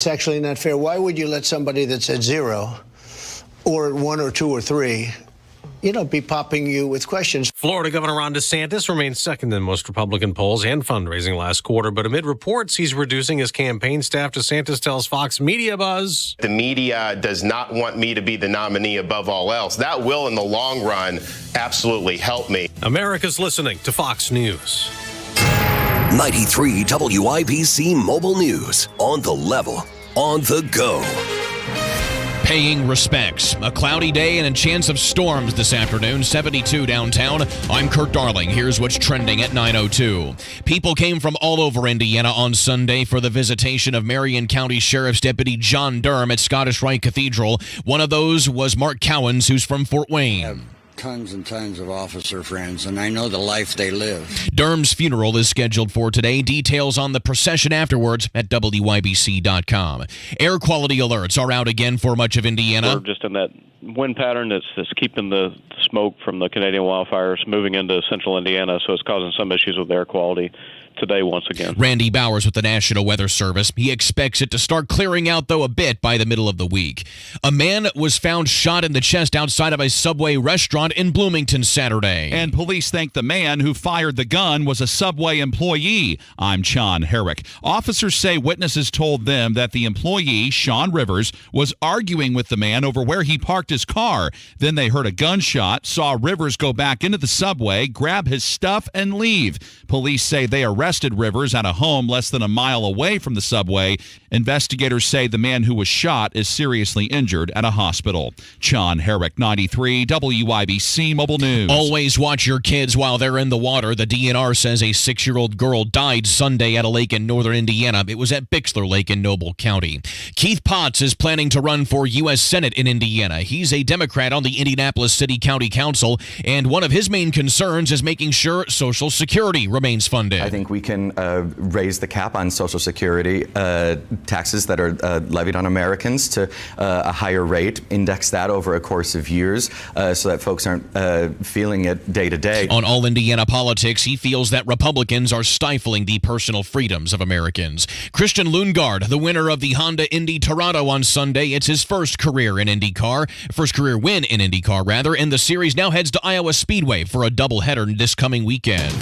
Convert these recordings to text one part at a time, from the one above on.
It's actually not fair. Why would you let somebody that's at 0 or at 1 or 2 or 3, be popping you with questions? Florida Governor Ron DeSantis remains second in most Republican polls and fundraising last quarter, but amid reports he's reducing his campaign staff, DeSantis tells Fox Media Buzz. The media does not want me to be the nominee above all else. That will, in the long run, absolutely help me. America's listening to Fox News. 93 WIBC Mobile News. On the level, on the go. Paying respects. A cloudy day and a chance of storms this afternoon. 72 downtown. I'm Kurt Darling. Here's what's trending at 9:02. People came from all over Indiana on Sunday for the visitation of Marion County Sheriff's Deputy John Durham at Scottish Rite Cathedral. One of those was Mark Cowens, who's from Fort Wayne. Tons and tons of officer friends, and I know the life they live. Durham's funeral is scheduled for today. Details on the procession afterwards at WIBC.com. Air quality alerts are out again for much of Indiana. We're just in that wind pattern that's keeping the smoke from the Canadian wildfires moving into central Indiana, so it's causing some issues with air quality today once again. Randy Bowers with the National Weather Service. He expects it to start clearing out, though, a bit by the middle of the week. A man was found shot in the chest outside of a Subway restaurant in Bloomington Saturday. And police think the man who fired the gun was a Subway employee. I'm Sean Herrick. Officers say witnesses told them that the employee, Sean Rivers, was arguing with the man over where he parked his car. Then they heard a gunshot, saw Rivers go back into the Subway, grab his stuff, and leave. Police say they arrested Rivers at a home less than a mile away from the Subway. Investigators say the man who was shot is seriously injured at a hospital. Sean Herrick, 93 WIBC Mobile News. Always watch your kids while they're in the water. The DNR says a 6-year-old girl died Sunday at a lake in northern Indiana. It was at Bixler Lake in Noble County. Keith Potts is planning to run for U.S. Senate in Indiana. He's a Democrat on the Indianapolis City County Council, and one of his main concerns is making sure Social Security remains funded. I think we can raise the cap on Social Security taxes that are levied on Americans to a higher rate, index that over a course of years so that folks aren't feeling it day to day. On All Indiana Politics, he feels that Republicans are stifling the personal freedoms of Americans. Christian Lundgaard, the winner of the Honda Indy Toronto on Sunday. It's his first career win in IndyCar, rather, and the series now heads to Iowa Speedway for a doubleheader this coming weekend.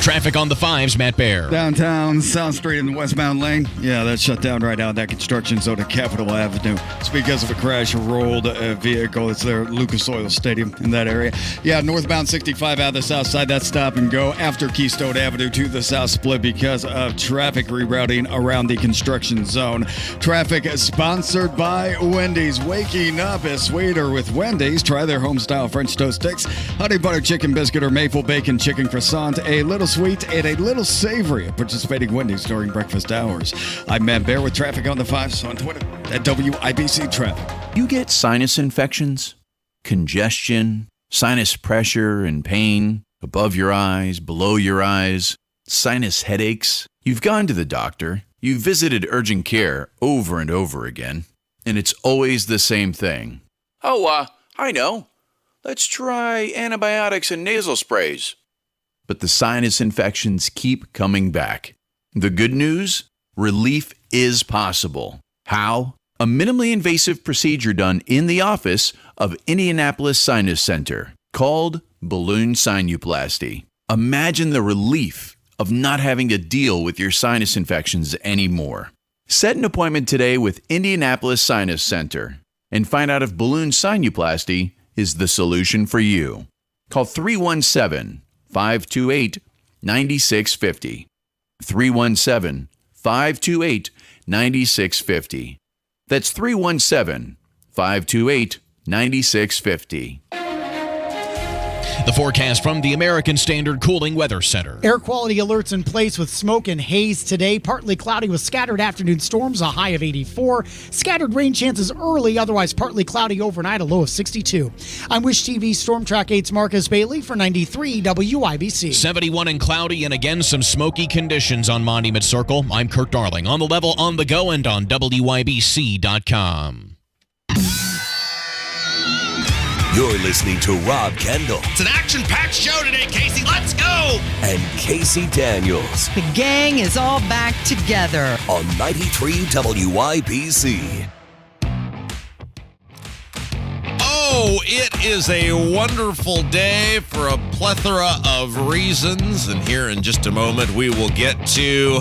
Traffic on the 5s, Matt Baer. Downtown, South Street in the westbound lane. Yeah, that's shut down right now. That construction zone at Capitol Avenue. It's because of a crash, a rolled vehicle. It's there at Lucas Oil Stadium in that area. Yeah, northbound 65 out the south side. That's stop and go after Keystone Avenue to the south split because of traffic rerouting around the construction zone. Traffic sponsored by Wendy's. Waking up is sweeter with Wendy's. Try their home-style French toast sticks, honey butter chicken biscuit, or maple bacon chicken croissant. A little sweet and a little savory at participating Wendy's during breakfast hours. I'm Matt Baer with traffic on the 5s on Twitter at WIBC Traffic. You get sinus infections, congestion, sinus pressure and pain, above your eyes, below your eyes, sinus headaches. You've gone to the doctor, you've visited urgent care over and over again, and it's always the same thing. I know. Let's try antibiotics and nasal sprays. But the sinus infections keep coming back. The good news? Relief is possible. How? A minimally invasive procedure done in the office of Indianapolis Sinus Center called balloon sinuplasty. Imagine the relief of not having to deal with your sinus infections anymore. Set an appointment today with Indianapolis Sinus Center and find out if balloon sinuplasty is the solution for you. Call 317-528-9650. 317-528-9650. That's 317-528-9650. The forecast from the American Standard Cooling Weather Center. Air quality alerts in place with smoke and haze today. Partly cloudy with scattered afternoon storms, a high of 84. Scattered rain chances early, otherwise partly cloudy overnight, a low of 62. I'm Wish TV Storm Track 8's Marcus Bailey for 93 WIBC. 71 and cloudy, and again some smoky conditions on Monument Circle. I'm Kurt Darling. On the level, on the go, and on WIBC.com. You're listening to Rob Kendall It's an action-packed show today, Casey. Let's go! and Casey Daniels The gang is all back together. on 93 WIBC. Oh, it is a wonderful day for a plethora of reasons. And here in just a moment, we will get to,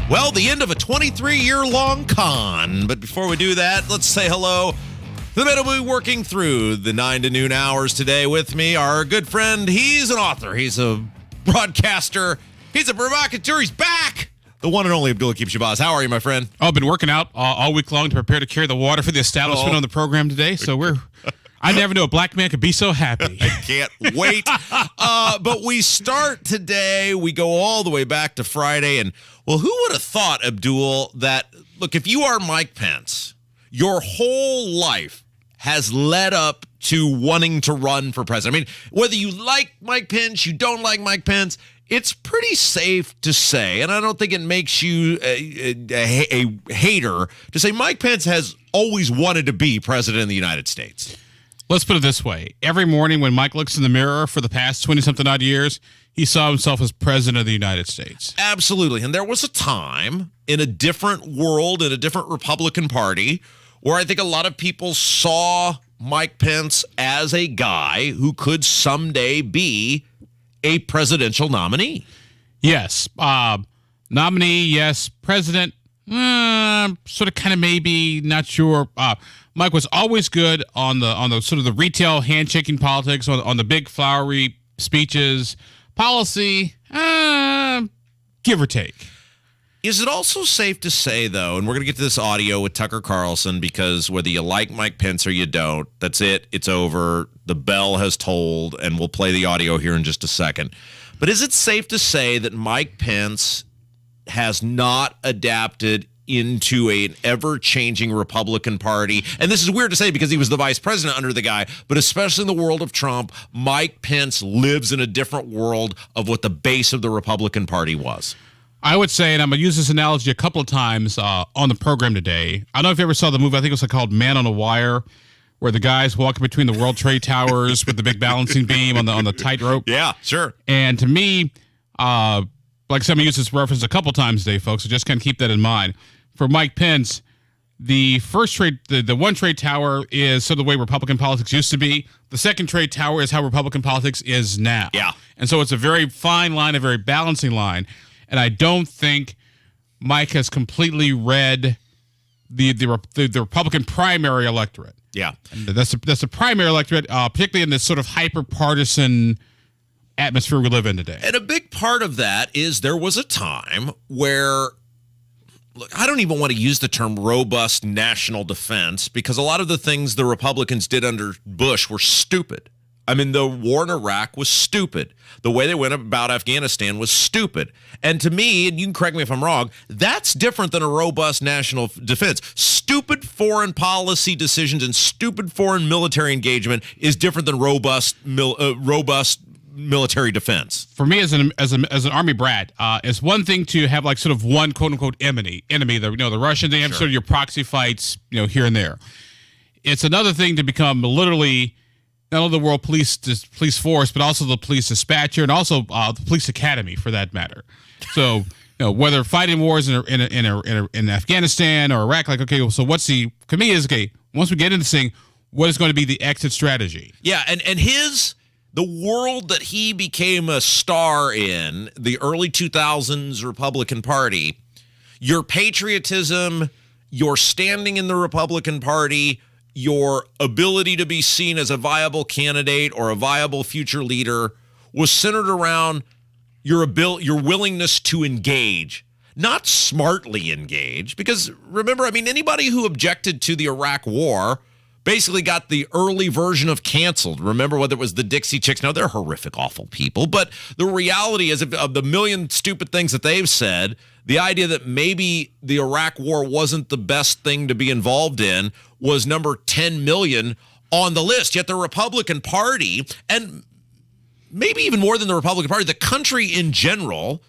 well, the end of a 23-year-long con. But before we do that, let's say hello to the man who will be working through the 9 to noon hours today with me, our good friend. He's an author. He's a broadcaster. He's a provocateur. He's back. The one and only Abdullah Shabazz. How are you, my friend? I've been working out all week long to prepare to carry the water for the establishment on the program today. So I never knew a black man could be so happy. I can't wait. But we start today. We go all the way back to Friday. And, well, who would have thought, Abdul, that, look, if you are Mike Pence, your whole life has led up to wanting to run for president. I mean, whether you like Mike Pence, you don't like Mike Pence, it's pretty safe to say, and I don't think it makes you a hater, to say Mike Pence has always wanted to be president of the United States. Let's put it this way. Every morning when Mike looks in the mirror for the past 20-something odd years, he saw himself as president of the United States. Absolutely. And there was a time in a different world, in a different Republican Party, where I think a lot of people saw Mike Pence as a guy who could someday be a presidential nominee. Yes. Nominee, yes. President, sort of kind of maybe, not sure. Mike was always good on the sort of the retail handshaking politics, on the big flowery speeches. Policy, give or take. Is it also safe to say, though, and we're going to get to this audio with Tucker Carlson, because whether you like Mike Pence or you don't, that's it. It's over. The bell has tolled, and we'll play the audio here in just a second. But is it safe to say that Mike Pence has not adapted into an ever-changing Republican Party? And this is weird to say because he was the vice president under the guy, but especially in the world of Trump, Mike Pence lives in a different world of what the base of the Republican Party was. I would say, and I'm going to use this analogy a couple of times on the program today. I don't know if you ever saw the movie, I think it was called Man on a Wire, where the guy's walking between the World Trade Towers with the big balancing beam on the tightrope. Yeah, sure. And to me, like I said, I'm going to use this reference a couple times today, folks, so just kind of keep that in mind. For Mike Pence, the first trade, the one trade tower is sort of the way Republican politics used to be. The second trade tower is how Republican politics is now. Yeah. And so it's a very fine line, a very balancing line. And I don't think Mike has completely read the Republican primary electorate. Yeah. And that's the primary electorate, particularly in this sort of hyper-partisan atmosphere we live in today. And a big part of that is there was a time where, look, I don't even want to use the term robust national defense, because a lot of the things the Republicans did under Bush were stupid. I mean, the war in Iraq was stupid. The way they went about Afghanistan was stupid. And to me, and you can correct me if I'm wrong, that's different than a robust national defense. Stupid foreign policy decisions and stupid foreign military engagement is different than robust military defense. For me, as an Army brat, it's one thing to have like sort of one quote unquote enemy. The Russians, they have sort of your proxy fights, here and there. It's another thing to become literally not only the world police force, but also the police dispatcher and also the police academy, for that matter. So, whether fighting wars in Afghanistan or Iraq, like, okay, so what's to me is, okay, once we get into this thing, what is going to be the exit strategy? Yeah, and the world that he became a star in, the early 2000s Republican Party, your patriotism, your standing in the Republican Party, your ability to be seen as a viable candidate or a viable future leader was centered around your willingness to engage, not smartly engage. Because remember, anybody who objected to the Iraq War basically got the early version of canceled. Remember, whether it was the Dixie Chicks. Now, they're horrific, awful people. But the reality is, of the million stupid things that they've said, the idea that maybe the Iraq War wasn't the best thing to be involved in was number 10 million on the list. Yet the Republican Party, and maybe even more than the Republican Party, the country in general,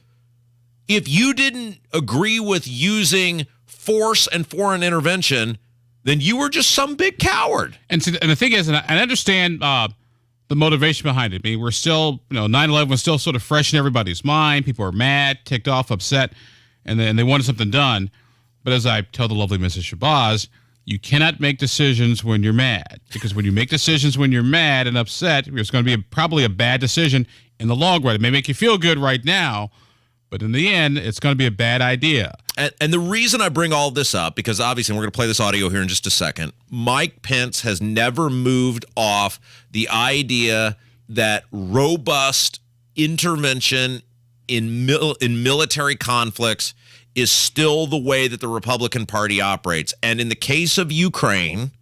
if you didn't agree with using force and foreign intervention, then you were just some big coward. And the thing is, and I understand the motivation behind it. I mean, we're still, 9/11 was still sort of fresh in everybody's mind. People are mad, ticked off, upset, and they wanted something done. But as I tell the lovely Mrs. Shabazz, you cannot make decisions when you're mad, because when you make decisions when you're mad and upset, it's going to be probably a bad decision in the long run. It may make you feel good right now, but in the end, it's going to be a bad idea. And the reason I bring all this up, because obviously we're going to play this audio here in just a second, Mike Pence has never moved off the idea that robust intervention in military conflicts is still the way that the Republican Party operates. And in the case of Ukraine,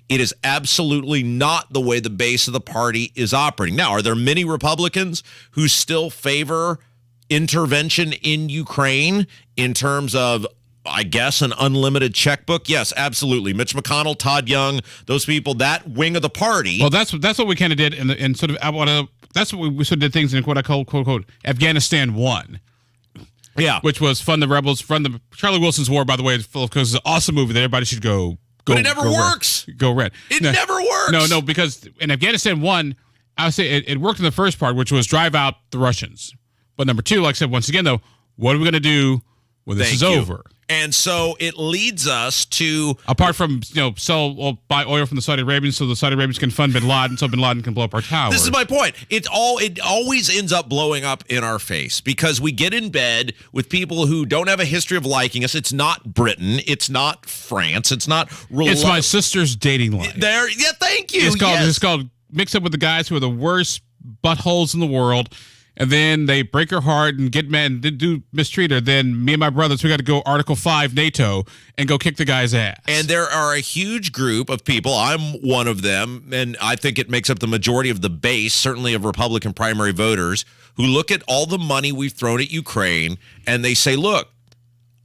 it is absolutely not the way the base of the party is operating. Now, are there many Republicans who still favor intervention in Ukraine in terms of, I guess, an unlimited checkbook? Yes, absolutely. Mitch McConnell, Todd Young, those people, that wing of the party. Well, that's what we kind of did in sort of, that's what we sort of did things in quote unquote Afghanistan 1. Yeah. Which was fund the rebels, fund the Charlie Wilson's War, by the way, because it's an awesome movie that everybody should go. But it never works. Go red. It never works. No, because in Afghanistan 1, I would say it worked in the first part, which was drive out the Russians. But number 2, like I said, once again, though, what are we going to do when this is over? And so it leads us to, apart from, buy oil from the Saudi Arabians so the Saudi Arabians can fund Bin Laden so Bin Laden can blow up our towers. This is my point. It always ends up blowing up in our face because we get in bed with people who don't have a history of liking us. It's not Britain. It's not France. It's not. It's my sister's dating life. Yeah, thank you. It's called mix up with the guys who are the worst buttholes in the world. And then they break her heart and get mad and do mistreat her. Then me and my brothers, we got to go Article 5 NATO and go kick the guy's ass. And there are a huge group of people. I'm one of them, and I think it makes up the majority of the base, certainly of Republican primary voters, who look at all the money we've thrown at Ukraine and they say, look,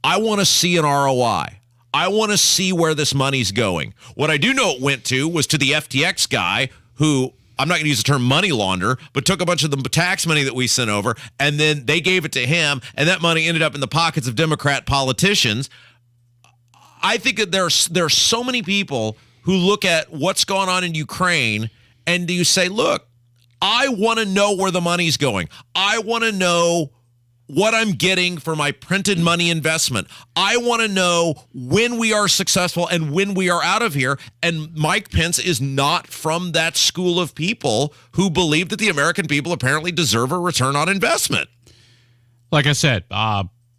I want to see an ROI. I want to see where this money's going. What I do know it went to was to the FTX guy who, I'm not going to use the term money launder, but took a bunch of the tax money that we sent over, and then they gave it to him, and that money ended up in the pockets of Democrat politicians. I think that there are so many people who look at what's going on in Ukraine, and you say, look, I want to know where the money's going. I want to know what I'm getting for my printed money investment. I want to know when we are successful and when we are out of here. And Mike Pence is not from that school of people who believe that the American people apparently deserve a return on investment. Like I said,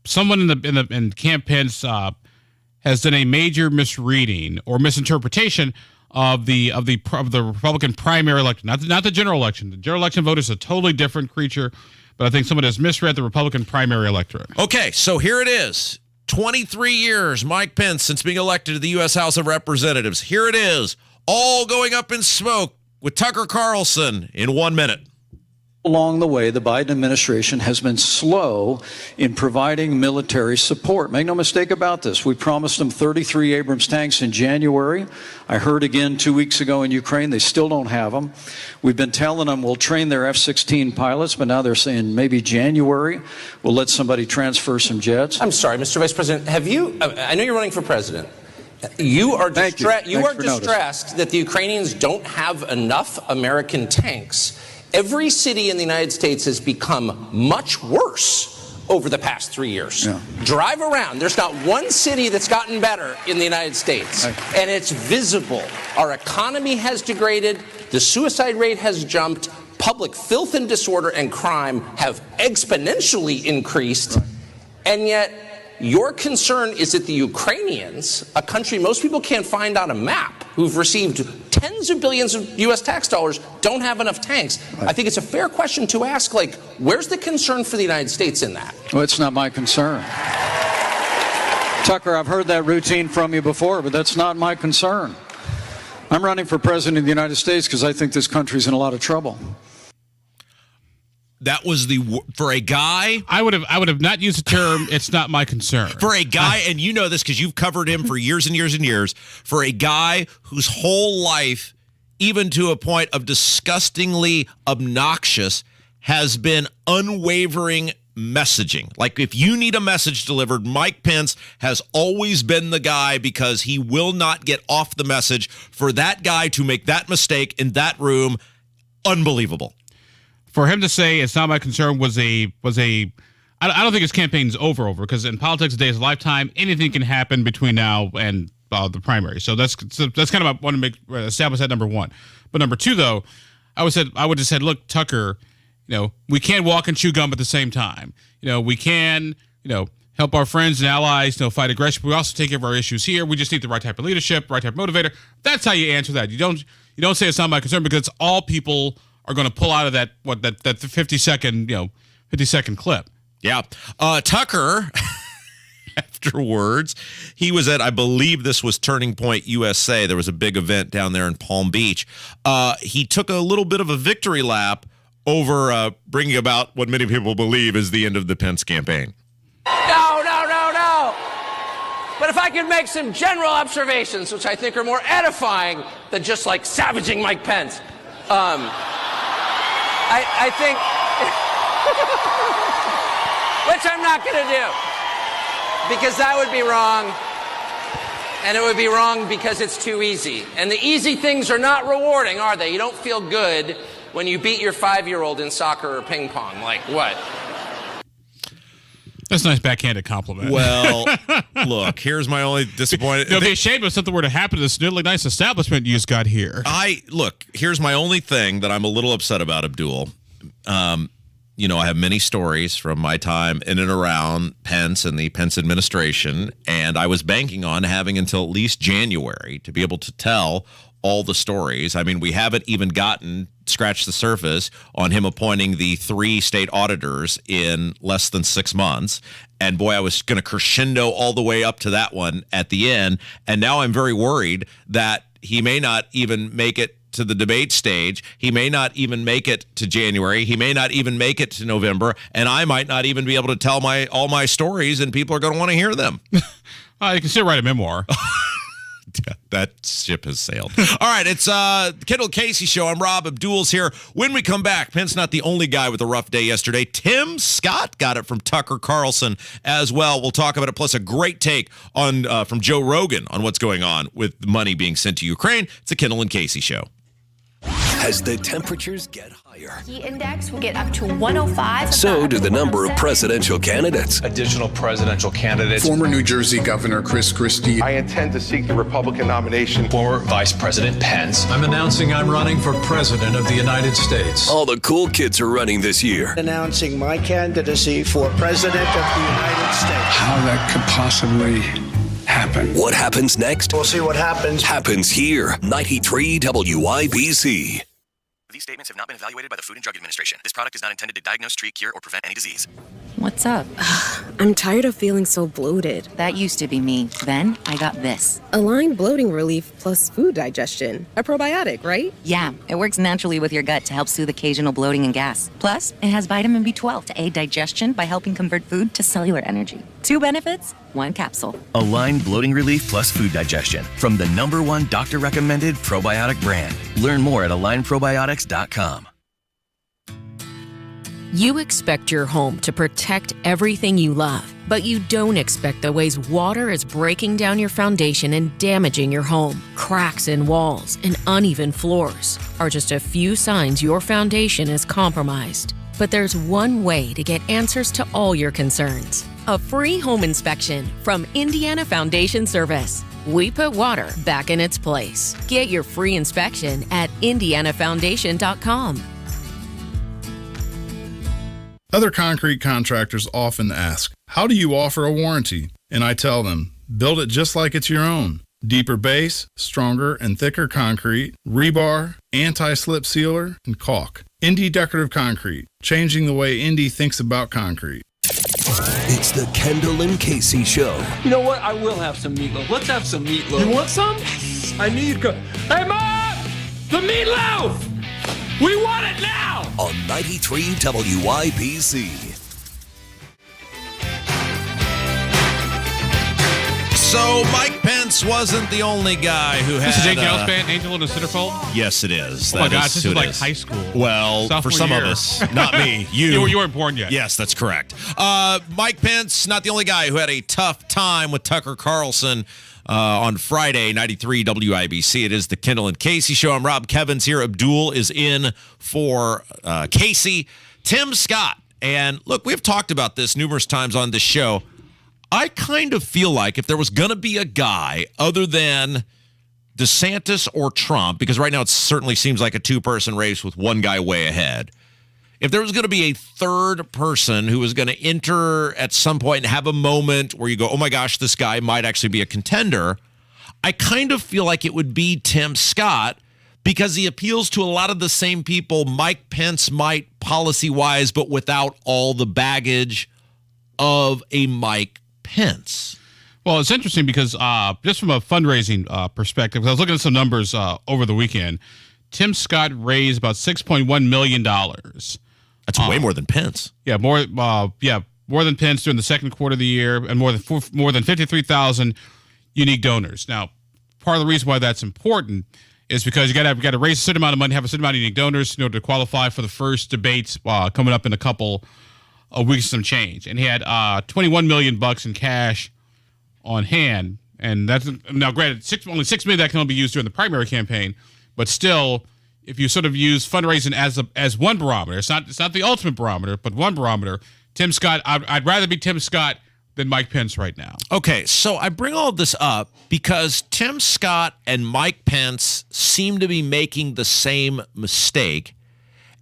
someone in Camp Pence has done a major misreading or misinterpretation of the Republican primary election, not the general election. The general election vote is a totally different creature. But I think someone has misread the Republican primary electorate. Okay, so here it is. 23 years, Mike Pence, since being elected to the U.S. House of Representatives. Here it is, all going up in smoke with Tucker Carlson in 1 minute. Along the way, the Biden administration has been slow in providing military support. Make no mistake about this. We promised them 33 Abrams tanks in January. I heard again 2 weeks ago in Ukraine, they still don't have them. We've been telling them we'll train their F-16 pilots, but now they're saying maybe January we'll let somebody transfer some jets. I'm sorry, Mr. Vice President, have you, I know you're running for president. You are distressed that the Ukrainians don't have enough American tanks. Every city in the United States has become much worse over the past 3 years. Yeah. Drive around. There's not one city that's gotten better in the United States. And it's visible. Our economy has degraded. The suicide rate has jumped. Public filth and disorder and crime have exponentially increased. Right. And yet, your concern is that the Ukrainians, a country most people can't find on a map, who've received tens of billions of U.S. tax dollars, don't have enough tanks. Right. I think it's a fair question to ask, where's the concern for the United States in that? Well, it's not my concern. Tucker, I've heard that routine from you before, but that's not my concern. I'm running for president of the United States because I think this country's in a lot of trouble. That was for a guy. I would have not used the term. It's not my concern for a guy, and you know this because you've covered him for years and years and years. For a guy whose whole life, even to a point of disgustingly obnoxious, has been unwavering messaging. Like, if you need a message delivered, Mike Pence has always been the guy, because he will not get off the message. For that guy to make that mistake in that room, unbelievable. For him to say it's not my concern was I don't think his campaign's over, because in politics, a day is a lifetime. Anything can happen between now and the primary. So that's kind of, I want to establish that, number one. But number two, though, I would have said, look, Tucker, we can't walk and chew gum at the same time. We can, help our friends and allies, fight aggression. But we also take care of our issues here. We just need the right type of leadership, right type of motivator. That's how you answer that. You don't say it's not my concern, because it's all people are going to pull out of that 50-second clip. Yeah. Tucker, afterwards, he was at, I believe this was Turning Point USA. There was a big event down there in Palm Beach. He took a little bit of a victory lap over bringing about what many people believe is the end of the Pence campaign. No. But if I could make some general observations, which I think are more edifying than just like savaging Mike Pence. I think, which I'm not going to do, because that would be wrong, and it would be wrong because it's too easy. And the easy things are not rewarding, are they? You don't feel good when you beat your 5-year-old in soccer or ping pong. Like what? That's a nice backhanded compliment. Well, look, here's my only disappointment. It'll be a shame if something were to happen to this really nice establishment you just got here. Here's my only thing that I'm a little upset about, Abdul. I have many stories from my time in and around Pence and the Pence administration, and I was banking on having until at least January to be able to tell all the stories. I mean, we haven't even scratched the surface on him appointing the 3 state auditors in less than 6 months. And boy, I was going to crescendo all the way up to that one at the end. And now I'm very worried that he may not even make it to the debate stage. He may not even make it to January. He may not even make it to November. And I might not even be able to tell all my stories, and people are going to want to hear them. You can still write a memoir. That ship has sailed. All right, it's Kendall Casey Show. I'm Rob. Abdul's here. When we come back, Pence not the only guy with a rough day yesterday. Tim Scott got it from Tucker Carlson as well. We'll talk about it, plus a great take on from Joe Rogan on what's going on with money being sent to Ukraine. It's a Kendall and Casey Show. As the temperatures get higher, heat index will get up to 105. So do the number of presidential candidates. Additional presidential candidates. Former New Jersey Governor Chris Christie. I intend to seek the Republican nomination for Vice President Pence. I'm announcing I'm running for President of the United States. All the cool kids are running this year. Announcing my candidacy for President of the United States. How that could possibly happen. What happens next? We'll see what happens. Happens here. 93 WIBC. These statements have not been evaluated by the Food and Drug Administration. This product is not intended to diagnose, treat, cure, or prevent any disease. What's up? I'm tired of feeling so bloated. That used to be me. Then I got this. Align bloating relief plus food digestion. A probiotic, right? Yeah, it works naturally with your gut to help soothe occasional bloating and gas. Plus, it has vitamin B12 to aid digestion by helping convert food to cellular energy. 2 benefits, 1 capsule. Align bloating relief plus food digestion from the #1 doctor-recommended probiotic brand. Learn more at alignprobiotics.com. You expect your home to protect everything you love, but you don't expect the ways water is breaking down your foundation and damaging your home. Cracks in walls and uneven floors are just a few signs your foundation is compromised. But there's one way to get answers to all your concerns. A free home inspection from Indiana Foundation Service. We put water back in its place. Get your free inspection at indianafoundation.com. Other concrete contractors often ask, how do you offer a warranty? And I tell them, build it just like it's your own. Deeper base, stronger and thicker concrete, rebar, anti-slip sealer, and caulk. Indy Decorative Concrete, changing the way Indy thinks about concrete. It's the Kendall and Casey Show. You know what? I will have some meatloaf. Let's have some meatloaf. You want some? I need... Hey, Mom! The meatloaf! We want it now! On 93 WIBC. So Mike Pence wasn't the only guy who had... This is Jake Dale's band, Angel in the Centerfold? Yes, it is. Oh my gosh, this is like high school. Well, Sophomore for some year. of us. Not me. You weren't born yet. Yes, that's correct. Mike Pence, not the only guy who had a tough time with Tucker Carlson on Friday, 93 WIBC. It is the Kendall and Casey Show. I'm Rob Kevins here. Abdul is in for Casey. Tim Scott. And look, we've talked about this numerous times on this show. I kind of feel like if there was going to be a guy other than DeSantis or Trump, because right now it certainly seems like a two-person race with one guy way ahead. If there was going to be a third person who was going to enter at some point and have a moment where you go, oh my gosh, this guy might actually be a contender, I kind of feel like it would be Tim Scott, because he appeals to a lot of the same people Mike Pence might policy-wise, but without all the baggage of a Mike Pence. Well, it's interesting because just from a fundraising perspective, I was looking at some numbers over the weekend. Tim Scott raised about $6.1 million. That's way more than Pence. Yeah, more than Pence during the second quarter of the year, and more than 53,000 unique donors. Now, part of the reason why that's important is because you got to raise a certain amount of money, have a certain amount of unique donors in order to qualify for the first debates coming up in a couple of weeks, some change. And he had $21 million in cash on hand, and that's now granted only $6 million that can only be used during the primary campaign, but still, if you sort of use fundraising as one barometer, it's not the ultimate barometer, but one barometer. Tim Scott, I'd rather be Tim Scott than Mike Pence right now. Okay, so I bring all this up because Tim Scott and Mike Pence seem to be making the same mistake,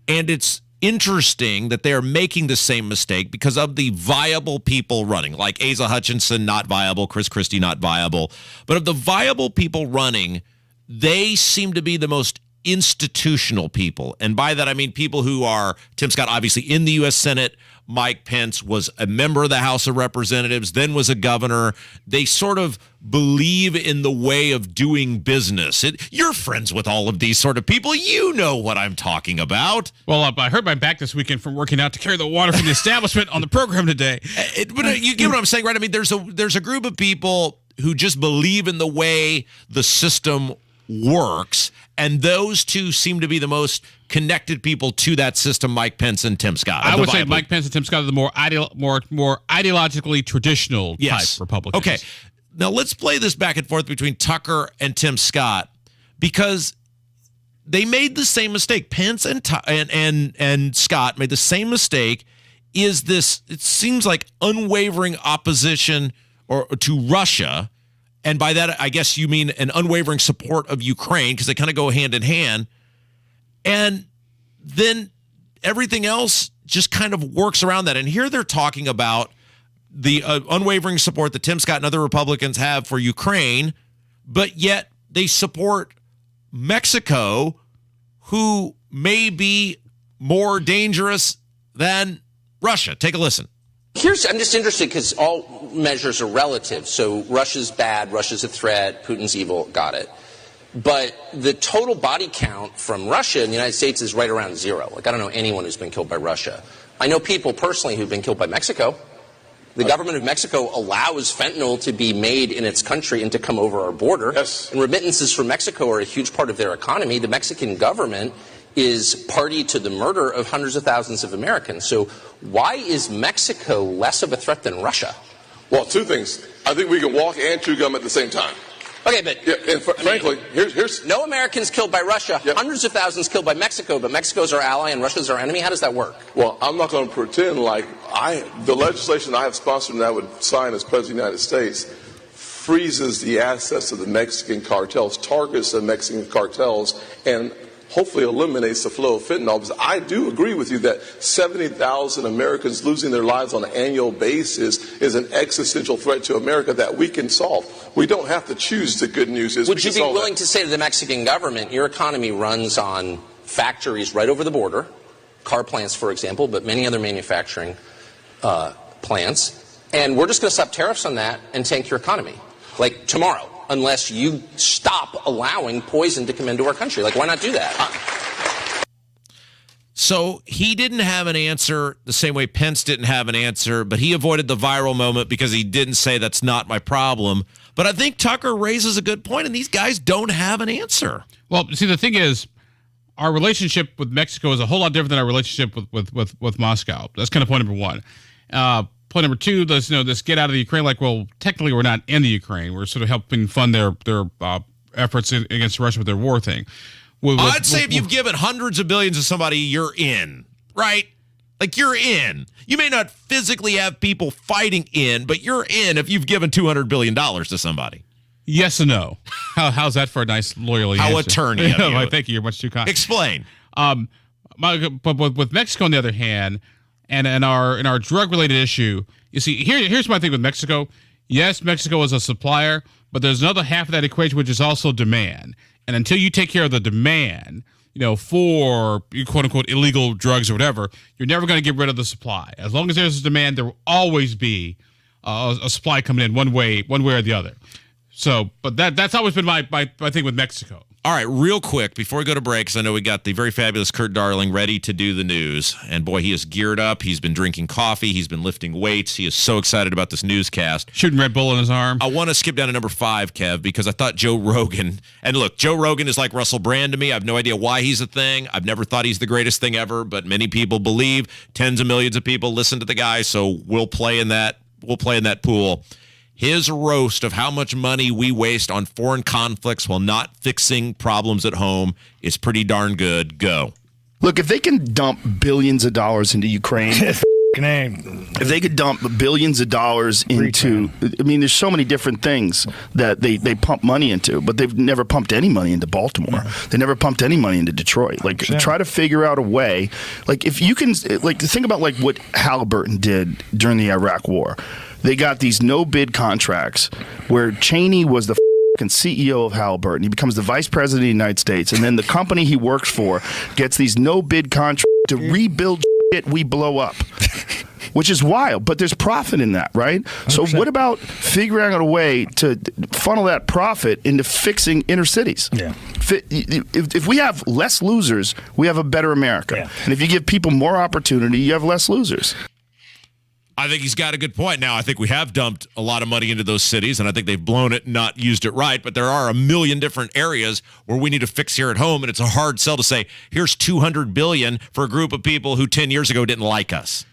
and it's interesting that they are making the same mistake because of the viable people running, like Asa Hutchinson, not viable, Chris Christie, not viable. But of the viable people running, they seem to be the most institutional people. And by that, I mean people who are, Tim Scott, obviously in the U.S. Senate. Mike Pence was a member of the House of Representatives, then was a governor. They sort of believe in the way of doing business. You're friends with all of these sort of people. You know what I'm talking about. Well, I hurt my back this weekend from working out to carry the water from the establishment on the program today. But you get what I'm saying, right? I mean, there's a group of people who just believe in the way the system works, and those two seem to be the most connected people to that system, Mike Pence and Tim Scott. I would say Mike Pence and Tim Scott are the more ideologically traditional type Republicans. Okay, now let's play this back and forth between Tucker and Tim Scott, because they made the same mistake. Pence and Scott made the same mistake. Is this? It seems like unwavering opposition to Russia. And by that, I guess you mean an unwavering support of Ukraine, because they kind of go hand in hand. And then everything else just kind of works around that. And here they're talking about the unwavering support that Tim Scott and other Republicans have for Ukraine, but yet they support Mexico, who may be more dangerous than Russia. Take a listen. I'm just interested because all measures are relative. So Russia's bad, Russia's a threat, Putin's evil, got it. But the total body count from Russia in the United States is right around zero. Like, I don't know anyone who's been killed by Russia. I know people personally who've been killed by Mexico. The government of Mexico allows fentanyl to be made in its country and to come over our border. Yes. And remittances from Mexico are a huge part of their economy. The Mexican government is party to the murder of hundreds of thousands of Americans. So why is Mexico less of a threat than Russia? Well, two things. I think we can walk and chew gum at the same time. Okay, but frankly, here's no Americans killed by Russia, hundreds of thousands killed by Mexico, but Mexico's our ally and Russia's our enemy. How does that work? Well, I'm not going to pretend like the legislation I have sponsored and I would sign as President of the United States freezes the assets of the Mexican cartels, targets the Mexican cartels, and hopefully eliminates the flow of fentanyl. Because I do agree with you that 70,000 Americans losing their lives on an annual basis is an existential threat to America that we can solve. We don't have to choose the good news. Would you be willing to say to the Mexican government, your economy runs on factories right over the border, car plants, for example, but many other manufacturing plants, and we're just going to stop tariffs on that and tank your economy, like tomorrow, unless you stop allowing poison to come into our country? Like, why not do that? So he didn't have an answer the same way Pence didn't have an answer, but he avoided the viral moment because he didn't say that's not my problem. But I think Tucker raises a good point, and these guys don't have an answer. Well, see, the thing is, our relationship with Mexico is a whole lot different than our relationship with Moscow. That's kind of point number one. Point number two, this get out of the Ukraine. Like, well, technically we're not in the Ukraine. We're sort of helping fund their efforts against Russia with their war thing. I'd say if you've given hundreds of billions to somebody, you're in, right? Like, you're in. You may not physically have people fighting in, but you're in if you've given $200 billion to somebody. Yes and no. How's that for a nice lawyerly answer? How attorney of you. Thank you. You're much too kind. Explain. But with Mexico, on the other hand, and in our drug-related issue, you see, here's my thing with Mexico. Yes, Mexico is a supplier, but there's another half of that equation, which is also demand. And until you take care of the demand, for quote-unquote illegal drugs or whatever, you're never going to get rid of the supply. As long as there's a demand, there will always be a supply coming in one way or the other. So, but that's always been my thing with Mexico. All right, real quick, before we go to break, because I know we got the very fabulous Kurt Darling ready to do the news. And boy, he is geared up. He's been drinking coffee. He's been lifting weights. He is so excited about this newscast. Shooting Red Bull in his arm. I want to skip down to number 5, Kev, because I thought Joe Rogan, and look, Joe Rogan is like Russell Brand to me. I have no idea why he's a thing. I've never thought he's the greatest thing ever, but many people believe. Tens of millions of people listen to the guy, so we'll play in that pool. His roast of how much money we waste on foreign conflicts while not fixing problems at home is pretty darn good. Go. Look, if they can dump billions of dollars into Ukraine, if they could dump billions of dollars into, I mean, there's so many different things that they pump money into, but they've never pumped any money into Baltimore. They never pumped any money into Detroit. Like, try to figure out a way. Like, if you can, like, think about like what Halliburton did during the Iraq War. They got these no-bid contracts where Cheney was the CEO of Halliburton. He becomes the vice president of the United States, and then the company he works for gets these no-bid contracts to rebuild shit we blow up, which is wild. But there's profit in that, right? 100%. So what about figuring out a way to funnel that profit into fixing inner cities? Yeah. If we have less losers, we have a better America. Yeah. And if you give people more opportunity, you have less losers. I think he's got a good point. Now, I think we have dumped a lot of money into those cities, and I think they've blown it and not used it right, but there are a million different areas where we need to fix here at home, and it's a hard sell to say, here's $200 billion for a group of people who 10 years ago didn't like us.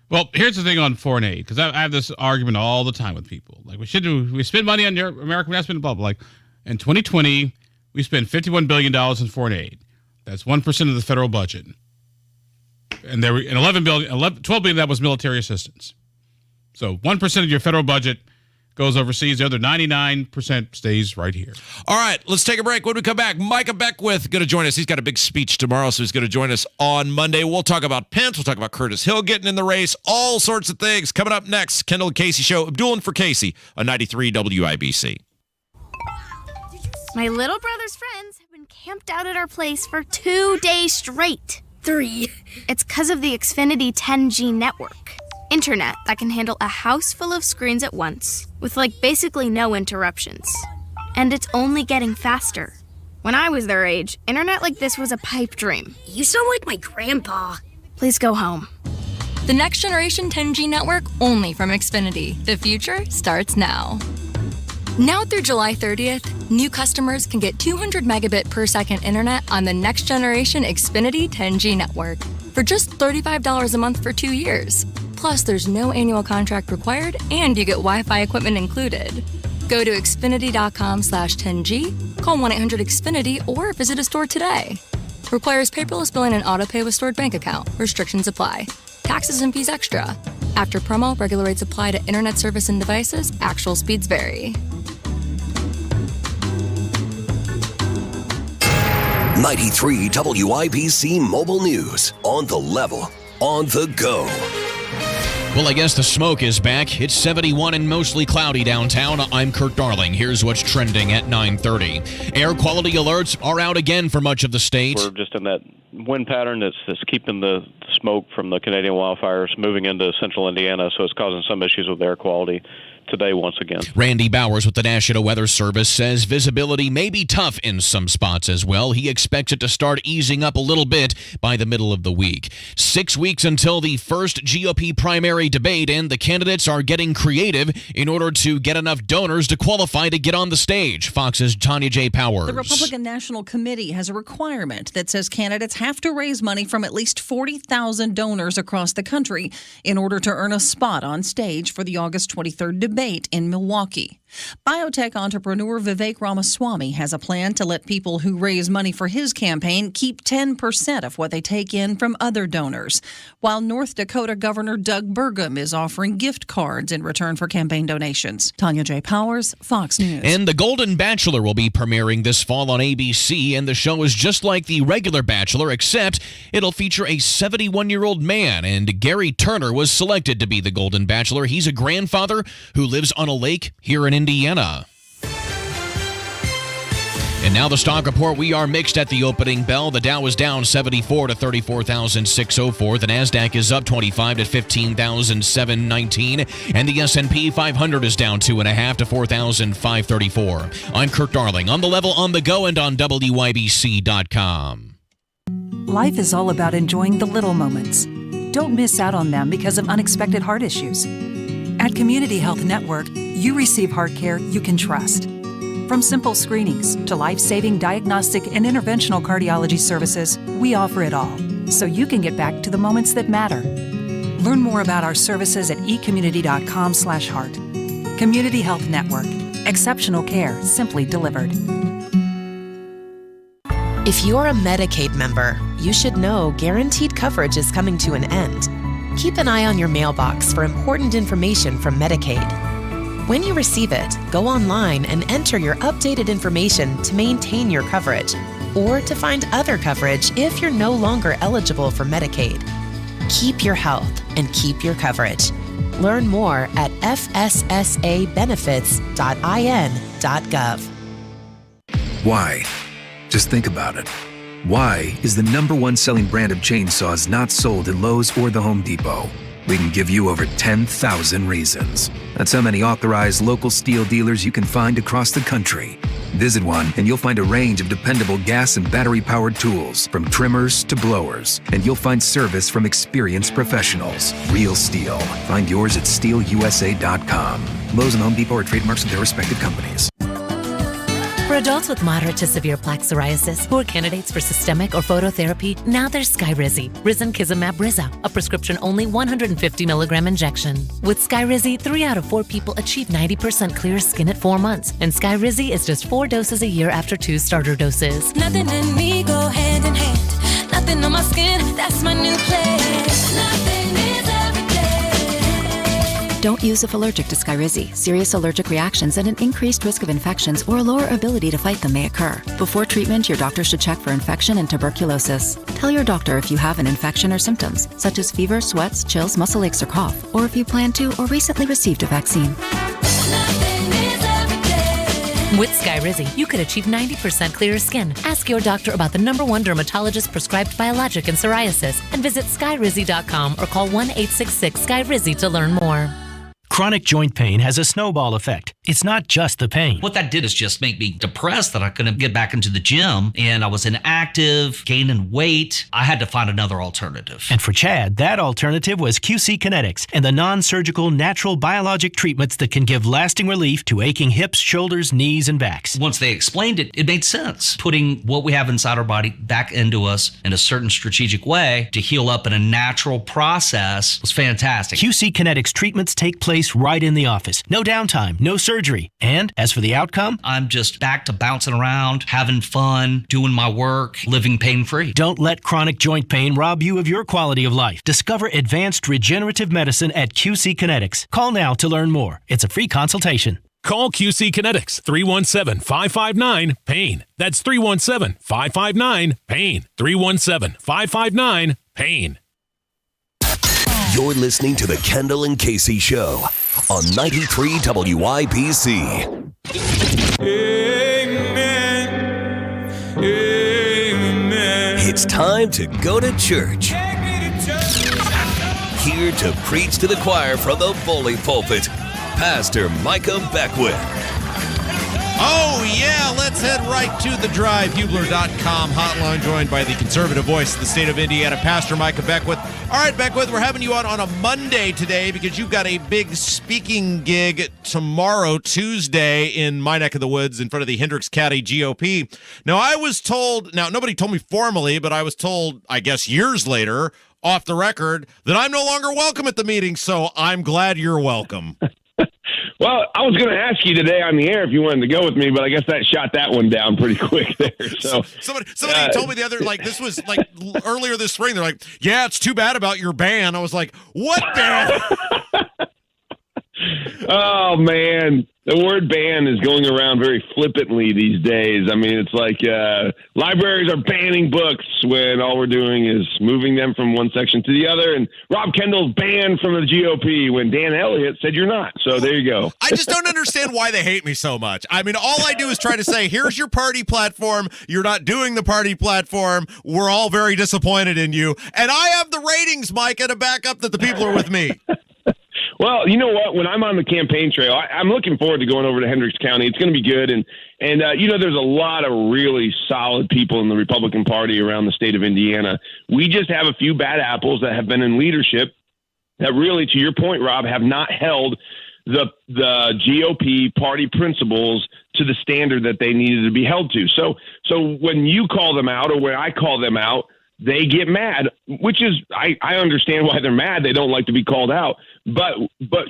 Well, here's the thing on foreign aid, because I have this argument all the time with people. Like, we spend money on American investment, blah, blah, like, in 2020, we spent $51 billion in foreign aid. That's 1% of the federal budget. And there were $12 billion of that was military assistance. So 1% of your federal budget goes overseas. The other 99% stays right here. All right, let's take a break. When we come back, Micah Beckwith going to join us. He's got a big speech tomorrow, so he's going to join us on Monday. We'll talk about Pence. We'll talk about Curtis Hill getting in the race. All sorts of things coming up next. Kendall Casey Show. Abdul for Casey on 93 WIBC. My little brother's friends have been camped out at our place for 2 days straight. 3. It's because of the Xfinity 10G network. Internet that can handle a house full of screens at once, with basically no interruptions. And it's only getting faster. When I was their age, internet like this was a pipe dream. You sound like my grandpa. Please go home. The next generation 10G network only from Xfinity. The future starts now. Now through July 30th, new customers can get 200 megabit per second internet on the next generation Xfinity 10G network for just $35 a month for 2 years. Plus, there's no annual contract required, and you get Wi-Fi equipment included. Go to Xfinity.com/10G, call 1-800-XFINITY, or visit a store today. Requires paperless billing and autopay with stored bank account. Restrictions apply. Taxes and fees extra. After promo, regular rates apply to internet service and devices. Actual speeds vary. 93 WIBC Mobile News. On the level, on the go. Well, I guess the smoke is back. It's 71 and mostly cloudy downtown. I'm Kurt Darling. Here's what's trending at 9:30. Air quality alerts are out again for much of the state. We're just in that wind pattern that's keeping the smoke from the Canadian wildfires moving into central Indiana, so it's causing some issues with air quality. today once again. Randy Bowers with the National Weather Service says visibility may be tough in some spots as well. He expects it to start easing up a little bit by the middle of the week. 6 weeks until the first GOP primary debate, and the candidates are getting creative in order to get enough donors to qualify to get on the stage. Fox's Tanya J. Powers. The Republican National Committee has a requirement that says candidates have to raise money from at least 40,000 donors across the country in order to earn a spot on stage for the August 23rd debate in Milwaukee. Biotech entrepreneur Vivek Ramaswamy has a plan to let people who raise money for his campaign keep 10% of what they take in from other donors, while North Dakota Governor Doug Burgum is offering gift cards in return for campaign donations. Tanya J. Powers, Fox News. And The Golden Bachelor will be premiering this fall on ABC, and the show is just like the regular Bachelor, except it'll feature a 71-year-old man, and Gary Turner was selected to be the Golden Bachelor. He's a grandfather who lives on a lake here in Indiana. And now the stock report. We are mixed at the opening bell. The Dow is down 74 to 34,604. The Nasdaq is up 25 to 15,719. And the S&P 500 is down 2.5 to 4,534. I'm Kirk Darling, on the level, on the go, and on WIBC.com. Life is all about enjoying the little moments. Don't miss out on them because of unexpected heart issues. At Community Health Network, you receive heart care you can trust. From simple screenings to life-saving diagnostic and interventional cardiology services, we offer it all, so you can get back to the moments that matter. Learn more about our services at ecommunity.com/heart. Community Health Network. Exceptional care simply delivered. If you're a Medicaid member, you should know guaranteed coverage is coming to an end. Keep an eye on your mailbox for important information from Medicaid. When you receive it, go online and enter your updated information to maintain your coverage or to find other coverage if you're no longer eligible for Medicaid. Keep your health and keep your coverage. Learn more at fssabenefits.in.gov. Why? Just think about it. Why is the #1 selling brand of chainsaws not sold at Lowe's or the Home Depot? We can give you over 10,000 reasons. That's how many authorized local steel dealers you can find across the country. Visit one and you'll find a range of dependable gas and battery-powered tools, from trimmers to blowers. And you'll find service from experienced professionals. Real STIHL. Find yours at stihlusa.com. Lowe's and Home Depot are trademarks of their respective companies. For adults with moderate to severe plaque psoriasis who are candidates for systemic or phototherapy, now there's Skyrizi, Risankizumab Riza, a prescription-only 150 milligram injection. With Skyrizi, 3 out of 4 people achieve 90% clear skin at 4 months, and Skyrizi is just 4 doses a year after 2 starter doses. Nothing in me go hand in hand. Nothing on my skin, that's my new plan. Nothing is every day. Don't use if allergic to Skyrizi. Serious allergic reactions and an increased risk of infections or a lower ability to fight them may occur. Before treatment, your doctor should check for infection and tuberculosis. Tell your doctor if you have an infection or symptoms, such as fever, sweats, chills, muscle aches, or cough, or if you plan to or recently received a vaccine. With Skyrizi, you could achieve 90% clearer skin. Ask your doctor about the #1 dermatologist prescribed biologic in psoriasis and visit skyrizi.com or call 1-866-SKYRIZI to learn more. Chronic joint pain has a snowball effect. It's not just the pain. What that did is just make me depressed that I couldn't get back into the gym, and I was inactive, gaining weight. I had to find another alternative. And for Chad, that alternative was QC Kinetics and the non-surgical natural biologic treatments that can give lasting relief to aching hips, shoulders, knees, and backs. Once they explained it, it made sense. Putting what we have inside our body back into us in a certain strategic way to heal up in a natural process was fantastic. QC Kinetics treatments take place right in the office. No downtime, no surgery. And as for the outcome, I'm just back to bouncing around, having fun, doing my work, living pain-free. Don't let chronic joint pain rob you of your quality of life. Discover advanced regenerative medicine at QC Kinetics. Call now to learn more. It's a free consultation. Call QC Kinetics, 317-559-PAIN. That's 317-559-PAIN. 317-559-PAIN. You're listening to the Kendall and Casey Show on 93 WIBC. Amen. Amen. It's time to go to church. Here to preach to the choir from the bully pulpit, Pastor Micah Beckwith. Oh, yeah, let's head right to the drivehubler.com hotline, joined by the conservative voice of the state of Indiana, Pastor Micah Beckwith. All right, Beckwith, we're having you on a Monday today because you've got a big speaking gig tomorrow, Tuesday, in my neck of the woods in front of the Hendricks County GOP. Now, I was told, nobody told me formally, but I was told, I guess years later, off the record, that I'm no longer welcome at the meeting, so I'm glad you're welcome. Well, I was going to ask you today on the air if you wanted to go with me, but I guess that shot that one down pretty quick there. So somebody told me the other, this was earlier this spring. They're like, yeah, it's too bad about your ban. I was like, what ban? Oh, man. The word ban is going around very flippantly these days. I mean, it's like libraries are banning books when all we're doing is moving them from one section to the other. And Rob Kendall's banned from the GOP when Dan Elliott said you're not. So there you go. I just don't understand why they hate me so much. I mean, all I do is try to say, here's your party platform. You're not doing the party platform. We're all very disappointed in you. And I have the ratings, Micah, to back up that the people are with me. Well, you know what? When I'm on the campaign trail, I'm looking forward to going over to Hendricks County. It's going to be good. And there's a lot of really solid people in the Republican Party around the state of Indiana. We just have a few bad apples that have been in leadership that really, to your point, Rob, have not held the GOP party principles to the standard that they needed to be held to. So when you call them out or when I call them out, they get mad, which is, I understand why they're mad. They don't like to be called out. But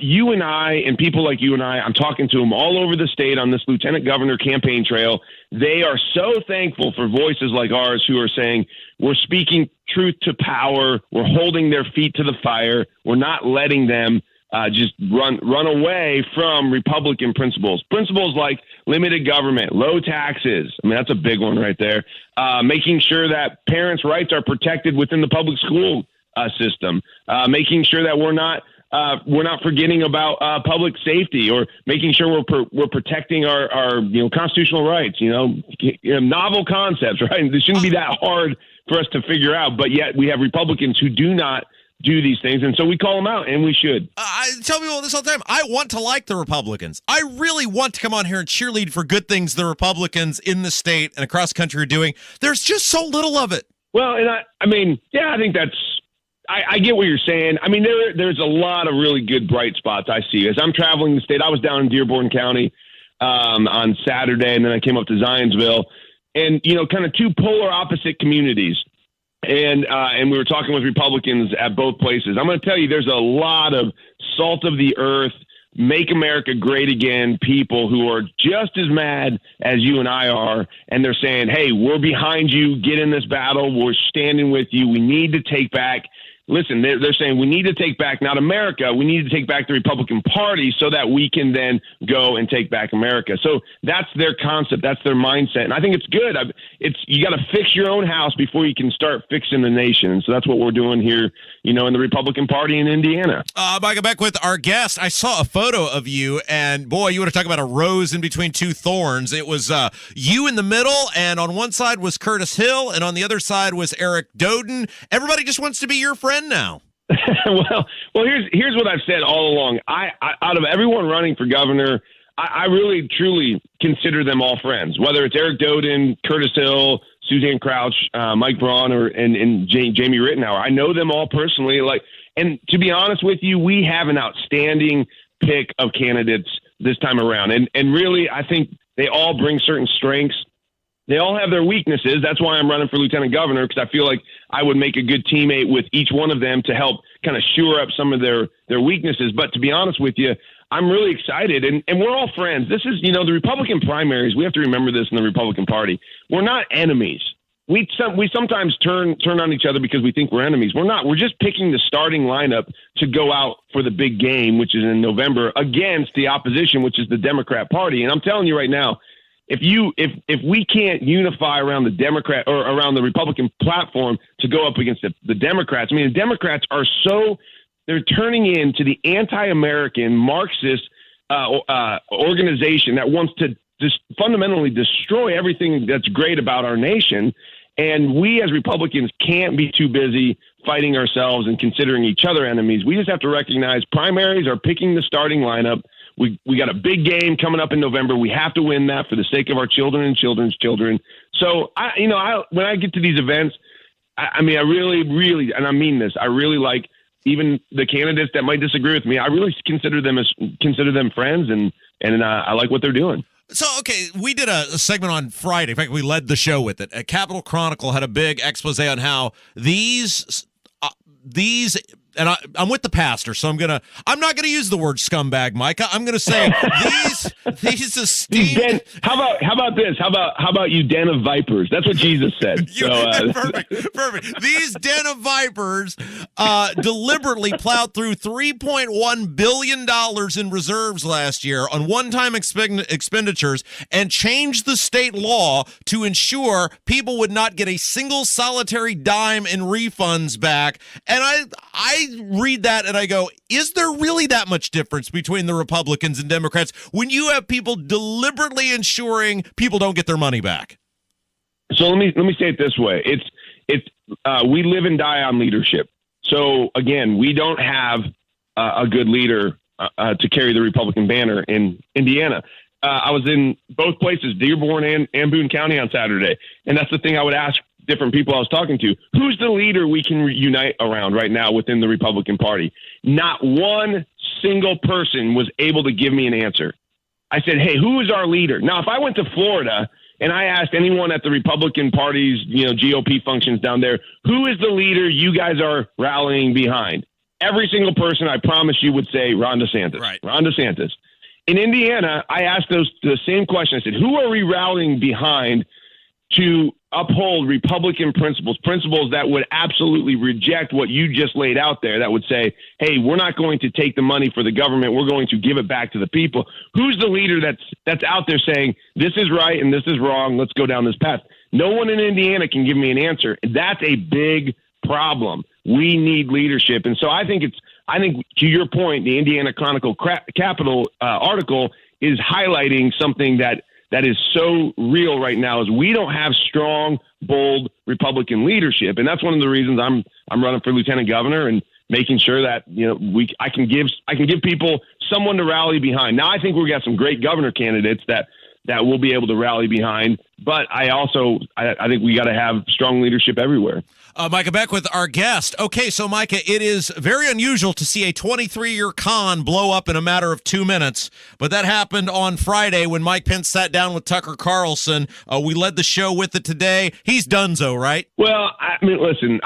you and I and people like you and I'm talking to them all over the state on this lieutenant governor campaign trail. They are so thankful for voices like ours who are saying, we're speaking truth to power. We're holding their feet to the fire. We're not letting them just run away from Republican principles like limited government, low taxes. I mean, that's a big one right there. Making sure that parents' rights are protected within the public school system. Making sure that we're not forgetting about public safety, or making sure we're protecting our constitutional rights. Novel concepts, right? It shouldn't be that hard for us to figure out, but yet we have Republicans who do not do these things, and so we call them out, and we should. I tell people this all the time. I want to like the Republicans. I really want to come on here and cheerlead for good things the Republicans in the state and across the country are doing. There's just so little of it. Well, and I think that's. I get what you're saying. I mean, there's a lot of really good bright spots I see. As I'm traveling the state, I was down in Dearborn County on Saturday, and then I came up to Zionsville, and kind of two polar opposite communities. And we were talking with Republicans at both places. I'm going to tell you, there's a lot of salt of the earth, make America great again people who are just as mad as you and I are. And they're saying, hey, we're behind you. Get in this battle. We're standing with you. We need to take back. Listen, they're saying we need to take back not America. We need to take back the Republican Party so that we can then go and take back America. So that's their concept. That's their mindset. And I think it's good. You got to fix your own house before you can start fixing the nation. And so that's what we're doing here, in the Republican Party in Indiana. Micah Beckwith, our guest, I saw a photo of you, and boy, you want to talk about a rose in between two thorns. It was you in the middle, and on one side was Curtis Hill, and on the other side was Eric Doden. Everybody just wants to be your friend now. well, here's what I've said all along. I out of everyone running for governor, I really truly consider them all friends. Whether it's Eric Doden, Curtis Hill, Suzanne Crouch, Mike Braun, and Jamie Rittenhour. I know them all personally. And to be honest with you, we have an outstanding pick of candidates this time around. And really, I think they all bring certain strengths. They all have their weaknesses. That's why I'm running for lieutenant governor, because I feel like I would make a good teammate with each one of them to help kind of shore up some of their weaknesses. But to be honest with you, I'm really excited. And we're all friends. This is, the Republican primaries. We have to remember this in the Republican Party. We're not enemies. We sometimes turn on each other because we think we're enemies. We're not. We're just picking the starting lineup to go out for the big game, which is in November, against the opposition, which is the Democrat Party. And I'm telling you right now, if we can't unify around the Democrat or around the Republican platform to go up against the Democrats, the Democrats are they're turning into the anti-American Marxist organization that wants to just fundamentally destroy everything that's great about our nation. And we as Republicans can't be too busy fighting ourselves and considering each other enemies. We just have to recognize primaries are picking the starting lineup. We got a big game coming up in November. We have to win that for the sake of our children and children's children. So when I get to these events, I really, and I mean this, I really like even the candidates that might disagree with me. I really consider them friends, and I like what they're doing. So, okay, we did a segment on Friday. In fact, we led the show with it. Capitol Chronicle had a big expose on how these and I'm with the pastor, so I'm not gonna use the word scumbag, Micah. I'm gonna say these esteemed. How about this? How about you den of vipers? That's what Jesus said. Perfect. These den of vipers deliberately plowed through $3.1 billion in reserves last year on one-time expenditures and changed the state law to ensure people would not get a single solitary dime in refunds back. And I read that and I go, is there really that much difference between the Republicans and Democrats when you have people deliberately ensuring people don't get their money back? So let me say it this way. It's we live and die on leadership. So again, we don't have a good leader to carry the Republican banner in Indiana. I was in both places, Dearborn and Boone County on Saturday. And that's the thing I would ask different people I was talking to. Who's the leader we can unite around right now within the Republican Party? Not one single person was able to give me an answer. I said, hey, who is our leader? Now, if I went to Florida and I asked anyone at the Republican Party's, GOP functions down there, who is the leader you guys are rallying behind? Every single person, I promise you, would say Ron DeSantis. Right. Ron DeSantis. In Indiana, I asked the same question. I said, who are we rallying behind to uphold Republican principles that would absolutely reject what you just laid out there, that would say, hey, we're not going to take the money for the government, we're going to give it back to the people? Who's the leader that's out there saying this is right and this is wrong, let's go down this path? No one in Indiana can give me an answer. That's a big problem. We need leadership. And so I think to your point, the Indiana Chronicle Capitol article is highlighting something that is so real right now, is we don't have strong, bold Republican leadership. And that's one of the reasons I'm running for lieutenant governor and making sure that, I can give people someone to rally behind. Now, I think we've got some great governor candidates that we'll be able to rally behind. But I think we got to have strong leadership everywhere. Micah Beckwith, our guest. Okay, so Micah, it is very unusual to see a 23-year con blow up in a matter of 2 minutes, but that happened on Friday when Mike Pence sat down with Tucker Carlson. We led the show with it today. He's donezo, right? Well, I mean, listen,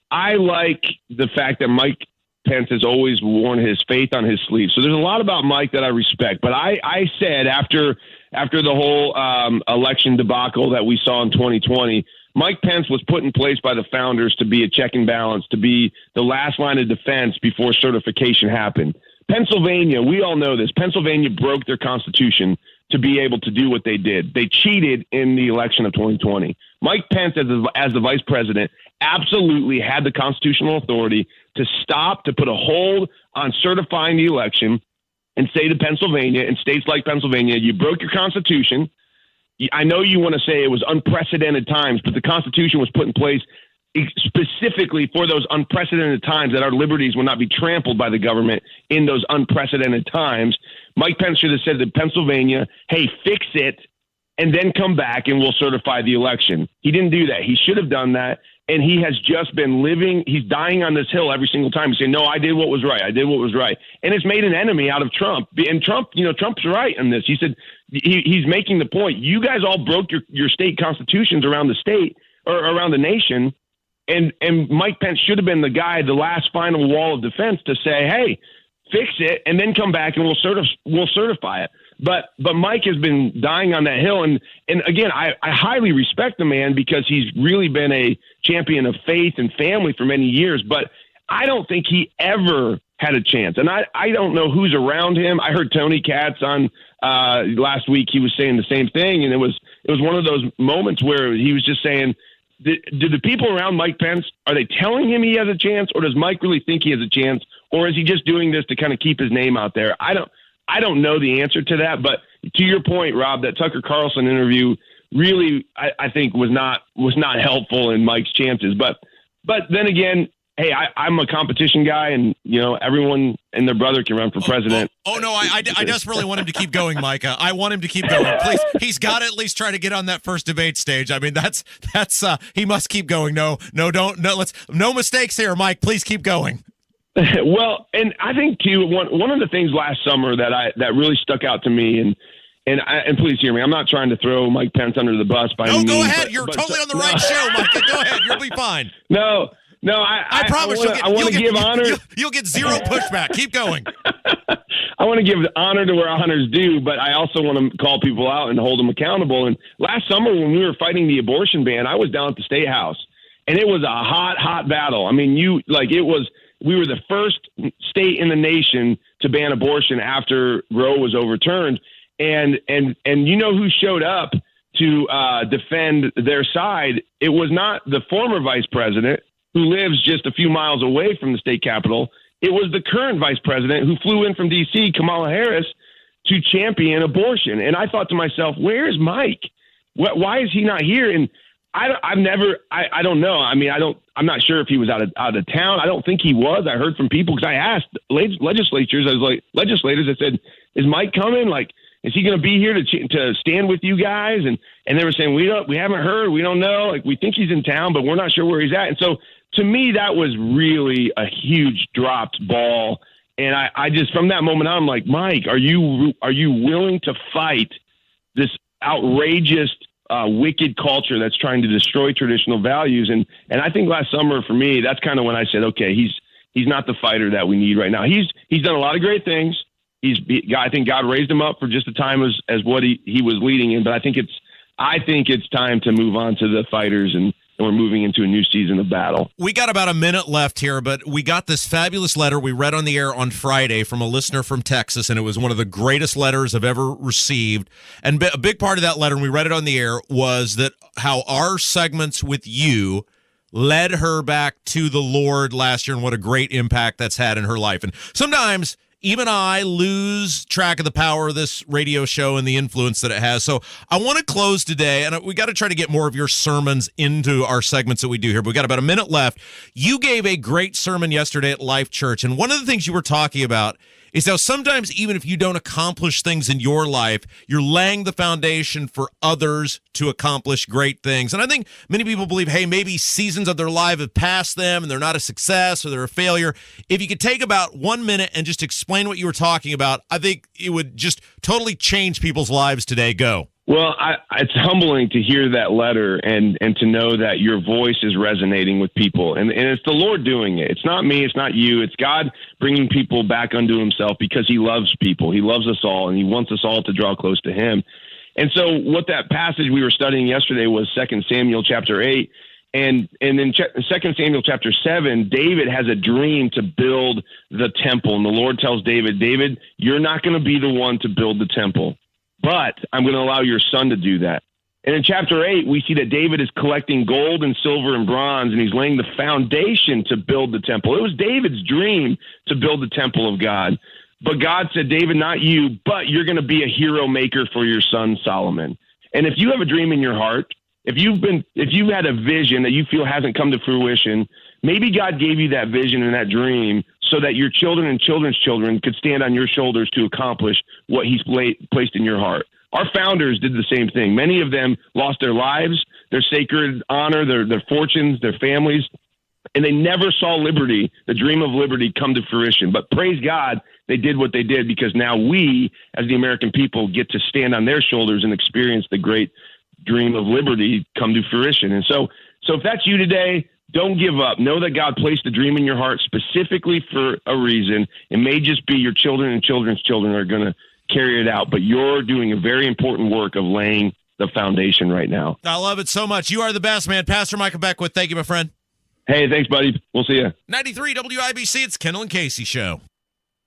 I like the fact that Mike Pence has always worn his faith on his sleeve. So there's a lot about Mike that I respect. But I said after the whole election debacle that we saw in 2020, Mike Pence was put in place by the founders to be a check and balance, to be the last line of defense before certification happened. Pennsylvania, we all know this. Pennsylvania broke their constitution to be able to do what they did. They cheated in the election of 2020. Mike Pence, as the vice president, absolutely had the constitutional authority to put a hold on certifying the election and say to Pennsylvania and states like Pennsylvania, you broke your constitution. I know you want to say it was unprecedented times, but the Constitution was put in place specifically for those unprecedented times, that our liberties will not be trampled by the government in those unprecedented times. Mike Pence should have said to Pennsylvania, hey, fix it, and then come back and we'll certify the election. He didn't do that. He should have done that. And he has just been he's dying on this hill every single time. He's saying, no, I did what was right. I did what was right. And it's made an enemy out of Trump. And Trump, Trump's right on this. He said, he's making the point, you guys all broke your state constitutions around the state or around the nation. And Mike Pence should have been the guy, the last final wall of defense, to say, hey, fix it and then come back and we'll certify it. But Mike has been dying on that hill. And again, I highly respect the man because he's really been a champion of faith and family for many years. But I don't think he ever had a chance. And I don't know who's around him. I heard Tony Katz on last week. He was saying the same thing. And it was one of those moments where he was just saying, do the people around Mike Pence, are they telling him he has a chance, or does Mike really think he has a chance, or is he just doing this to kind of keep his name out there? I don't know the answer to that, but to your point, Rob, that Tucker Carlson interview really, I think was not helpful in Mike's chances. But then again, hey, I'm a competition guy, and everyone and their brother can run for president. No, I desperately want him to keep going, Micah. I want him to keep going. Please, he's got to at least try to get on that first debate stage. I mean, that's he must keep going. No mistakes here, Mike. Please keep going. Well, and I think too, one of the things last summer that really stuck out to me, and please hear me, I'm not trying to throw Mike Pence under the bus by any means. Go ahead. You're totally on the right show, Micah. Go ahead. You'll be fine. No, I promise you'll get zero pushback. Keep going. I want to give honor to where honor's due, but I also want to call people out and hold them accountable. And last summer when we were fighting the abortion ban, I was down at the State House, and it was a hot battle. I mean, we were the first state in the nation to ban abortion after Roe was overturned. And you know who showed up to defend their side? It was not the former vice president who lives just a few miles away from the state capitol. It was the current vice president who flew in from D.C., Kamala Harris, to champion abortion. And I thought to myself, where's Mike? Why is he not here? And I don't know. I mean, I'm not sure if he was out of town. I don't think he was. I heard from people because I asked legislators. I said, is Mike coming? Like, is he going to be here to stand with you guys? And they were saying, we haven't heard. We don't know. Like, we think he's in town, but we're not sure where he's at. And so to me, that was really a huge dropped ball. And I just, from that moment on, I'm like, Mike, are you willing to fight this outrageous, wicked culture that's trying to destroy traditional values? And I think last summer for me, that's kind of when I said, okay, he's not the fighter that we need right now. He's done a lot of great things. I think God raised him up for just the time as what he was leading in. But I think it's time to move on to the fighters, and we're moving into a new season of battle. We got about a minute left here, but we got this fabulous letter we read on the air on Friday from a listener from Texas, and it was one of the greatest letters I've ever received. And a big part of that letter, and we read it on the air, was that how our segments with you led her back to the Lord last year, and what a great impact that's had in her life. And sometimes even I lose track of the power of this radio show and the influence that it has. So I want to close today, and we got to try to get more of your sermons into our segments that we do here. But we got about a minute left. You gave a great sermon yesterday at Life Church, and one of the things you were talking about is how sometimes even if you don't accomplish things in your life, you're laying the foundation for others to accomplish great things. And I think many people believe, hey, maybe seasons of their life have passed them and they're not a success or they're a failure. If you could take about 1 minute and just explain what you were talking about, I think it would just totally change people's lives today. Go. Well, it's humbling to hear that letter and to know that your voice is resonating with people. And it's the Lord doing it. It's not me. It's not you. It's God bringing people back unto himself because he loves people. He loves us all, and he wants us all to draw close to him. And so what that passage we were studying yesterday was 2 Samuel chapter 8. And then 2 Samuel chapter 7, David has a dream to build the temple. And the Lord tells David, you're not going to be the one to build the temple, but I'm going to allow your son to do that. And in chapter 8, we see that David is collecting gold and silver and bronze, and he's laying the foundation to build the temple. It was David's dream to build the temple of God. But God said, David, not you, but you're going to be a hero maker for your son Solomon. And if you have a dream in your heart, if you've had a vision that you feel hasn't come to fruition, maybe God gave you that vision and that dream so that your children and children's children could stand on your shoulders to accomplish what he's placed in your heart. Our founders did the same thing. Many of them lost their lives, their sacred honor, their fortunes, their families, and they never saw liberty, the dream of liberty, come to fruition. But praise God, they did what they did, because now we, as the American people, get to stand on their shoulders and experience the great dream of liberty come to fruition. And so if that's you today, don't give up. Know that God placed a dream in your heart specifically for a reason. It may just be your children and children's children are going to carry it out, but you're doing a very important work of laying the foundation right now. I love it so much. You are the best, man. Pastor Michael Beckwith, thank you, my friend. Hey, thanks, buddy. We'll see you. 93 WIBC, it's Kendall and Casey Show.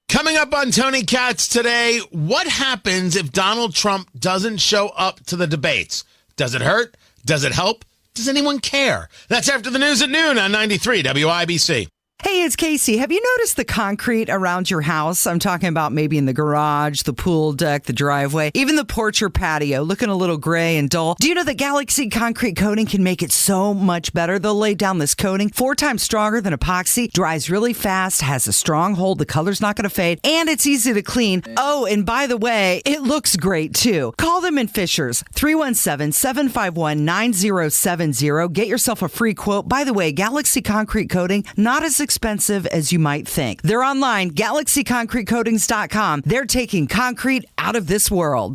Coming up on Tony Katz today, what happens if Donald Trump doesn't show up to the debates? Does it hurt? Does it help? Does anyone care? That's after the news at noon on 93 WIBC. Hey, it's Casey. Have you noticed the concrete around your house? I'm talking about maybe in the garage, the pool deck, the driveway, even the porch or patio, looking a little gray and dull. Do you know that Galaxy Concrete Coating can make it so much better? They'll lay down this coating 4 times stronger than epoxy, dries really fast, has a strong hold, the color's not going to fade, and it's easy to clean. Oh, and by the way, it looks great too. Call them in Fishers, 317-751-9070. Get yourself a free quote. By the way, Galaxy Concrete Coating, not as expensive as you might think. They're online, galaxyconcretecoatings.com. They're taking concrete out of this world.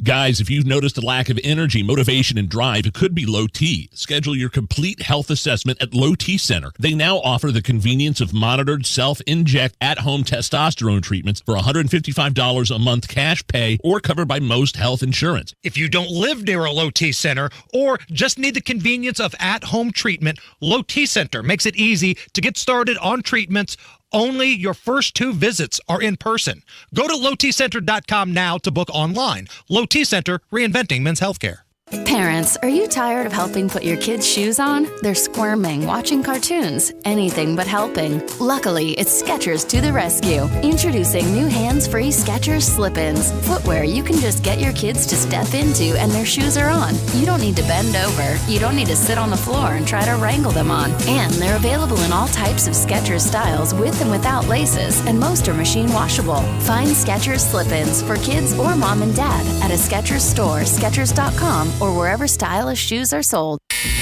Guys, if you've noticed a lack of energy, motivation, and drive, it could be low T. Schedule your complete health assessment at Low T Center. They now offer the convenience of monitored self-inject at-home testosterone treatments for $155 a month cash pay or covered by most health insurance. If you don't live near a Low T Center or just need the convenience of at-home treatment, Low T Center makes it easy to get started on treatments. Only your first 2 visits are in person. Go to lowtcenter.com now to book online. Low T Center, reinventing men's healthcare. Parents, are you tired of helping put your kids' shoes on? They're squirming, watching cartoons, anything but helping. Luckily, it's Skechers to the rescue. Introducing new hands-free Skechers slip-ins. Footwear you can just get your kids to step into and their shoes are on. You don't need to bend over. You don't need to sit on the floor and try to wrangle them on. And they're available in all types of Skechers styles with and without laces, and most are machine washable. Find Skechers slip-ins for kids or mom and dad at a Skechers store, Skechers.com, or wherever stylish shoes are sold.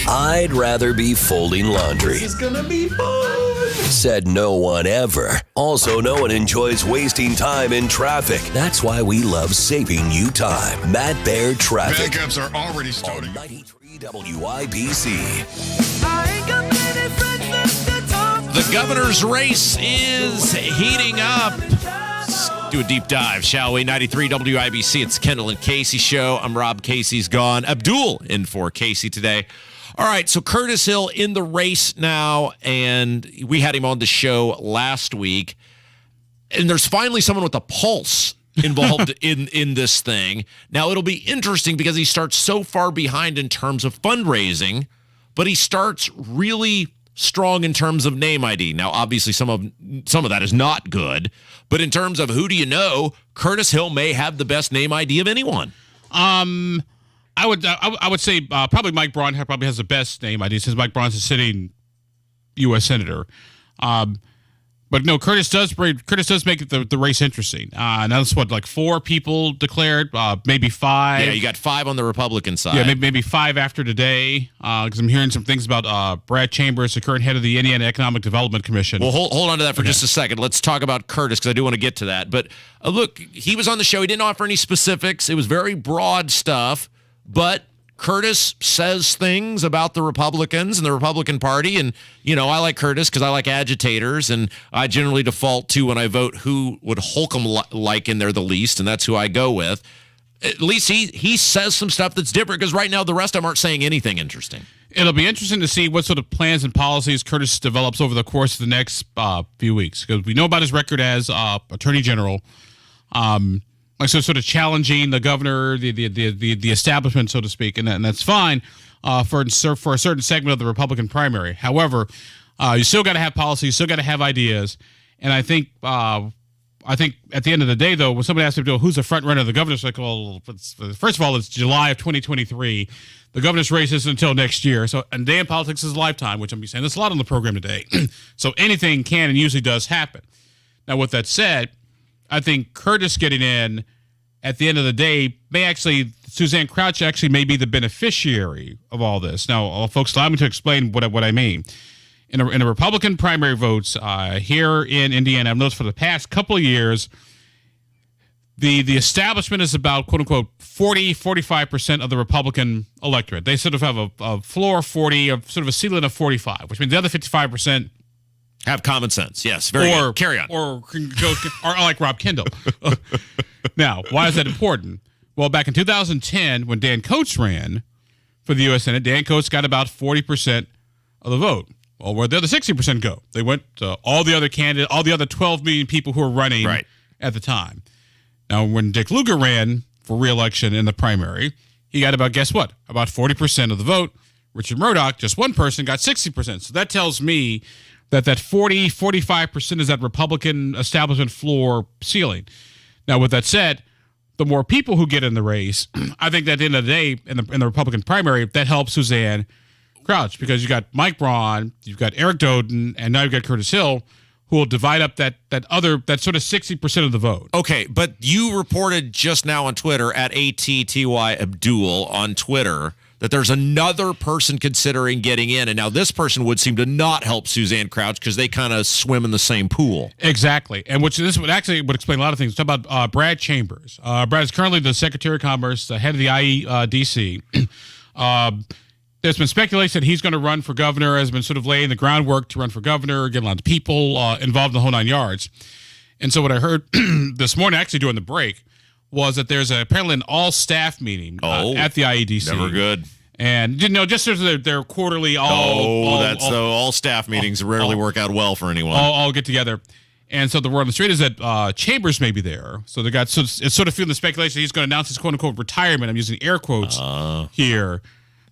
I'd rather be folding laundry. This is gonna be fun. Said no one ever. Also, no one enjoys wasting time in traffic. That's why we love saving you time. Matt Bear Traffic. Backups are already starting. 93 WIBC. The governor's race is heating up. Let's do a deep dive, shall we? 93 WIBC, it's Kendall and Casey show. I'm Rob. Casey's gone. Abdul in for Casey today. All right, so Curtis Hill in the race now, and we had him on the show last week. And there's finally someone with a pulse involved in this thing. Now, it'll be interesting because he starts so far behind in terms of fundraising, but he starts really strong in terms of name ID. Now, obviously, some of that is not good, but in terms of who do you know, Curtis Hill may have the best name ID of anyone. I would say probably Mike Braun probably has the best name ID since Mike Braun's a sitting U.S. senator. But no, Curtis does make the race interesting. Now that's what, like 4 people declared, maybe 5. Yeah, you got 5 on the Republican side. Yeah, maybe 5 after today, because I'm hearing some things about Brad Chambers, the current head of the Indiana Economic Development Commission. Well, hold on to that for just a second. Let's talk about Curtis, because I do want to get to that. But look, he was on the show. He didn't offer any specifics. It was very broad stuff, but Curtis says things about the Republicans and the Republican Party. And, you know, I like Curtis because I like agitators. And I generally default to, when I vote, who would Holcomb like in there the least. And that's who I go with. At least he says some stuff that's different, because right now the rest of them aren't saying anything interesting. It'll be interesting to see what sort of plans and policies Curtis develops over the course of the next few weeks. Because we know about his record as Attorney General. Like, so sort of challenging the governor, the establishment, so to speak, and that's fine for a certain segment of the Republican primary. However, you still got to have policy, you still got to have ideas, and I think at the end of the day, though, when somebody asks me, who's the front runner of the governor's, like, well, first of all, it's July of 2023. The governor's race isn't until next year. So, and day in politics is a lifetime, which I'm saying there's a lot on the program today. So anything can and usually does happen. Now, with that said, I think Curtis getting in at the end of the day Suzanne Crouch actually may be the beneficiary of all this. Now, folks, allow me to explain what I mean. In a Republican primary votes here in Indiana, I've noticed for the past couple of years, the establishment is about, quote unquote, 45% of the Republican electorate. They sort of have a floor of 40, or sort of a ceiling of 45, which means the other 55% have common sense. Yes, very good. Carry on. Or like Rob Kendall. Now, why is that important? Well, back in 2010, when Dan Coates ran for the U.S. Senate, Dan Coates got about 40% of the vote. Well, where'd the other 60% go? They went to all the other candidates, all the other 12 million people who were running at the time. Now, when Dick Lugar ran for re-election in the primary, he got about, guess what? About 40% of the vote. Richard Murdoch, just one person, got 60%. So that tells me that 45% is that Republican establishment floor ceiling. Now, with that said, the more people who get in the race, I think that at the end of the day, in the Republican primary, that helps Suzanne Crouch, because you got Mike Braun, you've got Eric Doden, and now you've got Curtis Hill, who will divide up that sort of 60% of the vote. Okay, but you reported just now on Twitter at ATTY Abdul on Twitter that there's another person considering getting in, and now this person would seem to not help Suzanne Crouch because they kind of swim in the same pool. Exactly, and this would explain a lot of things. Talk about Brad Chambers. Brad is currently the Secretary of Commerce, the head of the IEDC. There's been speculation that he's going to run for governor, has been sort of laying the groundwork to run for governor, get a lot of people involved in the whole nine yards. And so what I heard this morning, actually during the break, was that there's apparently an all-staff meeting at the IEDC. Never good. And, just their quarterly all-staff meetings rarely work out well for anyone. All get together. And so the word on the street is that Chambers may be there. So it's sort of feeling the speculation that he's going to announce his quote-unquote retirement. I'm using air quotes here,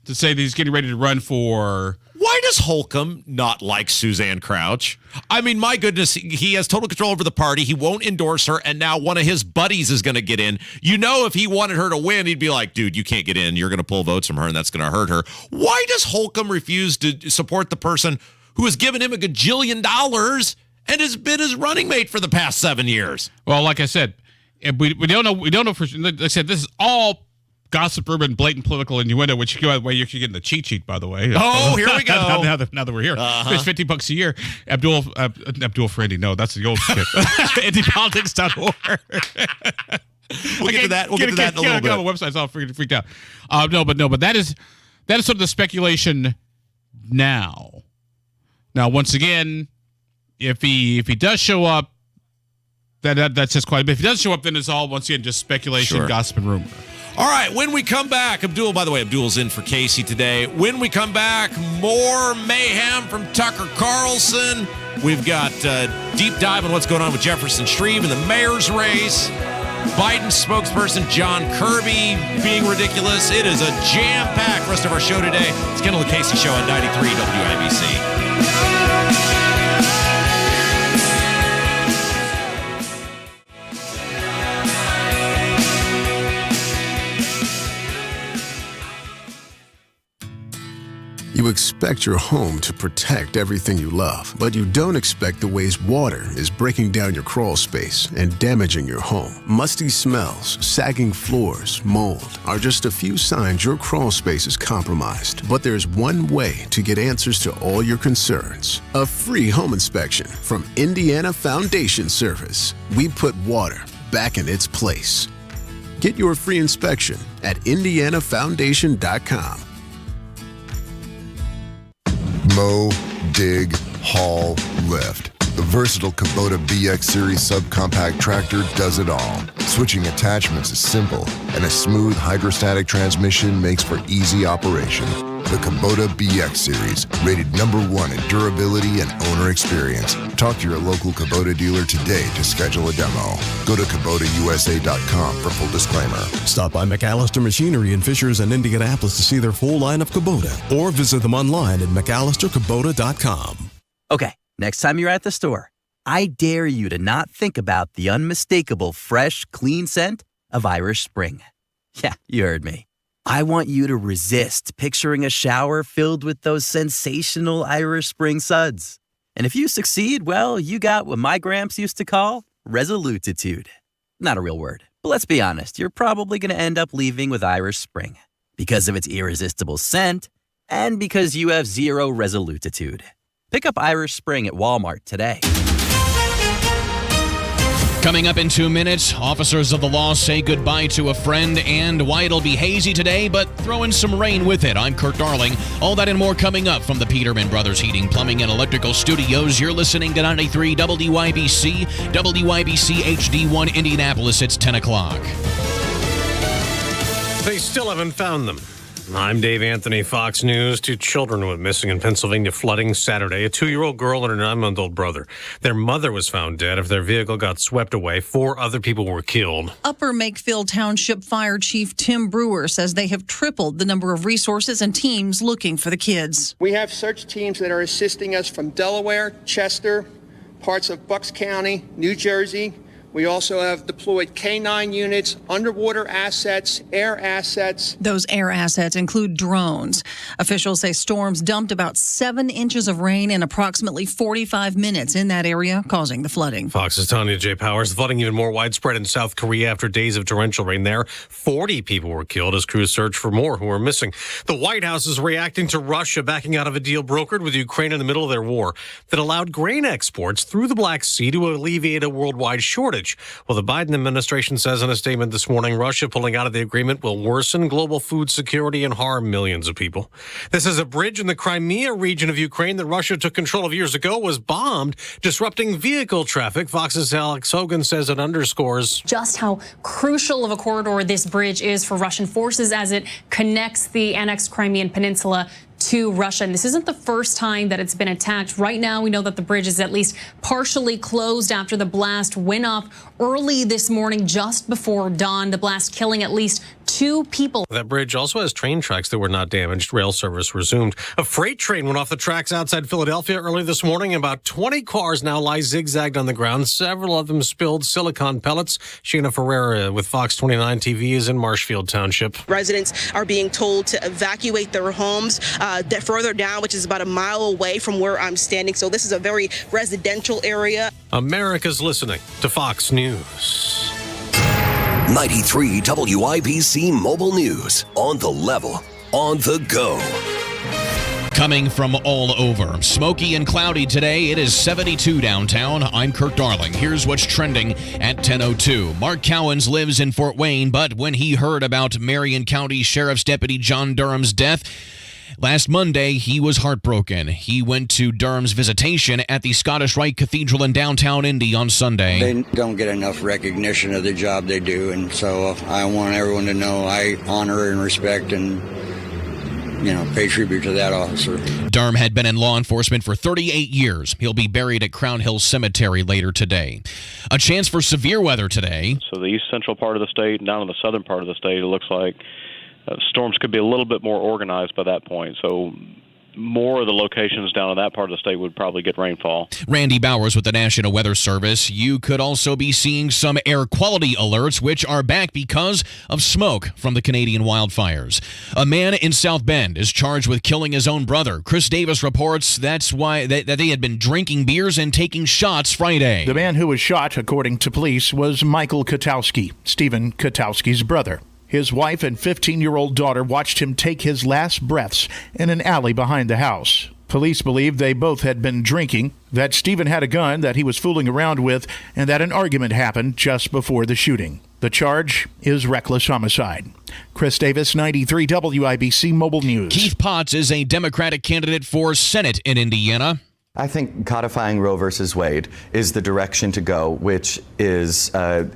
to say that he's getting ready to run for... Why does Holcomb not like Suzanne Crouch? I mean, my goodness, he has total control over the party. He won't endorse her, and now one of his buddies is going to get in. If he wanted her to win, he'd be like, dude, you can't get in. You're going to pull votes from her, and that's going to hurt her. Why does Holcomb refuse to support the person who has given him $1 gajillion and has been his running mate for the past 7 years? Well, like I said, we don't know. We don't know for sure. Like I said, this is all gossip, urban, blatant political innuendo, which you're getting the cheat sheet, by the way. Oh, here we go. now that we're here. It's $50 a year. Abdul Frandy. No, that's the old shit. IndyPolitics.org. We'll get to that. We'll get to that in a little bit. On the website, it's all freaked out. But that is sort of the speculation now. Now, once again, if he does show up, that says quite a bit. If he does show up, then it's all, once again, just speculation, gossip, and rumor. All right, when we come back, Abdul's in for Casey today. When we come back, more mayhem from Tucker Carlson. We've got deep dive on what's going on with Jefferson Shreve in the mayor's race. Biden spokesperson John Kirby being ridiculous. It is a jam-packed rest of our show today. It's Kendall Casey Show on 93 WIBC. You expect your home to protect everything you love, but you don't expect the ways water is breaking down your crawl space and damaging your home. Musty smells, sagging floors, mold are just a few signs your crawl space is compromised. But there's one way to get answers to all your concerns. A free home inspection from Indiana Foundation Service. We put water back in its place. Get your free inspection at indianafoundation.com. Mow, dig, haul, lift. The versatile Kubota BX Series subcompact tractor does it all. Switching attachments is simple, and a smooth hydrostatic transmission makes for easy operation. The Kubota BX Series, rated #1 in durability and owner experience. Talk to your local Kubota dealer today to schedule a demo. Go to KubotaUSA.com for full disclaimer. Stop by McAllister Machinery in Fishers and Indianapolis to see their full line of Kubota, or visit them online at McAllisterKubota.com. Okay, next time you're at the store, I dare you to not think about the unmistakable fresh, clean scent of Irish Spring. Yeah, you heard me. I want you to resist picturing a shower filled with those sensational Irish Spring suds. And if you succeed, well, you got what my gramps used to call resolutitude. Not a real word, but let's be honest, you're probably going to end up leaving with Irish Spring because of its irresistible scent and because you have zero resolutitude. Pick up Irish Spring at Walmart today. Coming up in 2 minutes, officers of the law say goodbye to a friend and why it'll be hazy today, but throw in some rain with it. I'm Kurt Darling. All that and more coming up from the Peterman Brothers Heating, Plumbing, and Electrical Studios. You're listening to 93 WIBC, WIBC HD1 Indianapolis. It's 10 o'clock. They still haven't found them. I'm Dave Anthony, Fox News. 2 children went missing in Pennsylvania flooding Saturday. A 2-year-old girl and her 9-month-old brother. Their mother was found dead after their vehicle got swept away. 4 other people were killed. Upper Makefield Township Fire Chief Tim Brewer says they have tripled the number of resources and teams looking for the kids. We have search teams that are assisting us from Delaware, Chester, parts of Bucks County, New Jersey. We also have deployed K-9 units, underwater assets, air assets. Those air assets include drones. Officials say storms dumped about 7 inches of rain in approximately 45 minutes in that area, causing the flooding. Fox's Tanya J. Powers. The flooding even more widespread in South Korea after days of torrential rain there. 40 people were killed as crews search for more who are missing. The White House is reacting to Russia backing out of a deal brokered with Ukraine in the middle of their war that allowed grain exports through the Black Sea to alleviate a worldwide shortage. Well, the Biden administration says in a statement this morning, Russia pulling out of the agreement will worsen global food security and harm millions of people. This is a bridge in the Crimea region of Ukraine that Russia took control of years ago was bombed, disrupting vehicle traffic. Fox's Alex Hogan says it underscores just how crucial of a corridor this bridge is for Russian forces as it connects the annexed Crimean Peninsula to Russia. And this isn't the first time that it's been attacked. Right now, we know that the bridge is at least partially closed after the blast went off early this morning, just before dawn. The blast killing at least 2 people. That bridge also has train tracks that were not damaged. Rail service resumed. A freight train went off the tracks outside Philadelphia early this morning. About 20 cars now lie zigzagged on the ground. Several of them spilled silicon pellets. Sheena Ferreira with Fox 29 TV is in Marshfield Township. Residents are being told to evacuate their homes further down, which is about a mile away from where I'm standing. So this is a very residential area. America's listening to Fox News. 93 WIBC Mobile News. On the level, on the go. Coming from all over. Smoky and cloudy today. It is 72 downtown. I'm Kurt Darling. Here's what's trending at 10:02. Mark Cowens lives in Fort Wayne, but when he heard about Marion County Sheriff's Deputy John Durham's death last Monday, he was heartbroken. He went to Durham's visitation at the Scottish Rite Cathedral in downtown Indy on Sunday. They don't get enough recognition of the job they do, and so I want everyone to know I honor and respect and pay tribute to that officer. Durham had been in law enforcement for 38 years. He'll be buried at Crown Hill Cemetery later today. A chance for severe weather today. So the east central part of the state and down in the southern part of the state, it looks like storms could be a little bit more organized by that point. So more of the locations down in that part of the state would probably get rainfall. Randy Bowers with the National Weather Service. You could also be seeing some air quality alerts, which are back because of smoke from the Canadian wildfires. A man in South Bend is charged with killing his own brother. Chris Davis reports that's why that they had been drinking beers and taking shots Friday. The man who was shot, according to police, was Michael Katowski, Stephen Katowski's brother. His wife and 15-year-old daughter watched him take his last breaths in an alley behind the house. Police believe they both had been drinking, that Stephen had a gun that he was fooling around with, and that an argument happened just before the shooting. The charge is reckless homicide. Chris Davis, 93 WIBC Mobile News. Keith Potts is a Democratic candidate for Senate in Indiana. I think codifying Roe versus Wade is the direction to go, which is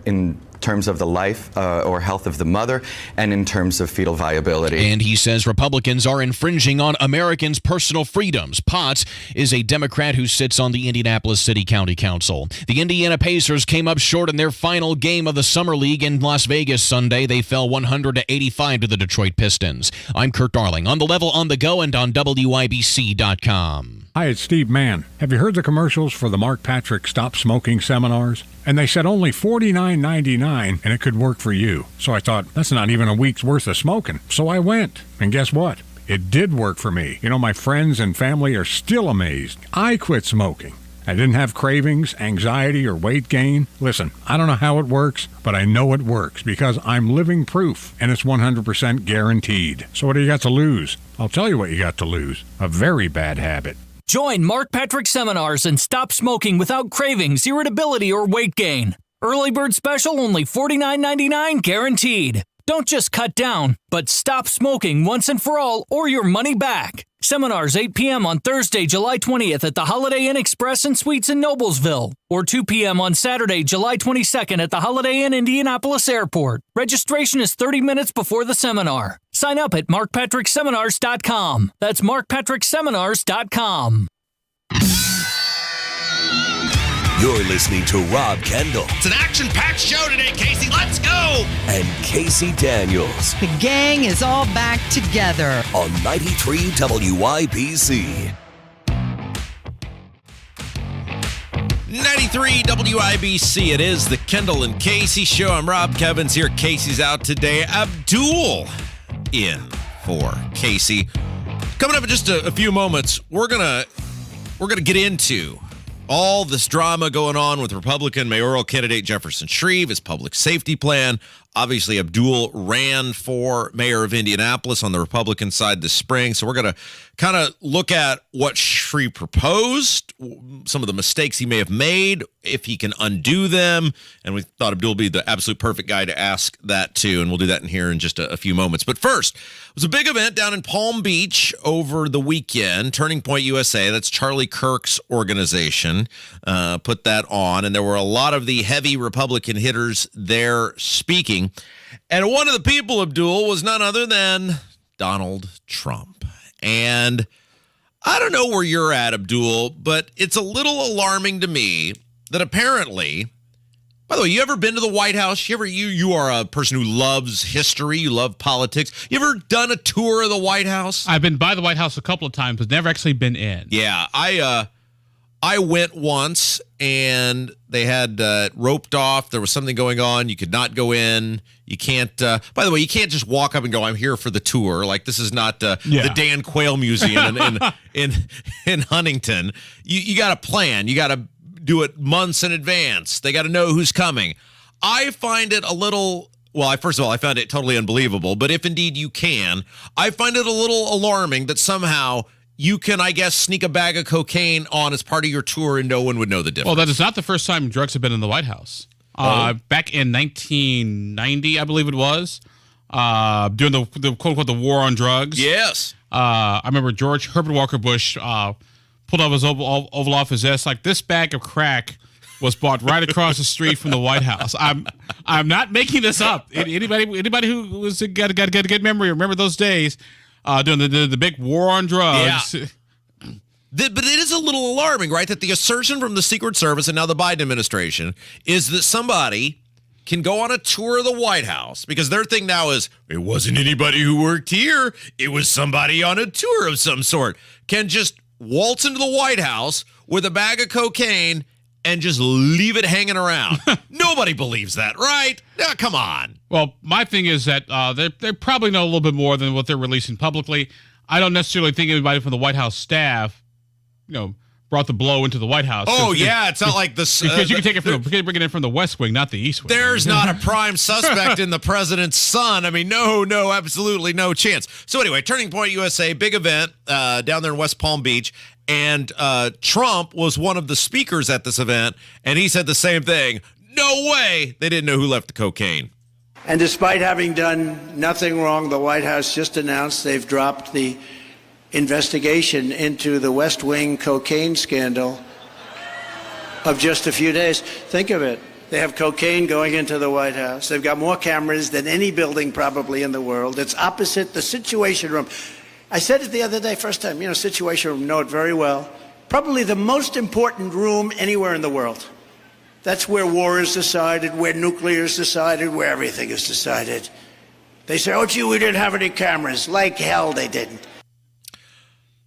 in terms of the life or health of the mother and in terms of fetal viability. And he says Republicans are infringing on Americans' personal freedoms. Potts is a Democrat who sits on the Indianapolis City County Council. The Indiana Pacers came up short in their final game of the Summer League in Las Vegas Sunday. They fell 100-85 to the Detroit Pistons. I'm Kurt Darling, on the level, on the go, and on WIBC.com. Hi, it's Steve Mann. Have you heard the commercials for the Mark Patrick Stop Smoking seminars? And they said only $49.99 and it could work for you. So I thought, that's not even a week's worth of smoking. So I went. And guess what? It did work for me. My friends and family are still amazed. I quit smoking. I didn't have cravings, anxiety, or weight gain. Listen, I don't know how it works, but I know it works because I'm living proof, and it's 100% guaranteed. So what do you got to lose? I'll tell you what you got to lose. A very bad habit. Join Mark Patrick seminars and stop smoking without cravings, irritability, or weight gain. Early bird special, only $49.99 guaranteed. Don't just cut down, but stop smoking once and for all or your money back. Seminars 8 p.m. on Thursday, July 20th at the Holiday Inn Express and Suites in Noblesville, or 2 p.m. on Saturday, July 22nd at the Holiday Inn Indianapolis Airport. Registration is 30 minutes before the seminar. Sign up at markpatrickseminars.com. That's markpatrickseminars.com. You're listening to Rob Kendall It's an action-packed show today, Casey. Let's go! and Casey Daniels The gang is all back together. on 93 WIBC. 93 WIBC. It is the Kendall and Casey show. I'm Rob. Kevin's here. Casey's out today. Abdul in for Casey. Coming up in just a few moments, we're gonna get into all this drama going on with Republican mayoral candidate Jefferson Shreve, his public safety plan. Obviously, Abdul ran for mayor of Indianapolis on the Republican side this spring. So we're going to kind of look at what Shreve proposed, some of the mistakes he may have made, if he can undo them. And we thought Abdul would be the absolute perfect guy to ask that to. And we'll do that in here in just a few moments. But first, it was a big event down in Palm Beach over the weekend. Turning Point USA, that's Charlie Kirk's organization, put that on. And there were a lot of the heavy Republican hitters there speaking. And one of the people, Abdul, was none other than Donald Trump. And I don't know where you're at, Abdul, but it's a little alarming to me that apparently, by the way, you ever been to the White House? You are a person who loves history, you love politics. You ever done a tour of the White House? I've been by the White House a couple of times, but never actually been in. Yeah, I went once, and they had roped off. There was something going on. You could not go in. You can't. By the way, you can't just walk up and go, "I'm here for the tour." Like, this is not the Dan Quayle Museum in Huntington. You got to plan. You got to do it months in advance. They got to know who's coming. I find it a little. Well, first of all, I found it totally unbelievable. But if indeed you can, I find it a little alarming that somehow you can, I guess, sneak a bag of cocaine on as part of your tour and no one would know the difference. Well, that is not the first time drugs have been in the White House. Back in 1990, I believe it was, during the quote-unquote the war on drugs. Yes. I remember George Herbert Walker Bush pulled up his oval off his ass like this bag of crack was bought right across the street from the White House. I'm not making this up. Anybody who was got a good memory, remember those days. During the big war on drugs. Yeah. But it is a little alarming, right? That the assertion from the Secret Service and now the Biden administration is that somebody can go on a tour of the White House, because their thing now is, it wasn't anybody who worked here. It was somebody on a tour of some sort. Can just waltz into the White House with a bag of cocaine and just leave it hanging around. Nobody believes that, right? Now, come on. Well, my thing is that they probably know a little bit more than what they're releasing publicly. I don't necessarily think anybody from the White House staff, brought the blow into the White House. Oh, yeah, it's not like this. Because you can take it bring it in from the West Wing, not the East Wing. There's not a prime suspect in the president's son. I mean, no, absolutely no chance. So anyway, Turning Point USA, big event down there in West Palm Beach. And Trump was one of the speakers at this event, and he said the same thing. No way they didn't know who left the cocaine. And despite having done nothing wrong, the White House just announced they've dropped the investigation into the West Wing cocaine scandal of just a few days. Think of it. They have cocaine going into the White House. They've got more cameras than any building probably in the world. It's opposite the Situation Room. I said it the other day, first time, Situation Room, know it very well. Probably the most important room anywhere in the world. That's where war is decided, where nuclear is decided, where everything is decided. They say, oh, gee, we didn't have any cameras. Like hell they didn't.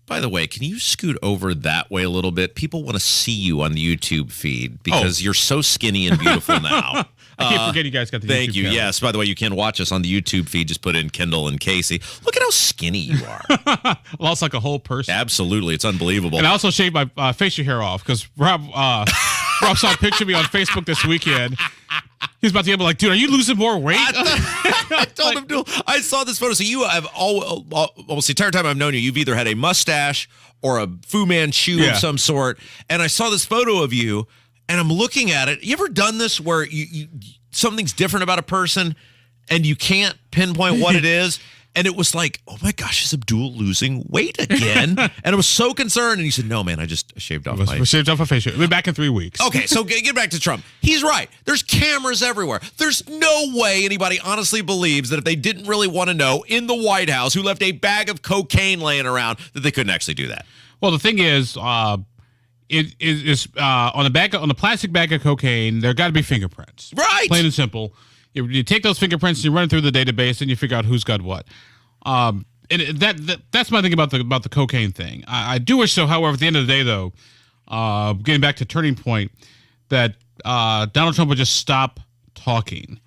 By the way, can you scoot over that way a little bit? People want to see you on the YouTube feed because you're so skinny and beautiful now. I can't forget you guys got the YouTube Thank you. camera. Yes. By the way, you can watch us on the YouTube feed. Just put in Kendall and Casey. Look at how skinny you are. Well, it's like a whole person. Absolutely. It's unbelievable. And I also shaved my facial hair off because Rob saw a picture of me on Facebook this weekend. He's about to get like, dude, are you losing more weight? I told him to. I saw this photo. So you have almost the entire time I've known you, you've either had a mustache or a Fu Manchu of some sort. And I saw this photo of you, and I'm looking at it. You ever done this where you something's different about a person, and you can't pinpoint what it is? And it was like, oh my gosh, is Abdul losing weight again? And I was so concerned. And he said, no, man, I just shaved off my... Shaved off a facial. We'll be back in 3 weeks. Okay, so get back to Trump. He's right. There's cameras everywhere. There's no way anybody honestly believes that if they didn't really want to know in the White House who left a bag of cocaine laying around, that they couldn't actually do that. Well, the thing is, it is on the plastic bag of cocaine, there got to be fingerprints. Right. Plain and simple. You take those fingerprints, you run it through the database, and you figure out who's got what. And that's my thing about the cocaine thing. I do wish so. However, at the end of the day, though, getting back to Turning Point, that Donald Trump would just stop talking,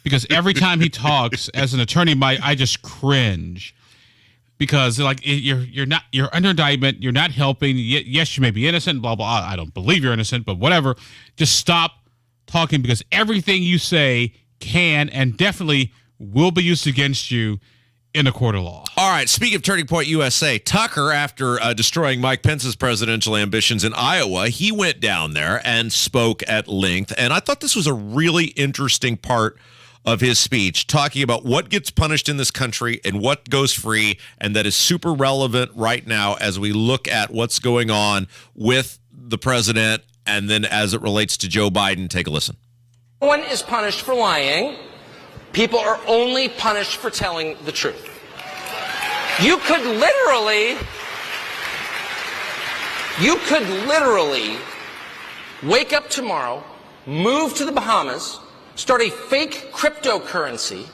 because every time he talks as an attorney, I just cringe. Because like you're under indictment, you're not helping. Yes, you may be innocent, blah blah. I don't believe you're innocent, but whatever. Just stop talking, because everything you say can and definitely will be used against you in a court of law. All right, speaking of Turning Point USA, Tucker, after destroying Mike Pence's presidential ambitions in Iowa, he went down there and spoke at length. And I thought this was a really interesting part of his speech, talking about what gets punished in this country and what goes free, and that is super relevant right now as we look at what's going on with the president and then as it relates to Joe Biden. Take a listen. No one is punished for lying. People are only punished for telling the truth. You could literally wake up tomorrow, move to the Bahamas, start a fake cryptocurrency,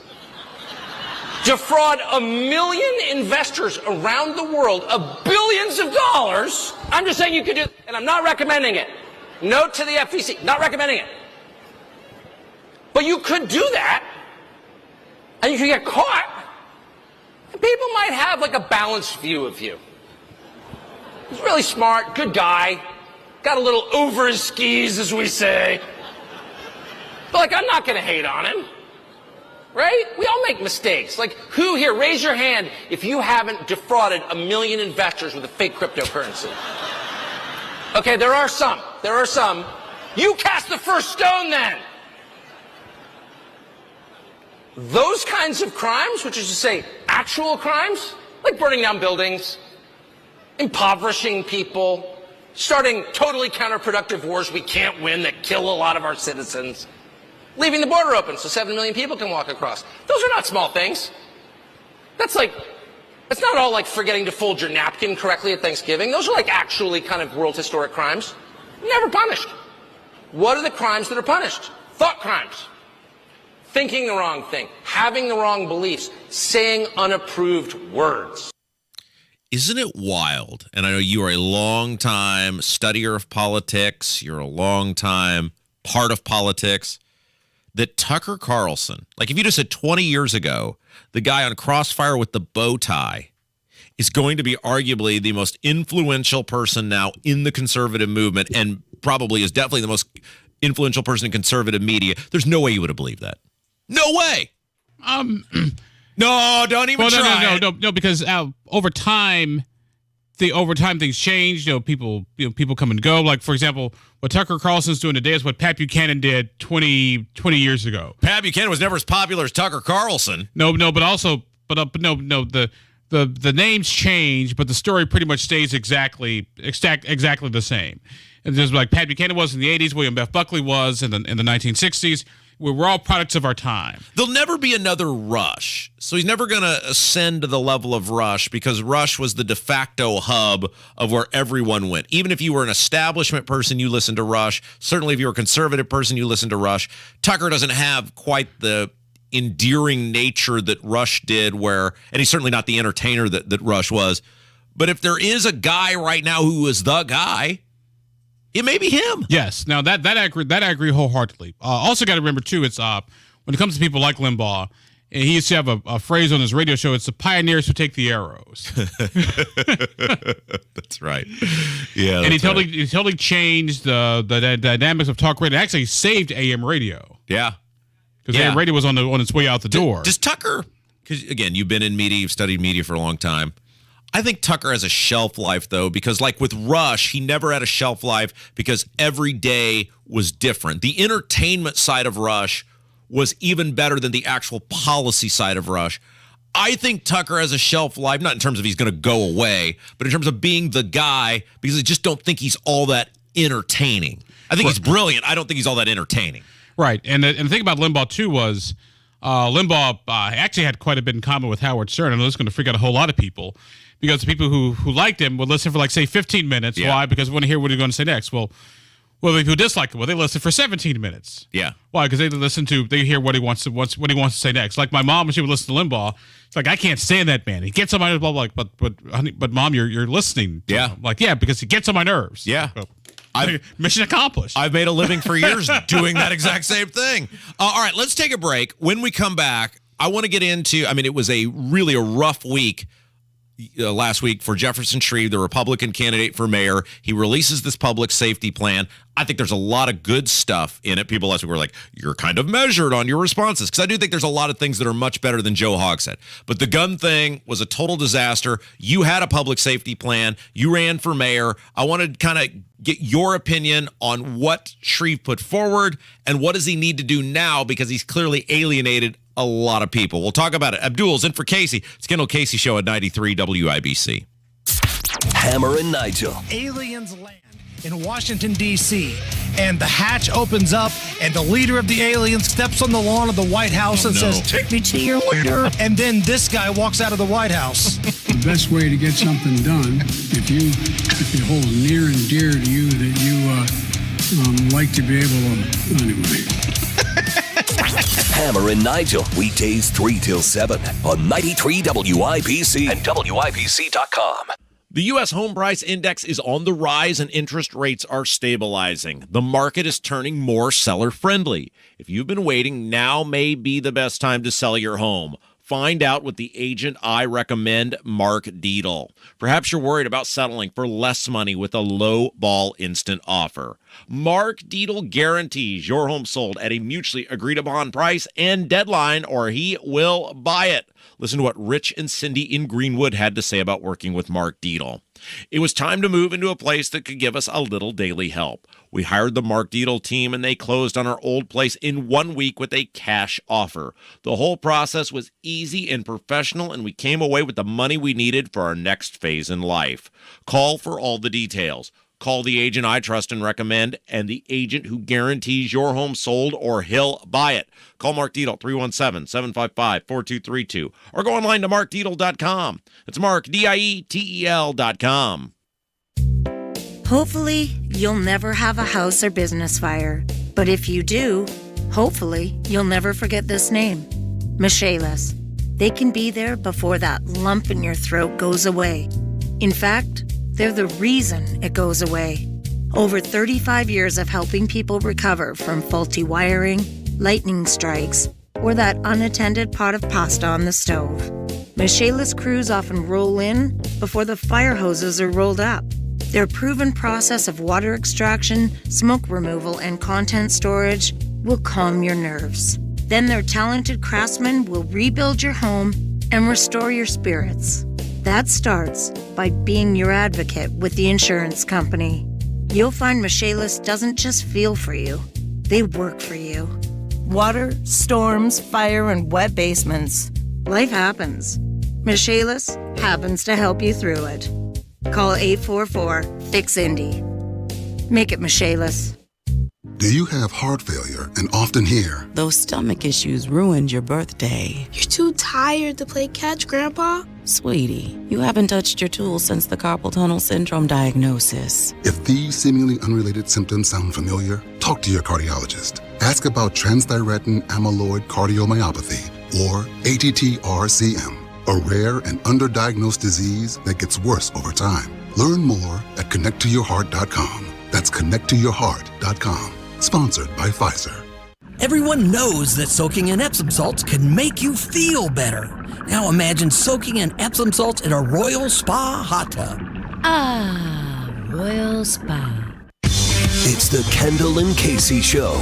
defraud 1 million investors around the world of billions of dollars. I'm just saying you could do, and I'm not recommending it. Note to the FEC, not recommending it. But you could do that, and you could get caught, and people might have like a balanced view of you. He's really smart, good guy, got a little over his skis, as we say. But like, I'm not going to hate on him, right? We all make mistakes. Like, who here, raise your hand if you haven't defrauded 1 million investors with a fake cryptocurrency. Okay, there are some. You cast the first stone then. Those kinds of crimes, which is to say actual crimes, like burning down buildings, impoverishing people, starting totally counterproductive wars we can't win that kill a lot of our citizens, leaving the border open so 7 million people can walk across. Those are not small things. That's not all like forgetting to fold your napkin correctly at Thanksgiving. Those are like actually kind of world historic crimes. Never punished. What are the crimes that are punished? Thought crimes. Thinking the wrong thing, having the wrong beliefs, saying unapproved words. Isn't it wild? And I know you are a long-time studier of politics. You're a long-time part of politics. That Tucker Carlson, like if you just said 20 years ago, the guy on Crossfire with the bow tie is going to be arguably the most influential person now in the conservative movement, and probably is definitely the most influential person in conservative media. There's no way you would have believed that. No way. No, don't even try. No, because over time things change. People come and go. Like, for example, what Tucker Carlson's doing today is what Pat Buchanan did 20 years ago. Pat Buchanan was never as popular as Tucker Carlson. No, the names change, but the story pretty much stays exactly the same. And just like Pat Buchanan was in the 80s, William F. Buckley was in the 1960s. We're all products of our time. There'll never be another Rush. So he's never going to ascend to the level of Rush, because Rush was the de facto hub of where everyone went. Even if you were an establishment person, you listened to Rush. Certainly if you were a conservative person, you listened to Rush. Tucker doesn't have quite the endearing nature that Rush did, and he's certainly not the entertainer that Rush was. But if there is a guy right now who is the guy, it may be him. Yes. Now that I agree wholeheartedly. Also got to remember too, it's when it comes to people like Limbaugh, and he used to have a phrase on his radio show. It's the pioneers who take the arrows. That's right. Yeah. And he totally changed the dynamics of talk radio. Actually saved AM radio. Yeah. Because AM radio was on its way out the door. Does Tucker? Because again, you've been in media, you've studied media for a long time. I think Tucker has a shelf life, though, because like with Rush, he never had a shelf life because every day was different. The entertainment side of Rush was even better than the actual policy side of Rush. I think Tucker has a shelf life, not in terms of he's going to go away, but in terms of being the guy, because I just don't think he's all that entertaining. I think he's brilliant. I don't think he's all that entertaining. Right. And the thing about Limbaugh, too, was Limbaugh actually had quite a bit in common with Howard Stern. I know this is going to freak out a whole lot of people, because the people who liked him would listen for, like, say, 15 minutes. Yeah. Why? Because we want to hear what he's going to say next. Well, the people who dislike him, they listen for 17 minutes. Yeah. Why? Because they hear what he wants to say next. Like my mom, when she would listen to Limbaugh, it's like, I can't stand that man. He gets on my nerves. Blah, blah, blah. But honey, but mom, you're listening to him. Like, yeah, because he gets on my nerves. Yeah. So, mission accomplished. I've made a living for years doing that exact same thing. All right, let's take a break. When we come back, I want to get into, it was really a rough week last week for Jefferson Shreve, the Republican candidate for mayor. He releases this public safety plan. I think there's a lot of good stuff in it. People last week were like, you're kind of measured on your responses, because I do think there's a lot of things that are much better than Joe Hogg said. But the gun thing was a total disaster. You had a public safety plan. You ran for mayor. I wanted to kind of get your opinion on what Shreve put forward and what does he need to do now, because he's clearly alienated a lot of people. We'll talk about it. Abdul's in for Casey. It's Kendall Casey Show at 93 WIBC. Hammer and Nigel. Aliens land in Washington, D.C., and the hatch opens up, and the leader of the aliens steps on the lawn of the White House and says, "Take me to your leader." And then this guy walks out of the White House. The best way to get something done, if you hold near and dear to you that you like to be able to, anyway. Hammer and Nigel, weekdays 3 till 7 on 93 WIBC and WIBC.com. The U.S. home price index is on the rise and interest rates are stabilizing. The market is turning more seller-friendly. If you've been waiting, now may be the best time to sell your home. Find out with the agent I recommend, Mark Dietl. Perhaps you're worried about settling for less money with a low-ball instant offer. Mark Dietl guarantees your home sold at a mutually agreed-upon price and deadline, or he will buy it. Listen to what Rich and Cindy in Greenwood had to say about working with Mark Dietl. It was time to move into a place that could give us a little daily help. We hired the Mark Dietl team, and they closed on our old place in 1 week with a cash offer. The whole process was easy and professional, and we came away with the money we needed for our next phase in life. Call for all the details. Call the agent I trust and recommend, and the agent who guarantees your home sold or he'll buy it. Call Mark Dietl, 317-755-4232, or go online to markdietl.com. It's Mark, DIETEL.com. Hopefully, you'll never have a house or business fire. But if you do, hopefully, you'll never forget this name, Michaelis. They can be there before that lump in your throat goes away. In fact, they're the reason it goes away. Over 35 years of helping people recover from faulty wiring, lightning strikes, or that unattended pot of pasta on the stove. Michaelis crews often roll in before the fire hoses are rolled up. Their proven process of water extraction, smoke removal, and content storage will calm your nerves. Then their talented craftsmen will rebuild your home and restore your spirits. That starts by being your advocate with the insurance company. You'll find Michaelis doesn't just feel for you, they work for you. Water, storms, fire, and wet basements. Life happens. Michaelis happens to help you through it. Call 844-FIX-INDY. Make it Michaelis. Do you have heart failure and often hear, "Those stomach issues ruined your birthday"? "You're too tired to play catch, Grandpa"? Sweetie, you haven't touched your tools since the carpal tunnel syndrome diagnosis. If these seemingly unrelated symptoms sound familiar, talk to your cardiologist. Ask about transthyretin amyloid cardiomyopathy, or ATTR-CM, a rare and underdiagnosed disease that gets worse over time. Learn more at connecttoyourheart.com. That's connecttoyourheart.com. Sponsored by Pfizer. Everyone knows that soaking in Epsom salts can make you feel better. Now imagine soaking in Epsom salts in a Royal Spa hot tub. Ah, Royal Spa. It's the Kendall and Casey Show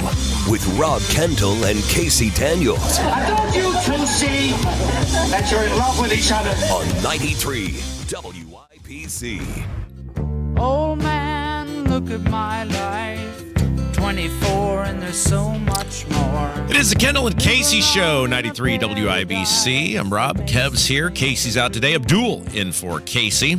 with Rob Kendall and Casey Daniels. I thought you two see that you're in love with each other. On 93 WIBC. Oh man, look at my life. 24, and there's so much more. It is the Kendall and Casey Show, 93 WIBC. I'm Rob. Kev's here. Casey's out today. Abdul in for Casey.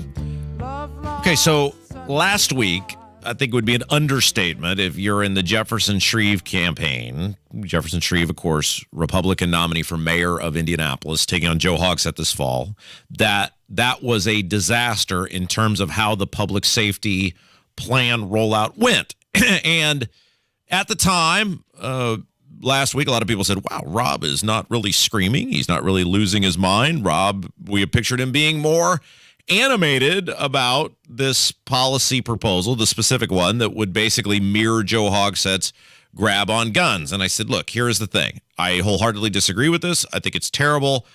Okay, so last week, I think it would be an understatement if you're in the Jefferson Shreve campaign. Jefferson Shreve, of course, Republican nominee for mayor of Indianapolis, taking on Joe Hogsett this fall. That was a disaster in terms of how the public safety plan rollout went. And at the time, last week, a lot of people said, wow, Rob is not really screaming. He's not really losing his mind. Rob, we have pictured him being more animated about this policy proposal, the specific one that would basically mirror Joe Hogsett's grab on guns. And I said, look, here's the thing. I wholeheartedly disagree with this. I think it's terrible.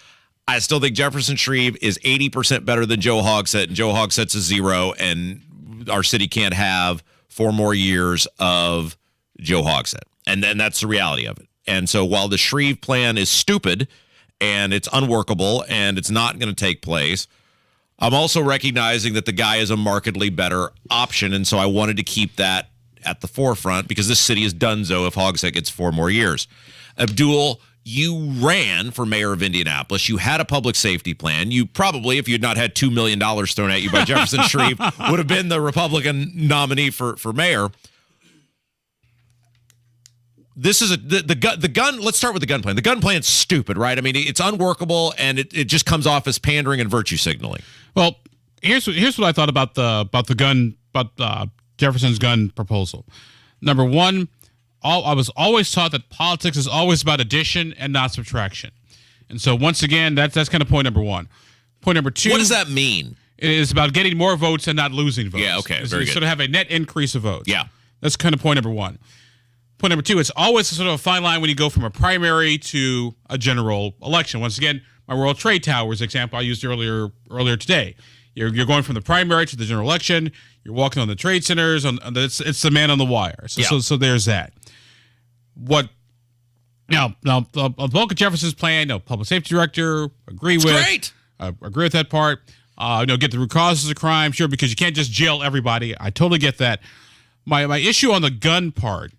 I still think Jefferson Shreve is 80% better than Joe Hogsett, and Joe Hogsett's a 0, and our city can't have 4 more years of Joe Hogsett. And then that's the reality of it. And so while the Shreve plan is stupid and it's unworkable and it's not going to take place, I'm also recognizing that the guy is a markedly better option, and so I wanted to keep that at the forefront because this city is donezo if Hogsett gets 4 more years. Abdul, you ran for mayor of Indianapolis. You had a public safety plan. You probably, if you'd not had $2 million thrown at you by Jefferson Shreve, would have been the Republican nominee for mayor. This is the gun. Let's start with the gun plan. The gun plan's stupid, right? I mean, it's unworkable, and it just comes off as pandering and virtue signaling. Well, here's what I thought about Jefferson's gun proposal. Number one, I was always taught that politics is always about addition and not subtraction, and so once again, that's kind of point number one. Point number two. What does that mean? It is about getting more votes and not losing votes. Yeah, okay, very good. Sort of have a net increase of votes. Yeah, that's kind of point number one. Point number two, it's always sort of a fine line when you go from a primary to a general election. Once again, my World Trade Towers example I used earlier today. You're going from the primary to the general election. You're walking on the trade centers. It's the man on the wire. So there's that. Now the bulk of Jefferson's plan, public safety director, agree with that part. Get the root causes of crime, sure, because you can't just jail everybody. I totally get that. My issue on the gun part,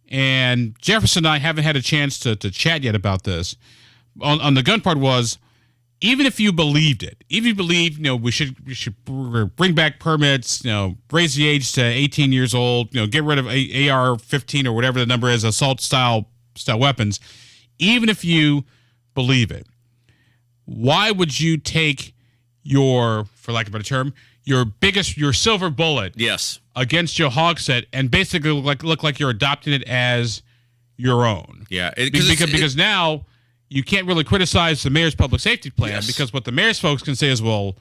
and Jefferson and I haven't had a chance to chat yet about this, on the gun part was, even if you believed it, even if you believe, we should bring back permits, raise the age to 18 years old, get rid of AR-15 or whatever the number is, assault style weapons, even if you believe it, why would you take your, for lack of a better term, your silver bullet against Joe Hogsett and basically look like you're adopting it as your own? Yeah. Because now you can't really criticize the mayor's public safety plan because what the mayor's folks can say is, well,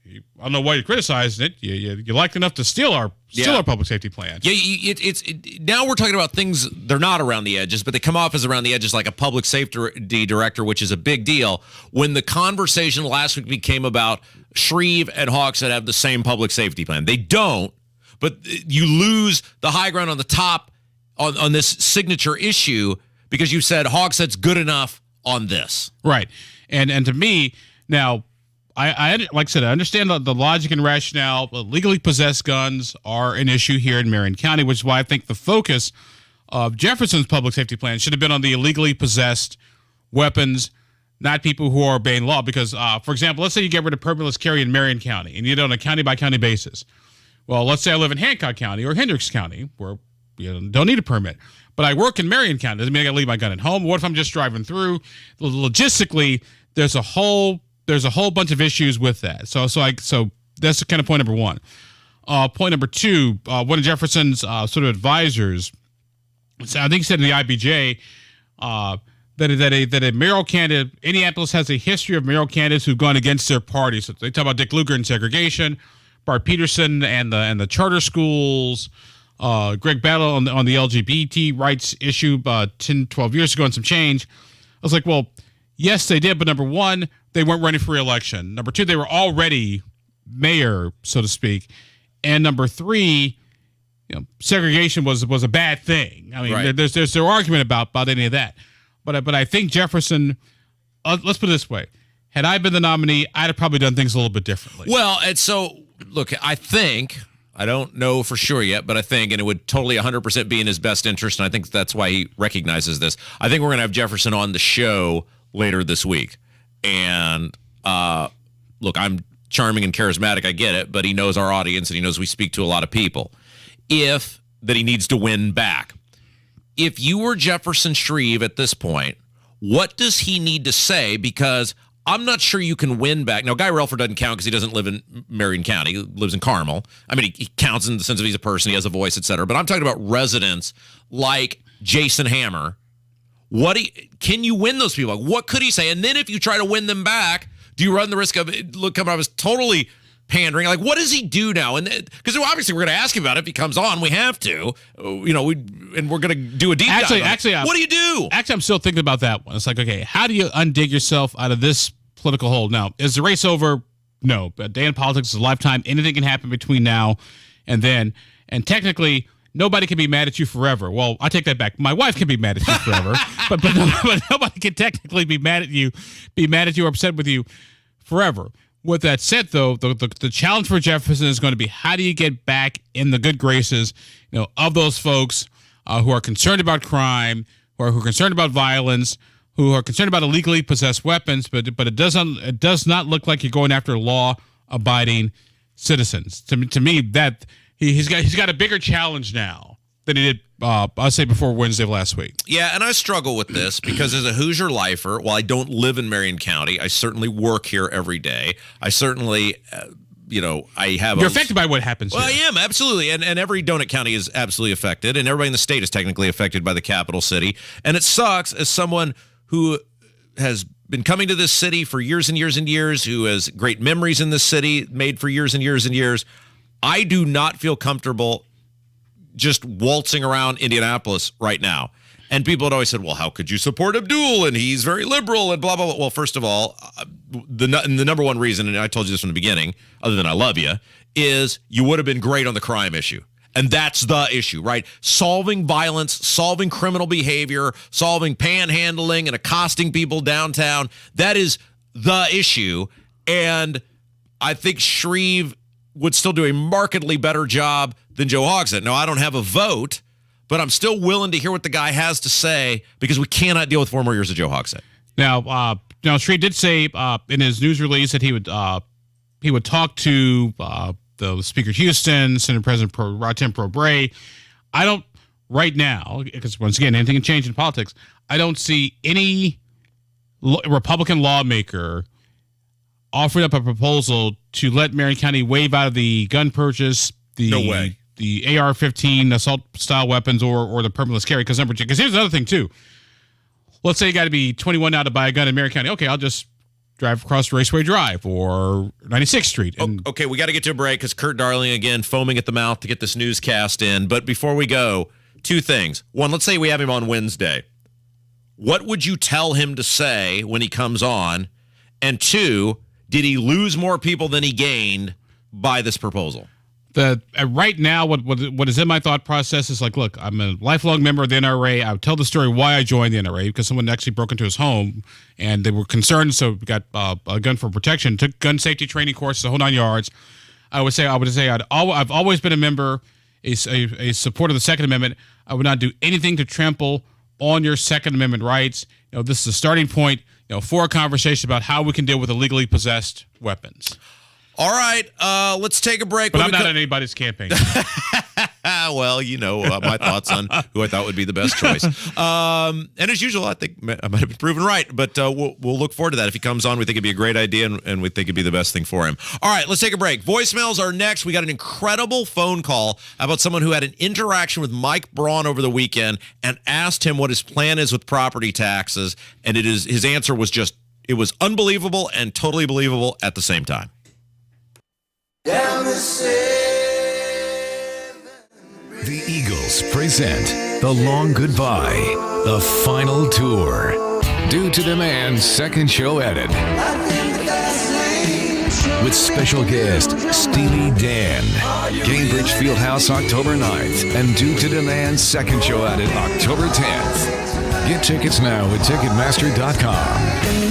I don't know why you're criticizing it. You liked enough to steal our public safety plan. Yeah, now we're talking about things, they're not around the edges, but they come off as around the edges, like a public safety director, which is a big deal. When the conversation last week became about Shreve and Hogsett have the same public safety plan. They don't, but you lose the high ground on the top on this signature issue because you said Hogsett's good enough on this. Right. And to me, now, I like I said, I understand the logic and rationale. Legally possessed guns are an issue here in Marion County, which is why I think the focus of Jefferson's public safety plan should have been on the illegally possessed weapons, not people who are obeying law. Because, for example, let's say you get rid of permitless carry in Marion County, and you do it on a county-by-county basis. Well, let's say I live in Hancock County or Hendricks County, where you don't need a permit. But I work in Marion County. Doesn't mean I got to leave my gun at home. What if I'm just driving through? Logistically, there's a whole bunch of issues with that. So that's kind of point number one. Point number two, one of Jefferson's sort of advisors, I think he said in the IBJ that a mayoral candidate, Indianapolis has a history of mayoral candidates who've gone against their party. So they talk about Dick Lugar and segregation, Bart Peterson and the charter schools, Greg Battle on the LGBT rights issue 10, 12 years ago and some change. I was like, well, yes, they did, but number one, they weren't running for re-election. Number two, they were already mayor, so to speak. And number three, segregation was a bad thing. I mean, there's no argument about any of that. But I think Jefferson, let's put it this way. Had I been the nominee, I'd have probably done things a little bit differently. Well, and so, look, I think I don't know for sure yet, but I think, and it would totally 100% be in his best interest, and I think that's why he recognizes this. I think we're going to have Jefferson on the show later this week. And look, I'm charming and charismatic, I get it, but he knows our audience and he knows we speak to a lot of people. That he needs to win back. If you were Jefferson Shreve at this point, what does he need to say? Because I'm not sure you can win back. Now, Guy Relford doesn't count because he doesn't live in Marion County. He lives in Carmel. I mean, he counts in the sense of he's a person, he has a voice, et cetera. But I'm talking about residents like Jason Hammer. Can you win those people? Like, what could he say? And then if you try to win them back, do you run the risk of coming out as totally pandering? Like, what does he do now? And because obviously we're going to ask him about it if he comes on. We have to, and we're going to do a deep dive. Actually, what do you do? Actually, I'm still thinking about that one. It's like, okay, how do you undig yourself out of this political hole? Now, is the race over? No. A day in politics is a lifetime. Anything can happen between now and then. And technically, nobody can be mad at you forever. Well, I take that back. My wife can be mad at you forever, but nobody can technically be mad at you or upset with you forever. With that said, though, the challenge for Jefferson is going to be how do you get back in the good graces, of those folks who are concerned about crime, who are concerned about violence, who are concerned about illegally possessed weapons, but it does not look like you're going after law-abiding citizens. To me, that he's got a bigger challenge now than he did. I'll say before Wednesday of last week. Yeah, and I struggle with this because as a Hoosier lifer, while I don't live in Marion County, I certainly work here every day. I certainly, I have... You're affected by what happens here. I am, absolutely. And every donut county is absolutely affected, and everybody in the state is technically affected by the capital city. And it sucks as someone who has been coming to this city for years and years and years, who has great memories in this city made for years and years and years. I do not feel comfortable just waltzing around Indianapolis right now. And people had always said, well, how could you support Abdul? And he's very liberal and blah, blah, blah. Well, first of all, the number one reason, and I told you this from the beginning, other than I love you, is you would have been great on the crime issue. And that's the issue, right? Solving violence, solving criminal behavior, solving panhandling and accosting people downtown. That is the issue. And I think Shreve would still do a markedly better job than Joe Hogsett. Now, I don't have a vote, but I'm still willing to hear what the guy has to say because we cannot deal with 4 more years of Joe Hogsett. Now, Shreve did say in his news release that he would talk to the Speaker Houston, Senate President Rod Pro-Bray. I don't right now, because once again, anything can change in politics. I don't see any Republican lawmaker offering up a proposal to let Marion County waive out of the gun purchase, no way, the AR-15 assault-style weapons, or the permitless carry. Because here's another thing too. Let's say you got to be 21 now to buy a gun in Marion County. Okay, I'll just drive across Raceway Drive or 96th Street. Okay, we got to get to a break because Kurt Darling, again, foaming at the mouth to get this newscast in. But before we go, 2 things. One, let's say we have him on Wednesday. What would you tell him to say when he comes on? And 2, did he lose more people than he gained by this proposal? Right now, what is in my thought process is like, look, I'm a lifelong member of the NRA. I would tell the story why I joined the NRA, because someone actually broke into his home and they were concerned, so we got a gun for protection, took gun safety training courses, the whole 9 yards. I would say I've always been a member, a supporter of the Second Amendment. I would not do anything to trample on your Second Amendment rights. This is a starting point, for a conversation about how we can deal with illegally possessed weapons. All right, let's take a break. But I'm not on anybody's campaign. Well, my thoughts on who I thought would be the best choice. And as usual, I think I might have been proven right, but we'll look forward to that. If he comes on, we think it'd be a great idea, and we think it'd be the best thing for him. All right, let's take a break. Voicemails are next. We got an incredible phone call about someone who had an interaction with Mike Braun over the weekend and asked him what his plan is with property taxes, and his answer was it was unbelievable and totally believable at the same time. Down the 7. The Eagles present The Long Goodbye, the final tour. Due to Demand second show edit. With special guest Steely Dan. Cambridge Fieldhouse October 9th and Due to Demand second show edit October 10th. Get tickets now at Ticketmaster.com.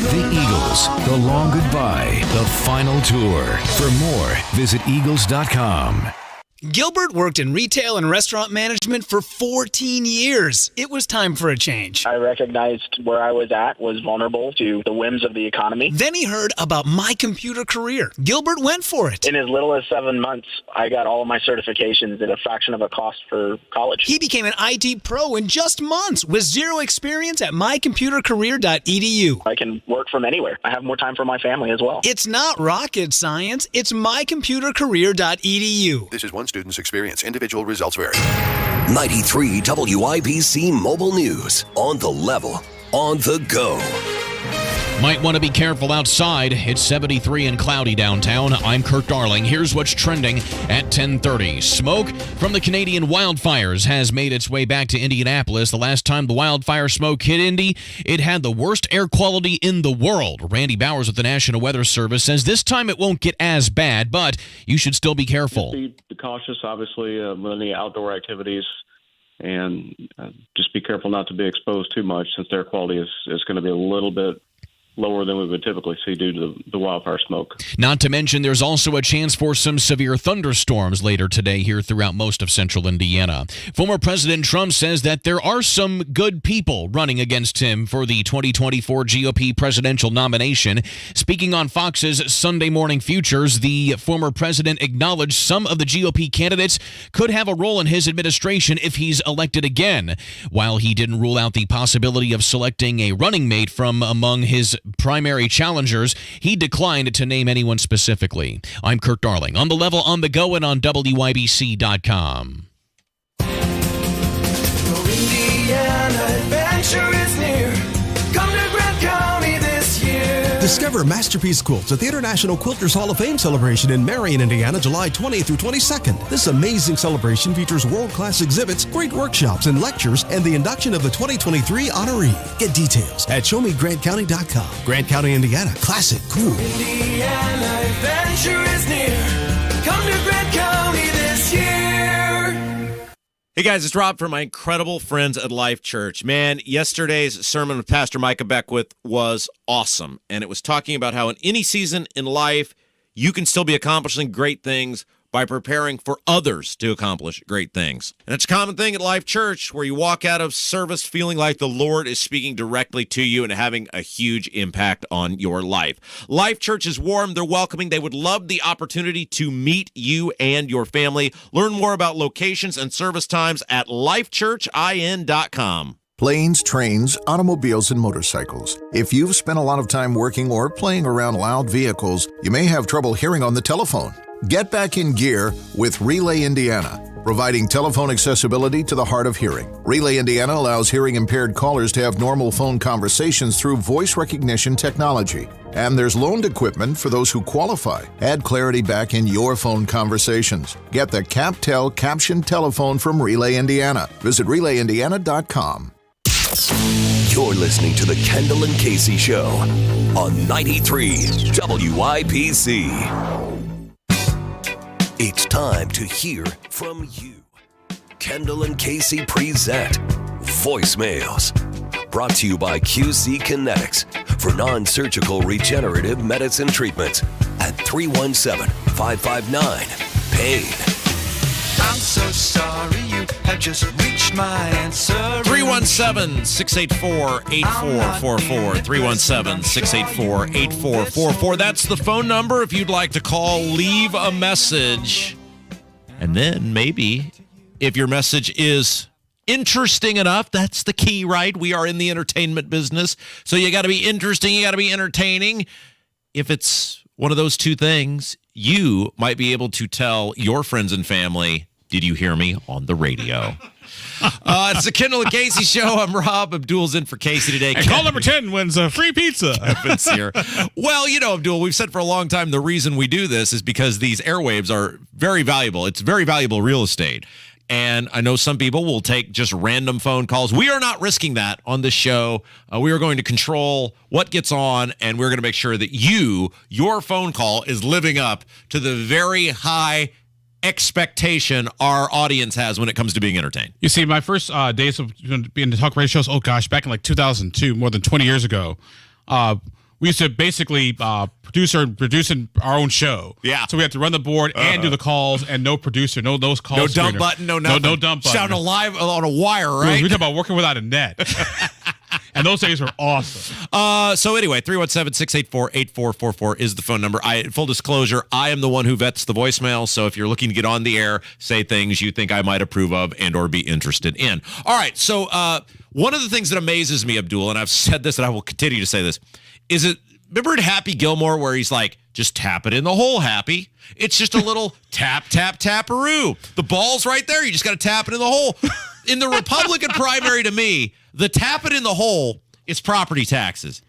The Eagles, The Long Goodbye, the final tour. For more, visit Eagles.com. Gilbert worked in retail and restaurant management for 14 years. It was time for a change. I recognized where I was at was vulnerable to the whims of the economy. Then he heard about My Computer Career. Gilbert went for it. In as little as 7 months, I got all of my certifications at a fraction of a cost for college. He became an IT pro in just months with zero experience at mycomputercareer.edu. I can work from anywhere. I have more time for my family as well. It's not rocket science. It's mycomputercareer.edu. This is one student's experience. Individual results vary. 93 WIBC Mobile News. On the level, on the go. Might want to be careful outside. It's 73 and cloudy downtown. I'm Kirk Darling. Here's what's trending at 10:30. Smoke from the Canadian wildfires has made its way back to Indianapolis. The last time the wildfire smoke hit Indy, it had the worst air quality in the world. Randy Bowers with the National Weather Service says this time it won't get as bad, but you should still be careful. Just be cautious, obviously, with any outdoor activities, and just be careful not to be exposed too much, since air quality is going to be a little bit lower than we would typically see due to the wildfire smoke. Not to mention, there's also a chance for some severe thunderstorms later today here throughout most of central Indiana. Former President Trump says that there are some good people running against him for the 2024 GOP presidential nomination. Speaking on Fox's Sunday Morning Futures, the former president acknowledged some of the GOP candidates could have a role in his administration if he's elected again. While he didn't rule out the possibility of selecting a running mate from among his primary challengers, he declined to name anyone specifically. I'm Kirk Darling, on the level, on the go, and on WIBC.com. Indiana adventure is near. Come to Grant County this year. Discover Masterpiece Quilts at the International Quilters Hall of Fame celebration in Marion, Indiana, July 20th through 22nd. This amazing celebration features world-class exhibits, great workshops and lectures, and the induction of the 2023 honoree. Get details at showmegrantcounty.com. Grant County, Indiana. Classic, cool. Indiana adventure is near. Come to Grant County this year. Hey guys, it's Rob from my incredible friends at Life Church. Man, yesterday's sermon with Pastor Micah Beckwith was awesome. And it was talking about how in any season in life, you can still be accomplishing great things by preparing for others to accomplish great things. And it's a common thing at Life Church where you walk out of service feeling like the Lord is speaking directly to you and having a huge impact on your life. Life Church is warm, they're welcoming, they would love the opportunity to meet you and your family. Learn more about locations and service times at lifechurchin.com. Planes, trains, automobiles, and motorcycles. If you've spent a lot of time working or playing around loud vehicles, you may have trouble hearing on the telephone. Get back in gear with Relay Indiana, providing telephone accessibility to the hard of hearing. Relay Indiana allows hearing-impaired callers to have normal phone conversations through voice recognition technology. And there's loaned equipment for those who qualify. Add clarity back in your phone conversations. Get the CapTel captioned telephone from Relay Indiana. Visit RelayIndiana.com. You're listening to the Kendall and Casey Show on 93 WIBC. It's time to hear from you. Kendall and Casey present Voicemails. Brought to you by QC Kinetics for non-surgical regenerative medicine treatments at 317-559-PAIN. I'm so sorry you have just reached my answer. 317-684-8444. 317-684-8444. That's the phone number if you'd like to call, leave a message. And then maybe if your message is interesting enough, that's the key, right? We are in the entertainment business. So you got to be interesting, you got to be entertaining. If it's one of those two things, you might be able to tell your friends and family, did you hear me on the radio? It's the Kendall and Casey Show. I'm Rob. Abdul's in for Casey today. And call number 10 wins a free pizza. Kevin's here. Well, you know, Abdul, we've said for a long time the reason we do this is because these airwaves are very valuable. It's very valuable real estate. And I know some people will take just random phone calls. We are not risking that on this show. We are going to control what gets on, and we're going to make sure that your phone call is living up to the very high expectation our audience has when it comes to being entertained. You see, my first days of being the talk radio shows, back in like 2002, more than 20 years ago, we we used to basically producing our own show. Yeah. So we had to run the board and do the calls, and no producer, no those calls. No dump button, no nothing. No dump button. Sound alive on a wire, right? We're talking about working without a net. And those days were awesome. So anyway, 317-684-8444 is the phone number. Full disclosure, I am the one who vets the voicemail. So if you're looking to get on the air, say things you think I might approve of and or be interested in. All right. So one of the things that amazes me, Abdul, and I've said this and I will continue to say this, is remember in Happy Gilmore where he's like, just tap it in the hole, Happy. It's just a little tap, tap, taparoo. The ball's right there. You just got to tap it in the hole. In the Republican primary, to me, the tap it in the hole is property taxes.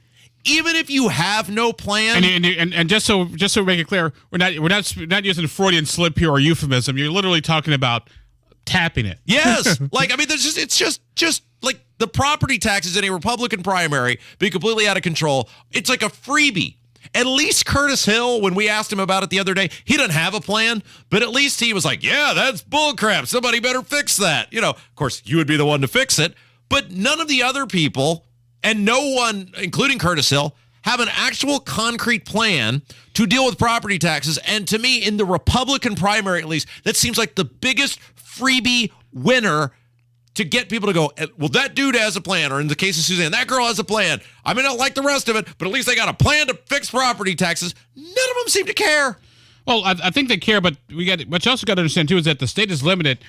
Even if you have no plan, and just so we make it clear, we're not using Freudian slip here or euphemism. You're literally talking about tapping it. Yes, it's just like the property taxes in a Republican primary be completely out of control. It's like a freebie. At least Curtis Hill, when we asked him about it the other day, he doesn't have a plan, but at least he was like, yeah, that's bullcrap. Somebody better fix that. Of course, you would be the one to fix it, but none of the other people, and no one, including Curtis Hill, have an actual concrete plan to deal with property taxes. And to me, in the Republican primary, at least, that seems like the biggest freebie winner to get people to go, well, that dude has a plan, or in the case of Suzanne, that girl has a plan. I may not like the rest of it, but at least they got a plan to fix property taxes. None of them seem to care. Well, I think they care, but what you also got to understand, too, is that the state is limited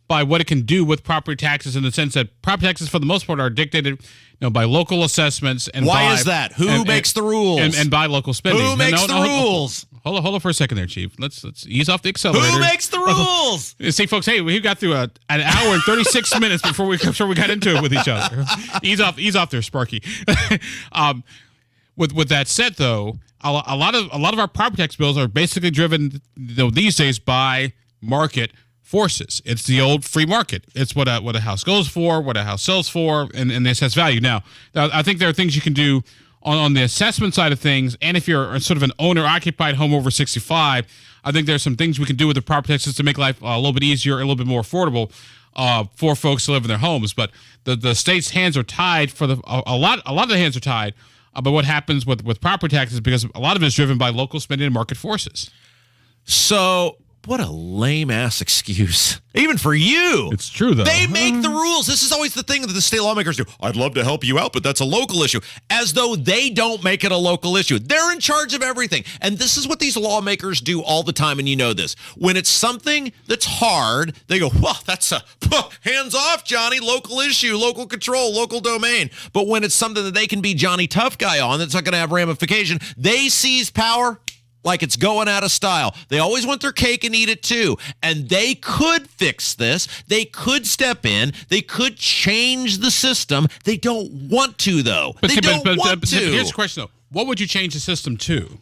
by what it can do with property taxes in the sense that property taxes, for the most part, are dictated by local assessments. And why is that? Who makes the rules? And by local spending. Who makes the rules? Hold on for a second there, Chief. Let's ease off the accelerator. Who makes the rules? See, folks, hey, we got through an hour and 36 minutes before we got into it with each other. Ease off there, Sparky. With that said, though, a lot of our property tax bills are basically driven these days by market forces. It's the old free market. It's what a house goes for, what a house sells for, and the assessed value. Now, I think there are things you can do on the assessment side of things, and if you're sort of an owner-occupied home over 65, I think there's some things we can do with the property taxes to make life a little bit easier, a little bit more affordable for folks to live in their homes. But the state's hands are tied for a lot of the hands are tied by what happens with property taxes, because a lot of it is driven by local spending and market forces. So what a lame-ass excuse. Even for you. It's true, though. They make the rules. This is always the thing that the state lawmakers do. I'd love to help you out, but that's a local issue. As though they don't make it a local issue. They're in charge of everything. And this is what these lawmakers do all the time, and you know this. When it's something that's hard, they go, well, that's hands off, Johnny, local issue, local control, local domain. But when it's something that they can be Johnny Tough Guy on, that's not going to have ramification, they seize power like it's going out of style. They always want their cake and eat it too. And they could fix this. They could step in. They could change the system. They don't want to, though. They don't want to. Here's the question, though. What would you change the system to?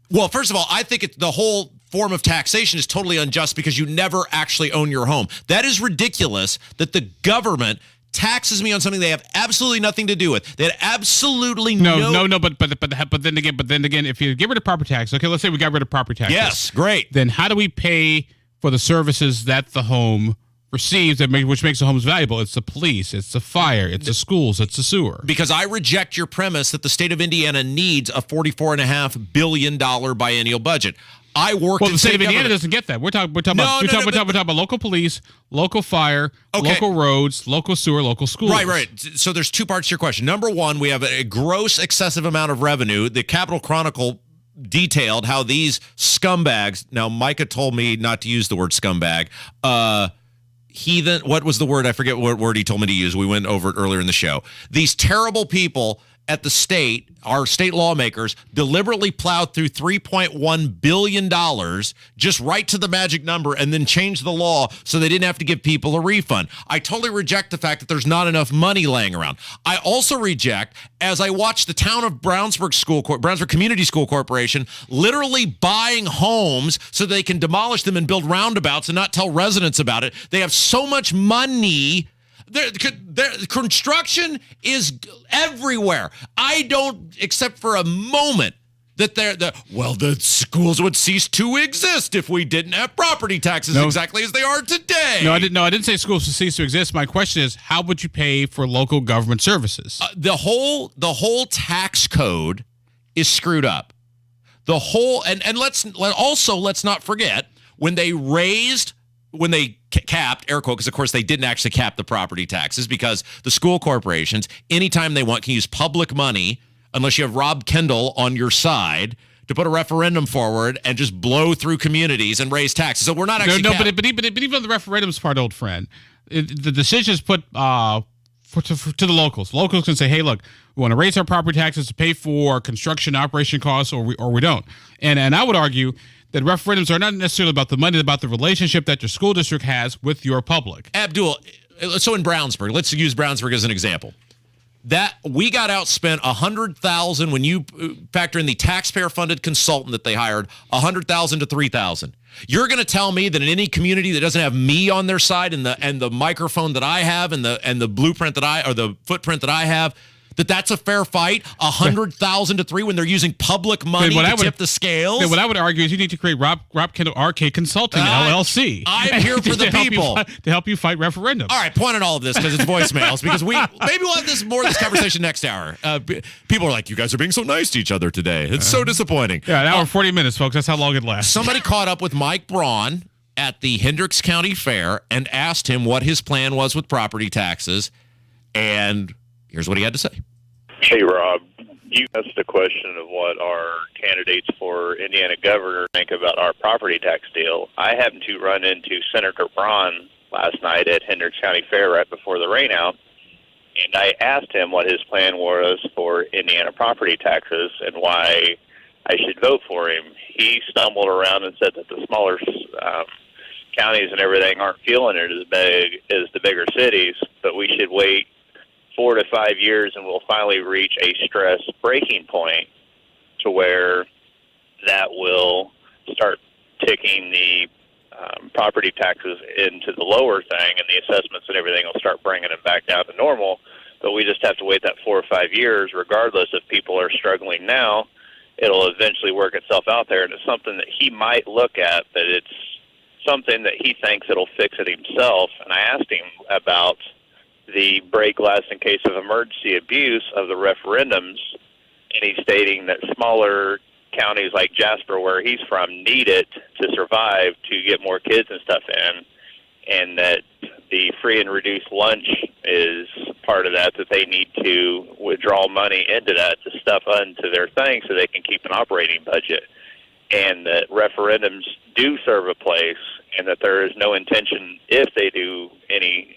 Well, first of all, I think the whole form of taxation is totally unjust because you never actually own your home. That is ridiculous that the government taxes me on something they have absolutely nothing to do with. They had absolutely no. But then again, if you get rid of property tax, okay, let's say we got rid of property taxes. Yes, great. Then how do we pay for the services that the home receives, which makes the homes valuable? It's the police, it's the fire, it's the schools, it's the sewer. Because I reject your premise that the state of Indiana needs a $44.5 billion biennial budget. I worked well, the state of government. Indiana doesn't get that. We're talking about local police, local fire, local roads, local sewer, local schools. Right. So there's two parts to your question. Number one, we have a gross excessive amount of revenue. The Capitol Chronicle detailed how these scumbags. Now, Micah told me not to use the word scumbag. Heathen. What was the word? I forget what word he told me to use. We went over it earlier in the show. These terrible people at the state, our state lawmakers, deliberately plowed through $3.1 billion just right to the magic number and then changed the law so they didn't have to give people a refund. I totally reject the fact that there's not enough money laying around. I also reject, as I watch the town of Brownsburg Community School Corporation literally buying homes so they can demolish them and build roundabouts and not tell residents about it. They have so much money. Construction is everywhere. I don't, except for a moment, that the schools would cease to exist if we didn't have property taxes exactly as they are today. No, I didn't say schools would cease to exist. My question is, how would you pay for local government services? The whole tax code is screwed up. The whole and let's not forget when they capped, air quote, because of course they didn't actually cap the property taxes, because the school corporations, anytime they want, can use public money unless you have Rob Kendall on your side to put a referendum forward and just blow through communities and raise taxes. So we're not actually but even on the referendum's part, old friend, the decision is put to the locals. Locals can say, hey, look, we want to raise our property taxes to pay for construction operation costs, or we don't. And I would argue that referendums are not necessarily about the money, about the relationship that your school district has with your public. Abdul, so in Brownsburg, let's use Brownsburg as an example. That we got outspent $100,000 when you factor in the taxpayer-funded consultant that they hired, $100,000 to $3,000. You're going to tell me that in any community that doesn't have me on their side and the microphone that I have and the blueprint or the footprint that I have, that's a fair fight? $100,000 to $3,000 when they're using public money to tip the scales? What I would argue is you need to create Rob Kendall RK Consulting LLC. I'm here for the people to help you fight referendums. All right, point on all of this because it's voicemails. Because maybe we'll have more of this conversation next hour. People are like, you guys are being so nice to each other today. It's so disappointing. Yeah, an hour and 40 minutes, folks. That's how long it lasts. Somebody caught up with Mike Braun at the Hendricks County Fair and asked him what his plan was with property taxes, and here's what he had to say. Hey, Rob, you asked the question of what our candidates for Indiana governor think about our property tax deal. I happened to run into Senator Braun last night at Hendricks County Fair right before the rain out, and I asked him what his plan was for Indiana property taxes and why I should vote for him. He stumbled around and said that the smaller counties and everything aren't feeling it as big as the bigger cities, but we should wait 4 to 5 years and we'll finally reach a stress breaking point to where that will start ticking the property taxes into the lower thing, and the assessments and everything will start bringing them back down to normal. But we just have to wait that 4 or 5 years. Regardless if people are struggling now, it'll eventually work itself out there, and it's something that he might look at, but it's something that he thinks it'll fix it himself. And I asked him about the break glass in case of emergency abuse of the referendums, and he's stating that smaller counties like Jasper, where he's from, need it to survive to get more kids and stuff in, and that the free and reduced lunch is part of that they need to withdraw money into that to stuff into their thing so they can keep an operating budget, and that referendums do serve a place, and that there is no intention, if they do any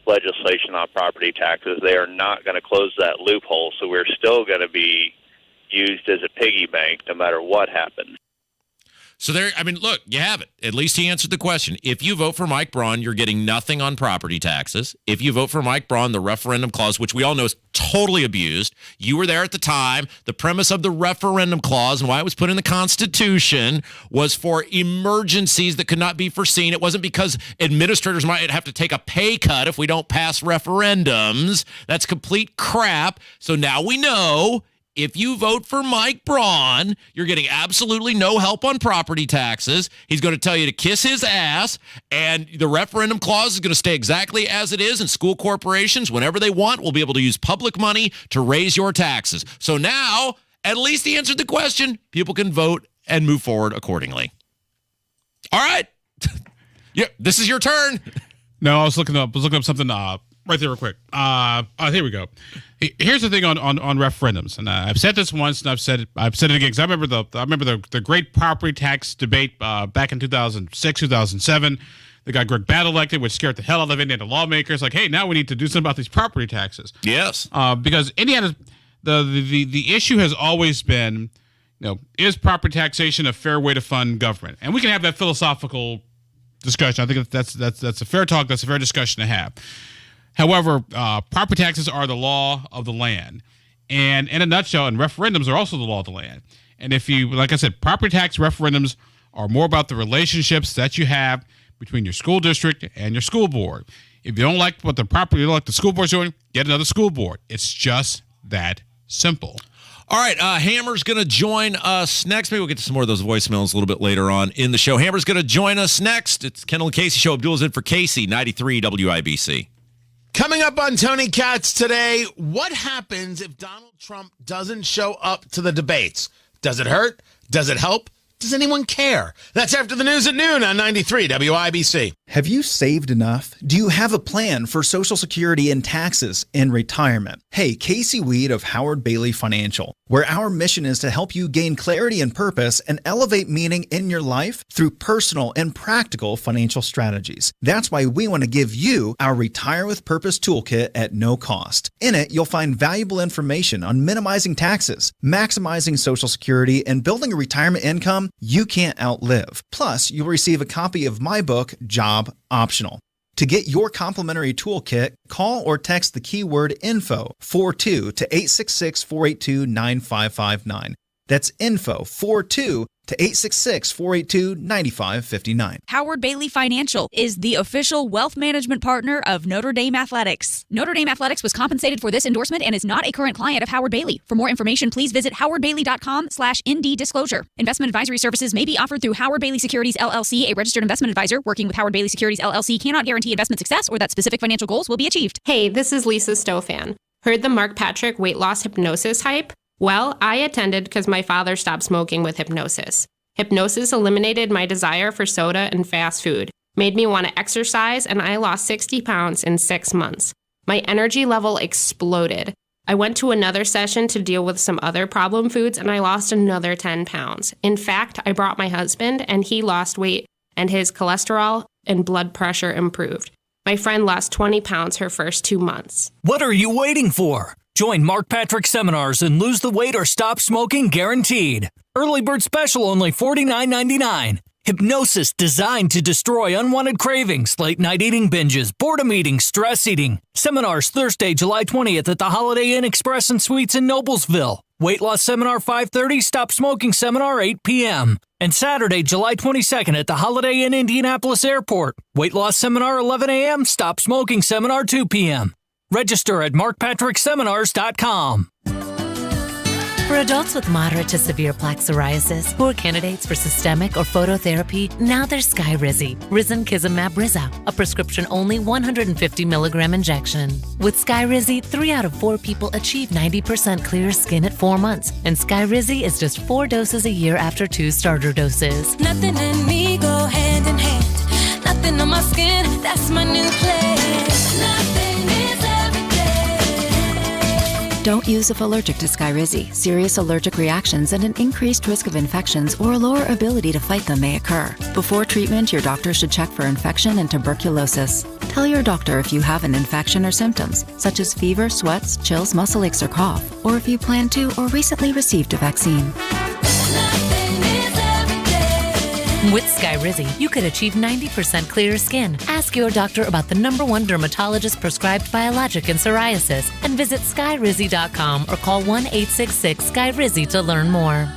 legislation on property taxes, they are not going to close that loophole. So we're still going to be used as a piggy bank no matter what happens. So there, I mean, look, you have it. At least he answered the question. If you vote for Mike Braun, you're getting nothing on property taxes. If you vote for Mike Braun, the referendum clause, which we all know is totally abused. You were there at the time. The premise of the referendum clause and why it was put in the Constitution was for emergencies that could not be foreseen. It wasn't because administrators might have to take a pay cut if we don't pass referendums. That's complete crap. So now we know, if you vote for Mike Braun, you're getting absolutely no help on property taxes. He's going to tell you to kiss his ass, and the referendum clause is going to stay exactly as it is, and school corporations, whenever they want, will be able to use public money to raise your taxes. So now, at least he answered the question. People can vote and move forward accordingly. All right. Yeah, this is your turn. No, I was looking up something right there real quick. Here we go. Here's the thing on referendums, and I've said this once, and I've said it again, because I remember the great property tax debate back in 2006, 2007. They got Greg Batt elected, which scared the hell out of Indiana lawmakers. Like, hey, now we need to do something about these property taxes. Yes. Because Indiana, the issue has always been, is property taxation a fair way to fund government? And we can have that philosophical discussion. I think that's a fair talk. That's a fair discussion to have. However, property taxes are the law of the land. And in a nutshell, and referendums are also the law of the land. And if you, like I said, property tax referendums are more about the relationships that you have between your school district and your school board. If you don't like what the school board's doing, get another school board. It's just that simple. All right, Hammer's going to join us next. Maybe we'll get to some more of those voicemails a little bit later on in the show. Hammer's going to join us next. It's Kendall Casey Show. Abdul's in for Casey, 93 WIBC. Coming up on Tony Katz today, what happens if Donald Trump doesn't show up to the debates? Does it hurt? Does it help? Does anyone care? That's after the news at noon on 93 WIBC. Have you saved enough? Do you have a plan for Social Security and taxes in retirement? Hey, Casey Weed of Howard Bailey Financial, where our mission is to help you gain clarity and purpose and elevate meaning in your life through personal and practical financial strategies. That's why we want to give you our Retire with Purpose toolkit at no cost. In it, you'll find valuable information on minimizing taxes, maximizing Social Security, and building a retirement income you can't outlive. Plus, you'll receive a copy of my book, Job Optional. To get your complimentary toolkit, call or text the keyword info 42 to 866-482-9559. That's info 42 to 866-482-9559. Howard Bailey Financial is the official wealth management partner of Notre Dame Athletics. Notre Dame Athletics was compensated for this endorsement and is not a current client of Howard Bailey. For more information, please visit howardbailey.com/ND disclosure. Investment advisory services may be offered through Howard Bailey Securities LLC, a registered investment advisor. Working with Howard Bailey Securities LLC cannot guarantee investment success or that specific financial goals will be achieved. Hey, this is Lisa Stofan. Heard the Mark Patrick weight loss hypnosis hype? Well, I attended because my father stopped smoking with hypnosis. Hypnosis eliminated my desire for soda and fast food, made me want to exercise, and I lost 60 pounds in 6 months. My energy level exploded. I went to another session to deal with some other problem foods, and I lost another 10 pounds. In fact, I brought my husband, and he lost weight, and his cholesterol and blood pressure improved. My friend lost 20 pounds her first 2 months. What are you waiting for? Join Mark Patrick seminars and lose the weight or stop smoking guaranteed. Early bird special only $49.99. Hypnosis designed to destroy unwanted cravings, late night eating binges, boredom eating, stress eating. Seminars Thursday, July 20th at the Holiday Inn Express and Suites in Noblesville. Weight loss seminar 5:30, stop smoking seminar 8 p.m. And Saturday, July 22nd at the Holiday Inn Indianapolis Airport. Weight loss seminar 11 a.m., stop smoking seminar 2 p.m. Register at markpatrickseminars.com. For adults with moderate to severe plaque psoriasis who are candidates for systemic or phototherapy, now there's Skyrizi, Risankizumab Rizza, a prescription-only 150 milligram injection. With Skyrizi, 3 out of 4 people achieve 90% clear skin at 4 months, and Skyrizi is just 4 doses a year after 2 starter doses. Nothing in me go hand in hand. Nothing on my skin, that's my new plan. Nothing is Don't use if allergic to Skyrizi. Serious allergic reactions and an increased risk of infections or a lower ability to fight them may occur. Before treatment, your doctor should check for infection and tuberculosis. Tell your doctor if you have an infection or symptoms, such as fever, sweats, chills, muscle aches, or cough, or if you plan to or recently received a vaccine. With Skyrizi, you could achieve 90% clearer skin. Ask your doctor about the #1 dermatologist-prescribed biologic in psoriasis and visit Skyrizi.com or call 1-866-SKYRIZI to learn more.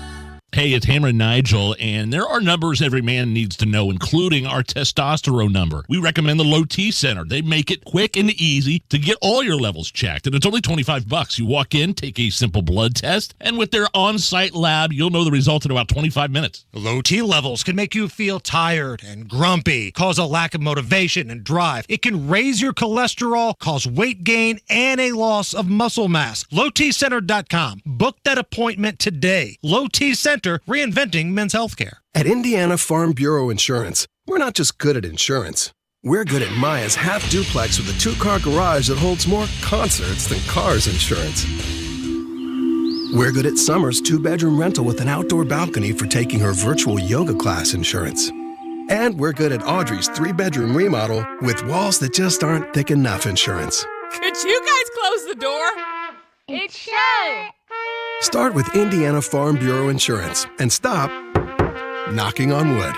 Hey, it's Hammer and Nigel, and there are numbers every man needs to know, including our testosterone number. We recommend the Low T Center. They make it quick and easy to get all your levels checked, and it's only $25. You walk in, take a simple blood test, and with their on-site lab, you'll know the result in about 25 minutes. Low T levels can make you feel tired and grumpy, cause a lack of motivation and drive. It can raise your cholesterol, cause weight gain, and a loss of muscle mass. LowTCenter.com. Book that appointment today. Low T Center, reinventing men's healthcare. At Indiana Farm Bureau Insurance, we're not just good at insurance. We're good at Maya's half duplex with a 2-car garage that holds more concerts than cars insurance. We're good at Summer's 2-bedroom rental with an outdoor balcony for taking her virtual yoga class insurance. And we're good at Audrey's 3-bedroom remodel with walls that just aren't thick enough insurance. Could you guys close the door? It's shut. Start with Indiana Farm Bureau Insurance and stop knocking on wood.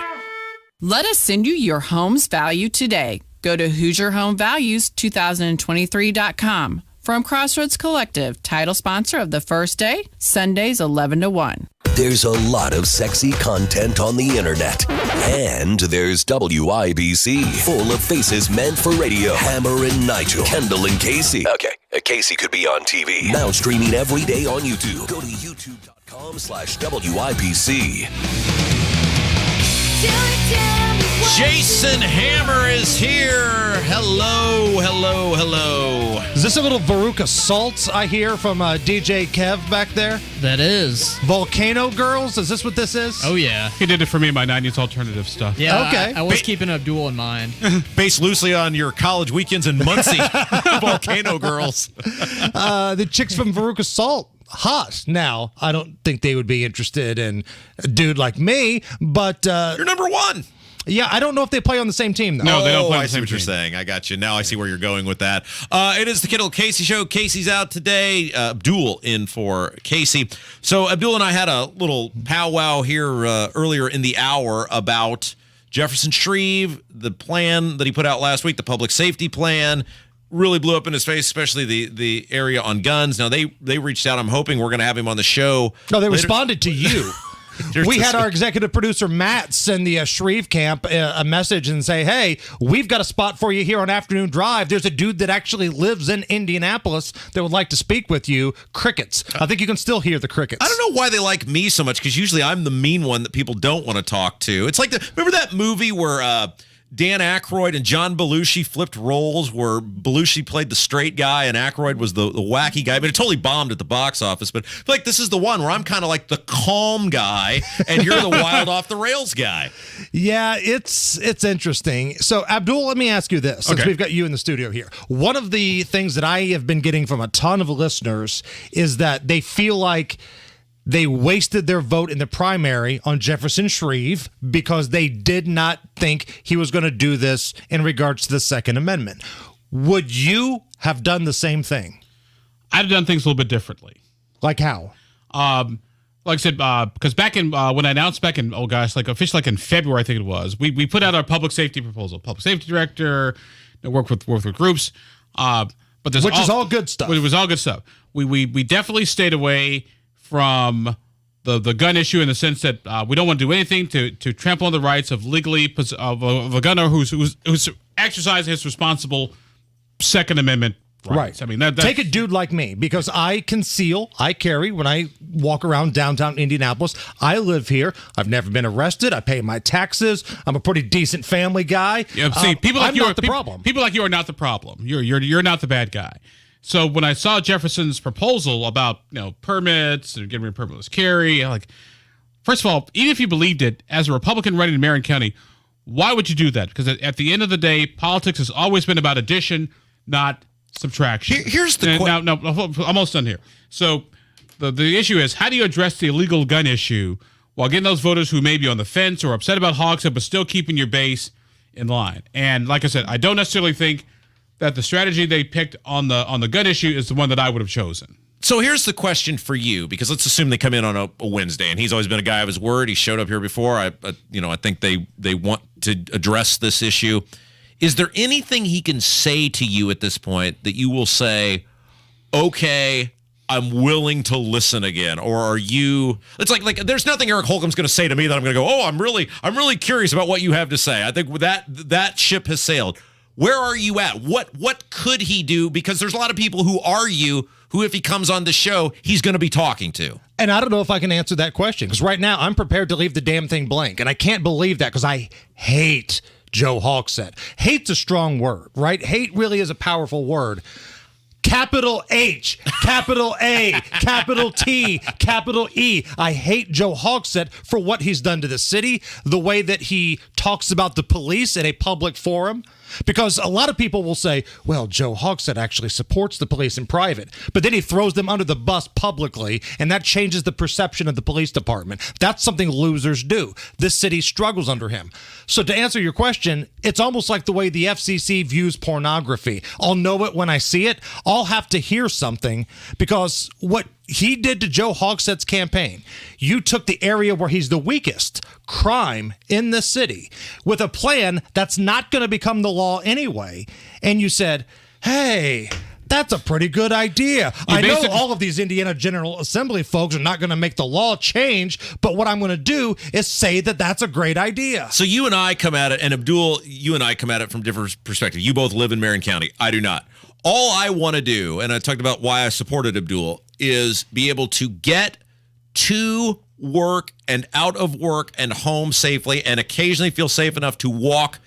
Let us send you your home's value today. Go to HoosierHomeValues2023.com. From Crossroads Collective, title sponsor of the First Day, Sundays 11 to 1. There's a lot of sexy content on the internet. And there's WIBC, full of faces meant for radio. Hammer and Nigel, Kendall and Casey. Okay, Casey could be on TV. Now streaming every day on YouTube. Go to youtube.com/WIBC. Jason Hammer is here. Hello, hello, hello. Is this a little Veruca Salt I hear from DJ Kev back there? That is. Volcano Girls? Is this what this is? Oh, yeah. He did it for me in my 90s alternative stuff. Yeah, okay. I was keeping Abdul in mind. Based loosely on your college weekends in Muncie. Volcano Girls. The chicks from Veruca Salt. Hot. Now, I don't think they would be interested in a dude like me, but... You're number one. Yeah, I don't know if they play on the same team, though. No, they don't play on I the see same what you're team. saying. I got you. Now I see where you're going with that. It is the Kendall Casey Show. Casey's out today. Abdul in for Casey. So Abdul and I had a little powwow here earlier in the hour about Jefferson Shreve, the plan that he put out last week, the public safety plan. Really blew up in his face, especially the area on guns. Now, they reached out. I'm hoping we're going to have him on the show. No, they later. responded to you. We had our executive producer, Matt, send the Shreve camp a message and say, hey, we've got a spot for you here on Afternoon Drive. There's a dude that actually lives in Indianapolis that would like to speak with you. Crickets. I think you can still hear the crickets. I don't know why they like me so much, because usually I'm the mean one that people don't want to talk to. It's like, remember that movie where Dan Aykroyd and John Belushi flipped roles, where Belushi played the straight guy and Aykroyd was the wacky guy? I mean, it totally bombed at the box office, but like this is the one where I'm kind of like the calm guy and you're the wild off the rails guy. Yeah, it's interesting. So, Abdul, let me ask you this, since we've got you in the studio here. One of the things that I have been getting from a ton of listeners is that they feel like they wasted their vote in the primary on Jefferson Shreve because they did not think he was going to do this in regards to the Second Amendment. Would you have done the same thing? I'd have done things a little bit differently. Like how? Like I said, because back in when I announced back in officially in February, I think it was, we put out our public safety proposal. Public safety director, work with groups, but there's which is all good stuff. It was all good stuff. We definitely stayed away from the gun issue in the sense that we don't want to do anything to trample on the rights of of a gunner who's exercising his responsible Second Amendment rights. I mean, take a dude like me, because I conceal, I carry when I walk around downtown Indianapolis. I live here. I've never been arrested. I pay my taxes. I'm a pretty decent family guy. Yeah, see, people like I'm you not are the problem. People like you are not the problem. You're not the bad guy. So when I saw Jefferson's proposal about permits and getting rid of permitless carry, I'm like, first of all, even if you believed it, as a Republican running in Marion County, why would you do that? Because at the end of the day, politics has always been about addition, not subtraction. Here's the question. No, I'm almost done here. So the issue is, how do you address the illegal gun issue while getting those voters who may be on the fence or upset about Hogshead, but still keeping your base in line? And like I said, I don't necessarily think that the strategy they picked on the gun issue is the one that I would have chosen. So here's the question for you, because let's assume they come in on a Wednesday, and he's always been a guy of his word. He showed up here before. I think they want to address this issue. Is there anything he can say to you at this point that you will say, okay, I'm willing to listen again? Or are you, it's like there's nothing Eric Holcomb's going to say to me that I'm going to go, oh, I'm really curious about what you have to say. I think that ship has sailed. Where are you at? What could he do? Because there's a lot of people who argue who, if he comes on the show, he's going to be talking to. And I don't know if I can answer that question, because right now I'm prepared to leave the damn thing blank. And I can't believe that, because I hate Joe Hogshead. Hate's a strong word, right? Hate really is a powerful word. Capital H, capital A, capital T, capital E. I hate Joe Hogshead for what he's done to the city, the way that he talks about the police in a public forum. Because a lot of people will say, well, Joe Hogshead actually supports the police in private, but then he throws them under the bus publicly, and that changes the perception of the police department. That's something losers do. This city struggles under him. So to answer your question, it's almost like the way the FCC views pornography. I'll know it when I see it. I'll have to hear something, because what he did to Joe Hogshead's campaign, you took the area where he's the weakest, crime in the city, with a plan that's not going to become the law anyway, and you said, hey, that's a pretty good idea. I know all of these Indiana General Assembly folks are not going to make the law change, but what I'm going to do is say that that's a great idea. So you and I come at it, and Abdul, you and I come at it from different perspectives. You both live in Marion County. I do not. All I want to do, and I talked about why I supported Abdul, is be able to get to work and out of work and home safely and occasionally feel safe enough to walk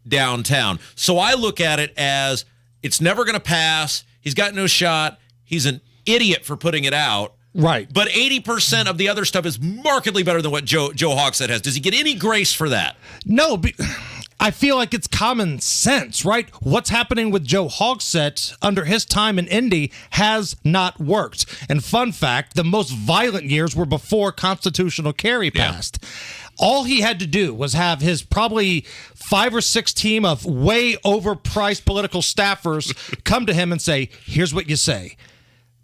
downtown. So I look at it as it's never going to pass. He's got no shot. He's an idiot for putting it out. Right. But 80% of the other stuff is markedly better than what Joe Hogsett has. Does he get any grace for that? No, I feel like it's common sense, right? What's happening with Joe Hogsett under his time in Indy has not worked. And fun fact, the most violent years were before constitutional carry passed. All he had to do was have his probably 5 or 6 team of way overpriced political staffers come to him and say, here's what you say.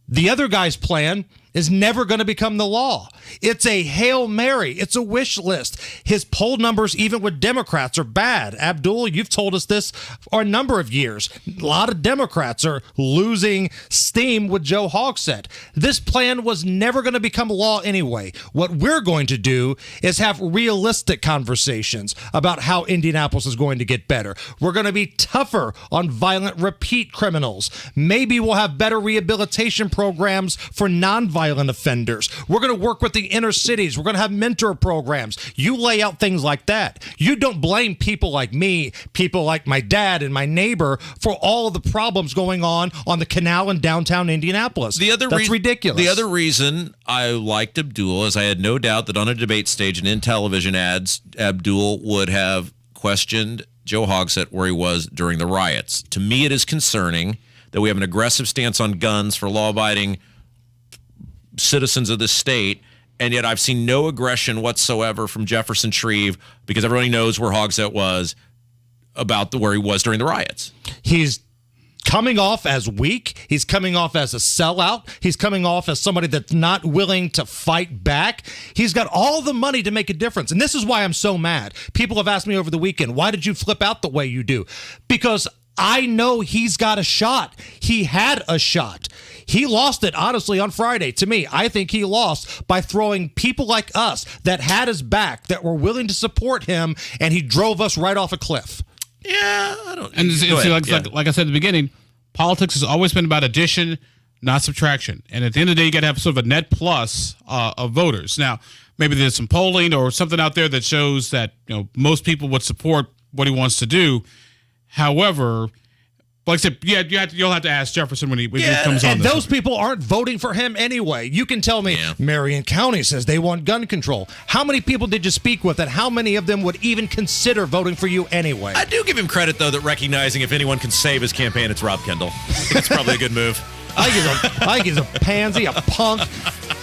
The other guy's plan is never going to become the law. It's a Hail Mary. It's a wish list. His poll numbers, even with Democrats, are bad. Abdul, you've told us this for a number of years. A lot of Democrats are losing steam with Joe Hogsett. This plan was never going to become law anyway. What we're going to do is have realistic conversations about how Indianapolis is going to get better. We're going to be tougher on violent repeat criminals. Maybe we'll have better rehabilitation programs for nonviolent offenders. We're going to work with the inner cities. We're going to have mentor programs. You lay out things like that. You don't blame people like me, people like my dad and my neighbor for all of the problems going on the canal in downtown Indianapolis. That's ridiculous. The other reason I liked Abdul is I had no doubt that on a debate stage and in television ads, Abdul would have questioned Joe Hogsett where he was during the riots. To me, it is concerning that we have an aggressive stance on guns for law-abiding citizens of this state, and yet I've seen no aggression whatsoever from Jefferson Shreve because everybody knows where Hogsett was about where he was during the riots. He's coming off as weak. He's coming off as a sellout. He's coming off as somebody that's not willing to fight back. He's got all the money to make a difference, and this is why I'm so mad. People have asked me over the weekend, why did you flip out the way you do? Because I know he's got a shot. He had a shot. He lost it, honestly, on Friday. To me, I think he lost by throwing people like us that had his back, that were willing to support him, and he drove us right off a cliff. Yeah, I don't. And like I said at the beginning, politics has always been about addition, not subtraction. And at the end of the day, you got to have sort of a net plus of voters. Now, maybe there's some polling or something out there that shows that most people would support what he wants to do. However, like I said, you'll have to ask Jefferson when he comes on. And those people aren't voting for him anyway. You can tell me Marion County says they want gun control. How many people did you speak with, and how many of them would even consider voting for you anyway? I do give him credit, though, that recognizing if anyone can save his campaign, it's Rob Kendall. I think it's probably a good move. I think he's a pansy, a punk.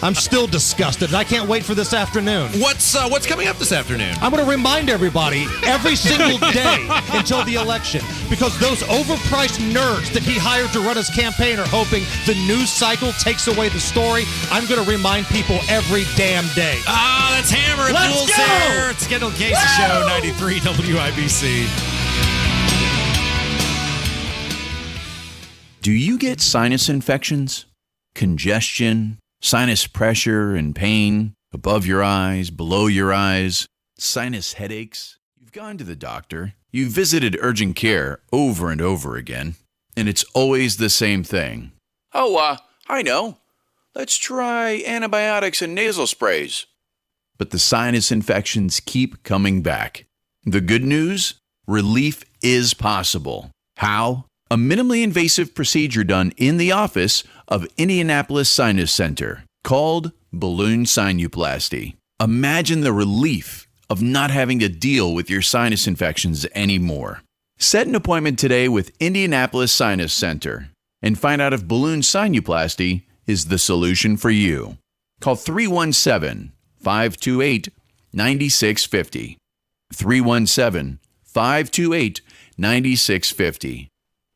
I'm still disgusted. I can't wait for this afternoon. What's coming up this afternoon? I'm going to remind everybody every single day until the election, because those overpriced nerds that he hired to run his campaign are hoping the news cycle takes away the story. I'm going to remind people every damn day. That's Hammer. Let's go! Here. It's Kendall Casey Show, 93 WIBC. Do you get sinus infections, congestion, sinus pressure and pain, above your eyes, below your eyes, sinus headaches? You've gone to the doctor, you've visited urgent care over and over again, and it's always the same thing. Oh, I know. Let's try antibiotics and nasal sprays. But the sinus infections keep coming back. The good news? Relief is possible. How? A minimally invasive procedure done in the office of Indianapolis Sinus Center called balloon sinuplasty. Imagine the relief of not having to deal with your sinus infections anymore. Set an appointment today with Indianapolis Sinus Center and find out if balloon sinuplasty is the solution for you. Call 317-528-9650. 317-528-9650.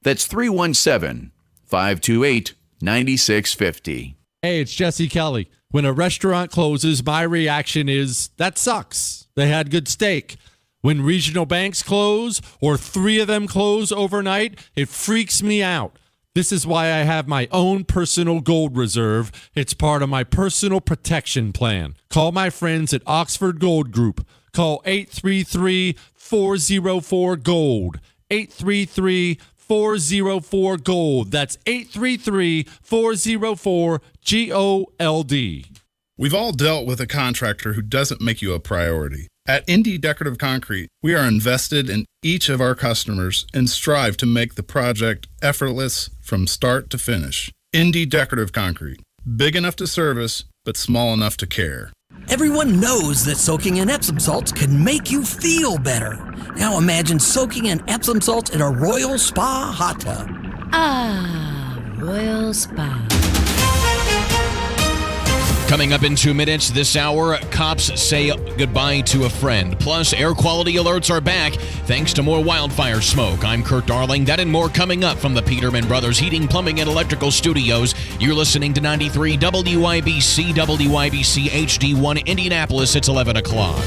That's 317-528-9650. Hey, it's Jesse Kelly. When a restaurant closes, my reaction is, that sucks. They had good steak. When regional banks close, or 3 of them close overnight, it freaks me out. This is why I have my own personal gold reserve. It's part of my personal protection plan. Call my friends at Oxford Gold Group. Call 833-404-GOLD. 833-404-GOLD. That's 833-404-GOLD. We've all dealt with a contractor who doesn't make you a priority. At Indy Decorative Concrete, we are invested in each of our customers and strive to make the project effortless from start to finish. Indy Decorative Concrete. Big enough to service, but small enough to care. Everyone knows that soaking in Epsom salts can make you feel better. Now imagine soaking in Epsom salts in a Royal Spa hot tub. Ah, Royal Spa. Coming up in 2 minutes this hour, cops say goodbye to a friend. Plus, air quality alerts are back thanks to more wildfire smoke. I'm Kurt Darling. That and more coming up from the Peterman Brothers Heating, Plumbing, and Electrical Studios. You're listening to 93 WIBC, WIBC HD1 Indianapolis. It's 11 o'clock.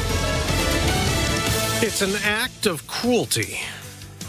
It's an act of cruelty.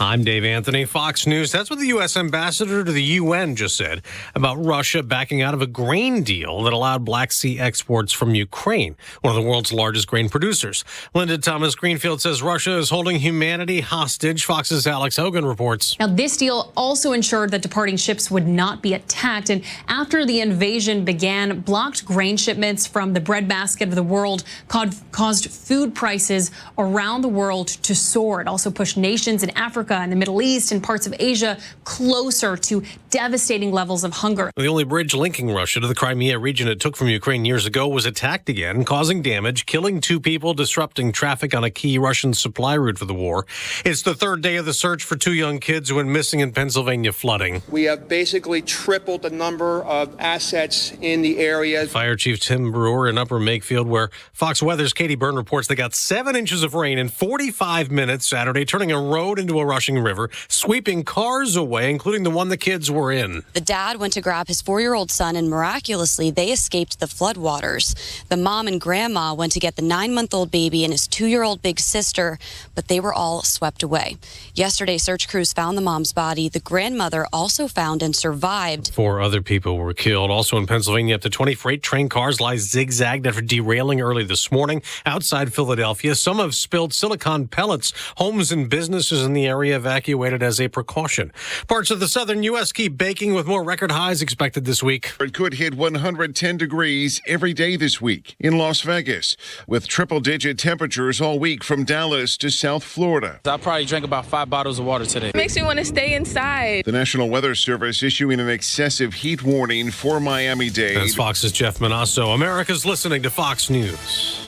I'm Dave Anthony, Fox News. That's what the U.S. ambassador to the UN just said about Russia backing out of a grain deal that allowed Black Sea exports from Ukraine, one of the world's largest grain producers. Linda Thomas Greenfield says Russia is holding humanity hostage. Fox's Alex Hogan reports. Now, this deal also ensured that departing ships would not be attacked. And after the invasion began, blocked grain shipments from the breadbasket of the world caused food prices around the world to soar. It also pushed nations in Africa and the Middle East and parts of Asia closer to devastating levels of hunger. The only bridge linking Russia to the Crimea region it took from Ukraine years ago was attacked again, causing damage, killing 2 people, disrupting traffic on a key Russian supply route for the war. It's the third day of the search for 2 young kids who went missing in Pennsylvania flooding. We have basically tripled the number of assets in the area. Fire Chief Tim Brewer in Upper Makefield, where Fox Weather's Katie Byrne reports they got 7 inches of rain in 45 minutes Saturday, turning a road into a rushing river, sweeping cars away, including the one the kids were in. The dad went to grab his 4-year-old son, and miraculously, they escaped the floodwaters. The mom and grandma went to get the 9-month-old baby and his 2-year-old big sister, but they were all swept away. Yesterday, search crews found the mom's body. The grandmother also found and survived. 4 other people were killed. Also in Pennsylvania, up to 20 freight train cars lie zigzagged after derailing early this morning outside Philadelphia. Some have spilled silicon pellets. Homes and businesses in the area evacuated as a precaution. Parts of the southern U.S. keep baking with more record highs expected this week. It could hit 110 degrees every day this week in Las Vegas, with triple-digit temperatures all week from Dallas to South Florida. I probably drank about 5 bottles of water today. It makes me want to stay inside. The National Weather Service issuing an excessive heat warning for Miami-Dade. That's Fox's Jeff Manasso. America's listening to Fox News.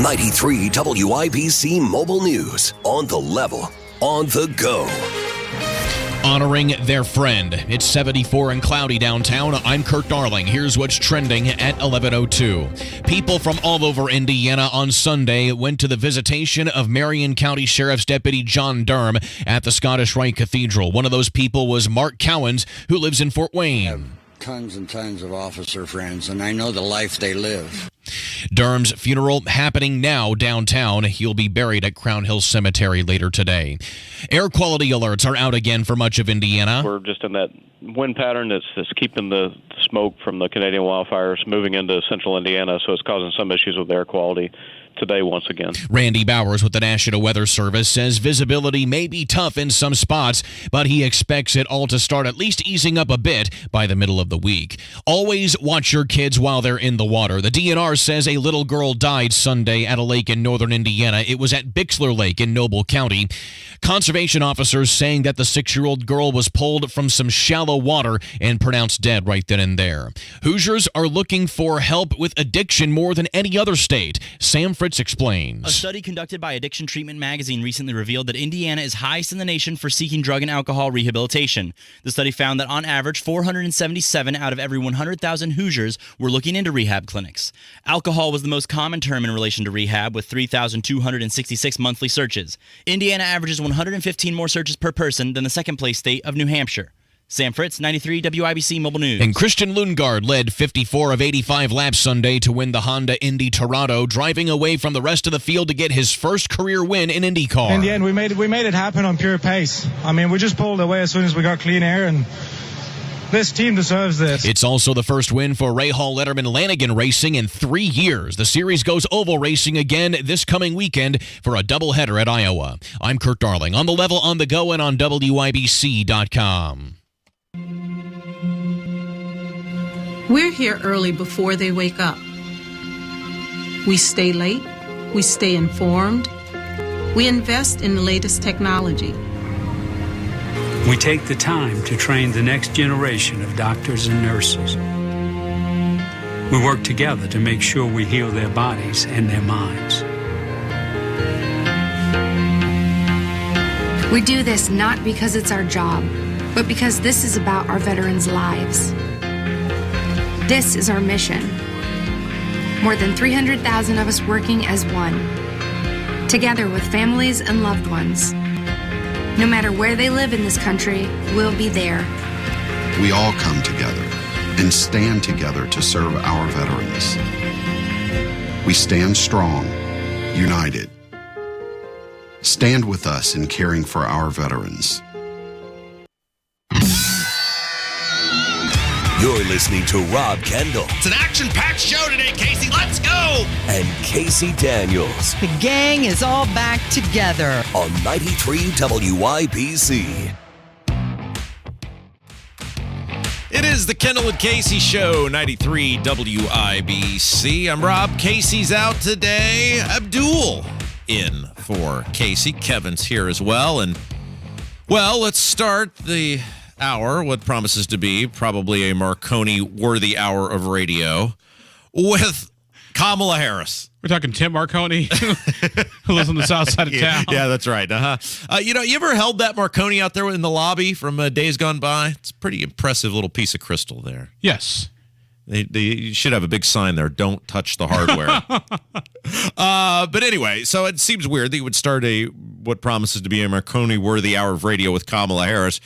93 WIBC Mobile News. On the level. On the go. Honoring their friend. It's 74 and cloudy downtown. I'm Kurt Darling. Here's what's trending at 11:02. People from all over Indiana on Sunday went to the visitation of Marion County Sheriff's Deputy John Durham at the Scottish Rite Cathedral. One of those people was Mark Cowens, who lives in Fort Wayne. Tons and tons of officer friends, and I know the life they live. Durham's funeral happening now downtown. He'll be buried at Crown Hill Cemetery later today. Air quality alerts are out again for much of Indiana. We're just in that wind pattern that's keeping the smoke from the Canadian wildfires moving into central Indiana, so it's causing some issues with air quality today once again. Randy Bowers with the National Weather Service says visibility may be tough in some spots, but he expects it all to start at least easing up a bit by the middle of the week. Always watch your kids while they're in the water. The DNR says a little girl died Sunday at a lake in northern Indiana. It was at Bixler Lake in Noble County. Conservation officers saying that the 6-year-old girl was pulled from some shallow water and pronounced dead right then and there. Hoosiers are looking for help with addiction more than any other state. Sam Fritz explains. A study conducted by Addiction Treatment Magazine recently revealed that Indiana is highest in the nation for seeking drug and alcohol rehabilitation. The study found that on average, 477 out of every 100,000 Hoosiers were looking into rehab clinics. Alcohol was the most common term in relation to rehab, with 3,266 monthly searches. Indiana averages 115 more searches per person than the second-place state of New Hampshire. Sam Fritz, 93 WIBC Mobile News. And Christian Lundgaard led 54 of 85 laps Sunday to win the Honda Indy Toronto, driving away from the rest of the field to get his first career win in IndyCar. In the end, we made it happen on pure pace. I mean, we just pulled away as soon as we got clean air, and this team deserves this. It's also the first win for Rahal Letterman Lanigan Racing in 3 years. The series goes oval racing again this coming weekend for a doubleheader at Iowa. I'm Kurt Darling, on the level, on the go, and on WIBC.com. We're here early before they wake up. We stay late. We stay informed. We invest in the latest technology. We take the time to train the next generation of doctors and nurses. We work together to make sure we heal their bodies and their minds. We do this not because it's our job, but because this is about our veterans' lives. This is our mission. More than 300,000 of us working as one, together with families and loved ones. No matter where they live in this country, we'll be there. We all come together and stand together to serve our veterans. We stand strong, united. Stand with us in caring for our veterans. You're listening to Rob Kendall. It's an action-packed show today, Casey. Let's go! And Casey Daniels. The gang is all back together. On 93 WIBC. It is the Kendall and Casey Show, 93 WIBC. I'm Rob. Casey's out today. Abdul in for Casey. Kevin's here as well. And, well, let's start the hour, what promises to be probably a Marconi-worthy hour of radio, with Kamala Harris. We're talking Tim Marconi, who lives on the south side of town. Yeah, that's right. You ever held that Marconi out there in the lobby from days gone by? It's a pretty impressive little piece of crystal there. Yes. They should have a big sign there, don't touch the hardware. But anyway, so it seems weird that you would start what promises to be a Marconi-worthy hour of radio with Kamala Harris.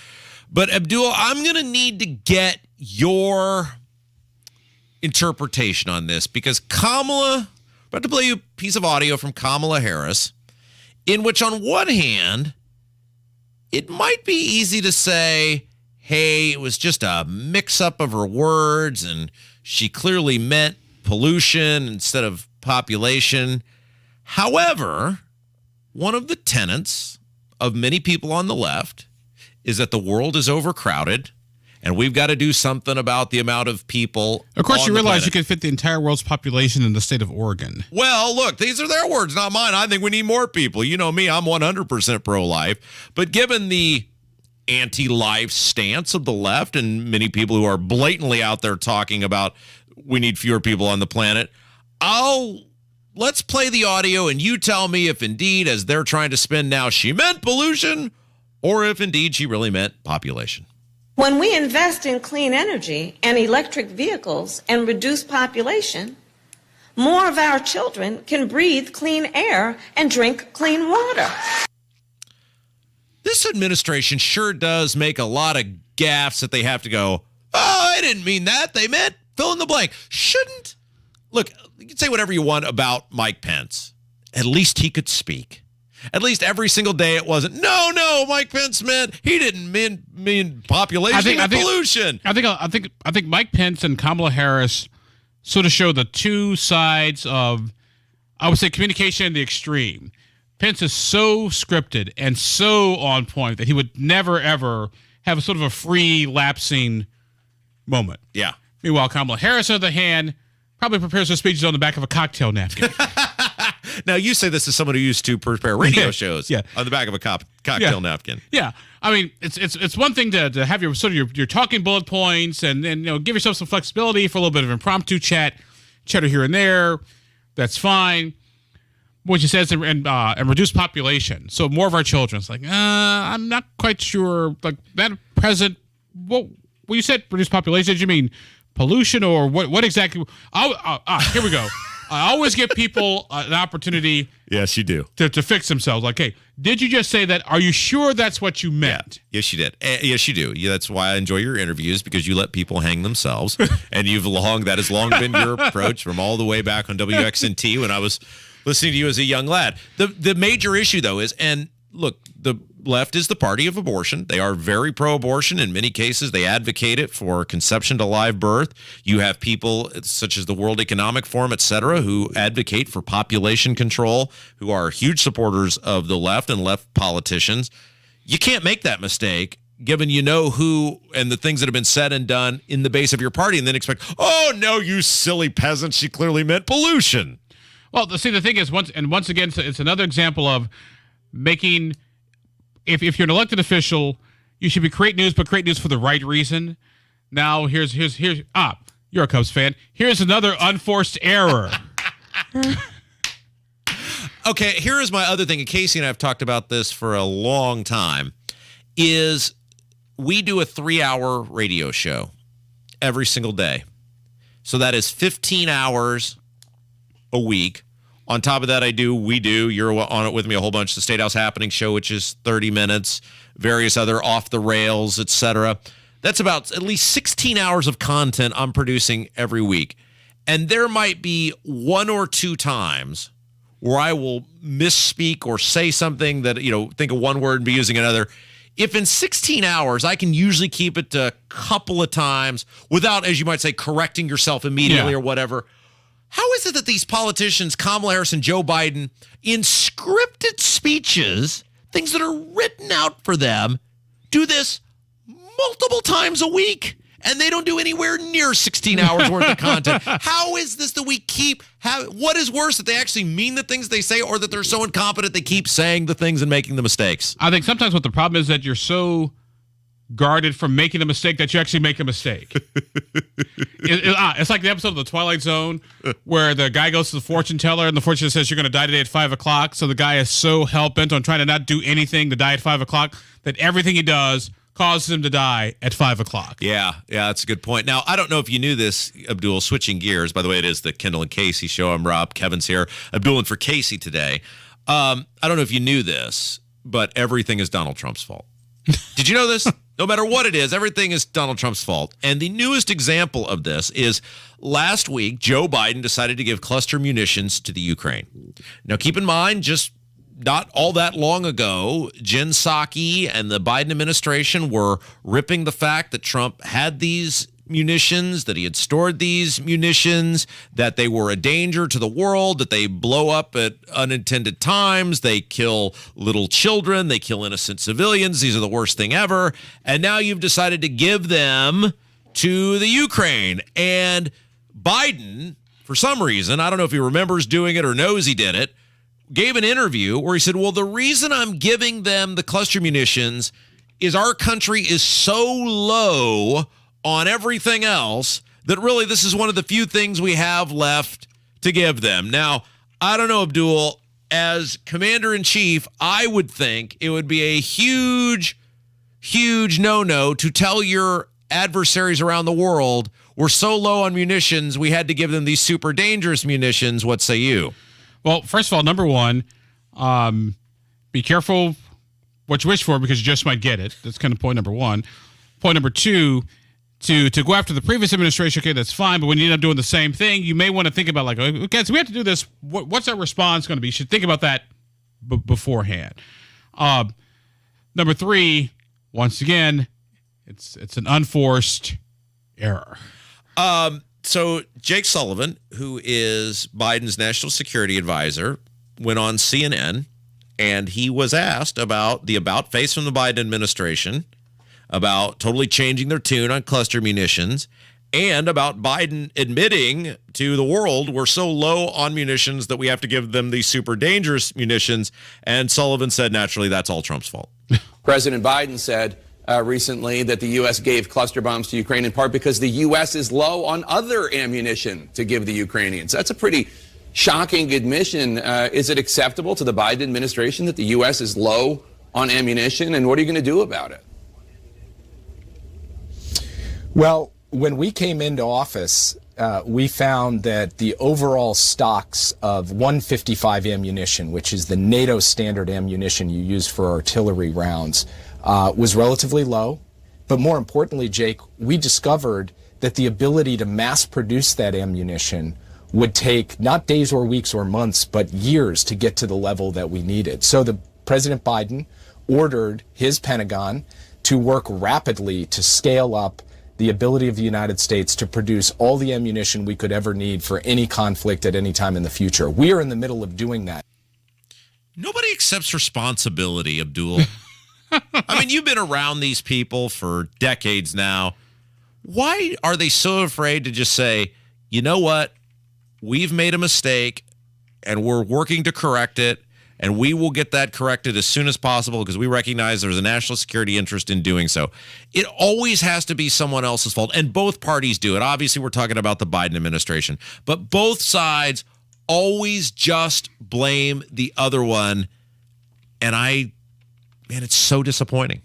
But Abdul, I'm going to need to get your interpretation on this, because I'm about to play you a piece of audio from Kamala Harris, in which on one hand, it might be easy to say, hey, it was just a mix-up of her words, and she clearly meant pollution instead of population. However, one of the tenets of many people on the left is that the world is overcrowded, and we've got to do something about the amount of people. Of course, you realize planet. you could fit the entire world's population in the state of Oregon. Well, look, these are their words, not mine. I think we need more people. You know me, I'm 100% pro-life. But given the anti-life stance of the left and many people who are blatantly out there talking about we need fewer people on the planet, let's play the audio and you tell me if indeed, as they're trying to spin now, she meant pollution, or if indeed she really meant population. When we invest in clean energy and electric vehicles and reduce population, more of our children can breathe clean air and drink clean water. This administration sure does make a lot of gaffes that they have to go, oh, I didn't mean that. They meant fill in the blank. Look, you can say whatever you want about Mike Pence. At least he could speak. At least every single day it wasn't, no, Mike Pence meant, he didn't mean population and pollution. I think Mike Pence and Kamala Harris sort of show the two sides of, I would say, communication in the extreme. Pence is so scripted and so on point that he would never, ever have a sort of a free lapsing moment. Yeah. Meanwhile, Kamala Harris, on the other hand, probably prepares her speeches on the back of a cocktail napkin. Now, you say this as someone who used to prepare radio shows on the back of a cocktail napkin. Yeah. I mean, it's one thing to have your sort of your talking bullet points and give yourself some flexibility for a little bit of impromptu chatter here and there. That's fine. What she says, and reduce population. So more of our children. It's like, I'm not quite sure. Like that present, what you said, reduce population, did you mean pollution or what exactly? Here we go. I always give people an opportunity. Yes, you do. To fix themselves. Like, hey, did you just say that? Are you sure that's what you meant? Yeah. Yes, you did. Yes, you do. Yeah, that's why I enjoy your interviews, because you let people hang themselves. And that has long been your approach from all the way back on WXNT when I was listening to you as a young lad. The major issue, though, is, and look, the left is the party of abortion. They are very pro-abortion. In many cases, they advocate it for conception to live birth. You have people such as the World Economic Forum, et cetera, who advocate for population control, who are huge supporters of the left and left politicians. You can't make that mistake, given who and the things that have been said and done in the base of your party, and then expect, oh, no, you silly peasants, she clearly meant pollution. Well, see, the thing is, once again, it's another example of making. If you're an elected official, you should create news, but create news for the right reason. Now, here's you're a Cubs fan. Here's another unforced error. Okay, here is my other thing, and Casey and I have talked about this for a long time, is we do a 3-hour radio show every single day. So that is 15 hours a week. On top of that, you're on it with me a whole bunch, the State House Happening show, which is 30 minutes, various other off the rails, etc. That's about at least 16 hours of content I'm producing every week. And there might be one or two times where I will misspeak or say something that, think of one word and be using another. If in 16 hours, I can usually keep it to a couple of times without, as you might say, correcting yourself immediately or whatever. How is it that these politicians, Kamala Harris and Joe Biden, in scripted speeches, things that are written out for them, do this multiple times a week? And they don't do anywhere near 16 hours worth of content. How is this that we keep what is worse, that they actually mean the things they say, or that they're so incompetent they keep saying the things and making the mistakes? I think sometimes what the problem is that you're so guarded from making a mistake that you actually make a mistake. It's like the episode of The Twilight Zone where the guy goes to the fortune teller and the fortune teller says you're going to die today at 5 o'clock. So the guy is so hell-bent on trying to not do anything to die at 5 o'clock that everything he does causes him to die at 5 o'clock. Yeah, that's a good point. Now, I don't know if you knew this, Abdul, switching gears. By the way, it is the Kendall and Casey show. I'm Rob. Kevin's here. Abdul and for Casey today. I don't know if you knew this, but everything is Donald Trump's fault. Did you know this? No matter what it is, everything is Donald Trump's fault. And the newest example of this is last week, Joe Biden decided to give cluster munitions to the Ukraine. Now, keep in mind, just not all that long ago, Jen Psaki and the Biden administration were ripping the fact that Trump had these munitions, that he had stored these munitions, that they were a danger to the world, that they blow up at unintended times, they kill little children, they kill innocent civilians, these are the worst thing ever, and now you've decided to give them to the Ukraine. And Biden, for some reason, I don't know if he remembers doing it or knows he did it, gave an interview where he said, well, the reason I'm giving them the cluster munitions is our country is so low on everything else that really this is one of the few things we have left to give them. Now, I don't know, Abdul, as commander-in-chief, I would think it would be a huge no-no to tell your adversaries around the world we're so low on munitions, we had to give them these super dangerous munitions. What say you? Well, first of all, number one, be careful what you wish for because you just might get it. That's kind of point number one. Point number two, to go after the previous administration, okay, that's fine. But when you end up doing the same thing, you may want to think about, like, okay, so we have to do this. What's our response going to be? You should think about that beforehand. Number three, once again, it's an unforced error. So Jake Sullivan, who is Biden's national security advisor, went on CNN, and he was asked about the about face from the Biden administration, about totally changing their tune on cluster munitions, and about Biden admitting to the world we're so low on munitions that we have to give them these super dangerous munitions. And Sullivan said, naturally, that's all Trump's fault. President Biden said recently that the U.S. gave cluster bombs to Ukraine in part because the U.S. is low on other ammunition to give the Ukrainians. That's a pretty shocking admission. Is it acceptable to the Biden administration that the U.S. is low on ammunition, and what are you going to do about it? Well, when we came into office, we found that the overall stocks of 155 ammunition, which is the NATO standard ammunition you use for artillery rounds, was relatively low. But more importantly, Jake, we discovered that the ability to mass produce that ammunition would take not days or weeks or months, but years to get to the level that we needed. So President Biden ordered his Pentagon to work rapidly to scale up the ability of the United States to produce all the ammunition we could ever need for any conflict at any time in the future. We are in the middle of doing that. Nobody accepts responsibility, Abdul. I mean, you've been around these people for decades now. Why are they so afraid to just say, you know what? We've made a mistake. and we're working to correct it. And we will get that corrected as soon as possible because we recognize there's a national security interest in doing so. It always has to be someone else's fault, and both parties do it. Obviously, we're talking about the Biden administration, but both sides always just blame the other one. And it's so disappointing.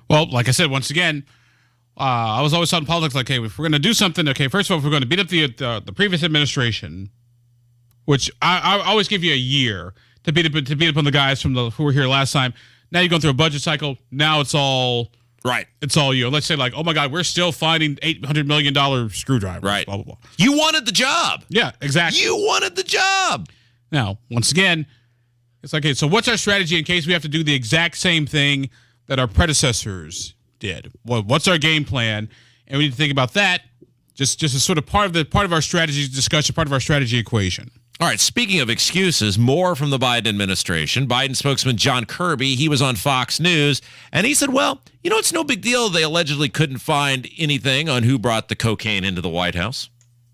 Well, like I said, once again, I was always talking politics like, hey, if we're going to do something, okay, first of all, if we're going to beat up the previous administration, which I always give you a year to beat up on the guys who were here last time. Now you're going through a budget cycle. Now it's all right. It's all you. Let's say like, oh my God, we're still finding $800 million screwdrivers. Right. Blah blah blah. You wanted the job. Yeah, exactly. You wanted the job. Now, once again, it's like, okay, so what's our strategy in case we have to do the exact same thing that our predecessors did? Well, what's our game plan? And we need to think about that. Just as sort of part of our strategy discussion, part of our strategy equation. All right, speaking of excuses, more from the Biden administration. Biden spokesman John Kirby, he was on Fox News, and he said, well, it's no big deal. They allegedly couldn't find anything on who brought the cocaine into the White House.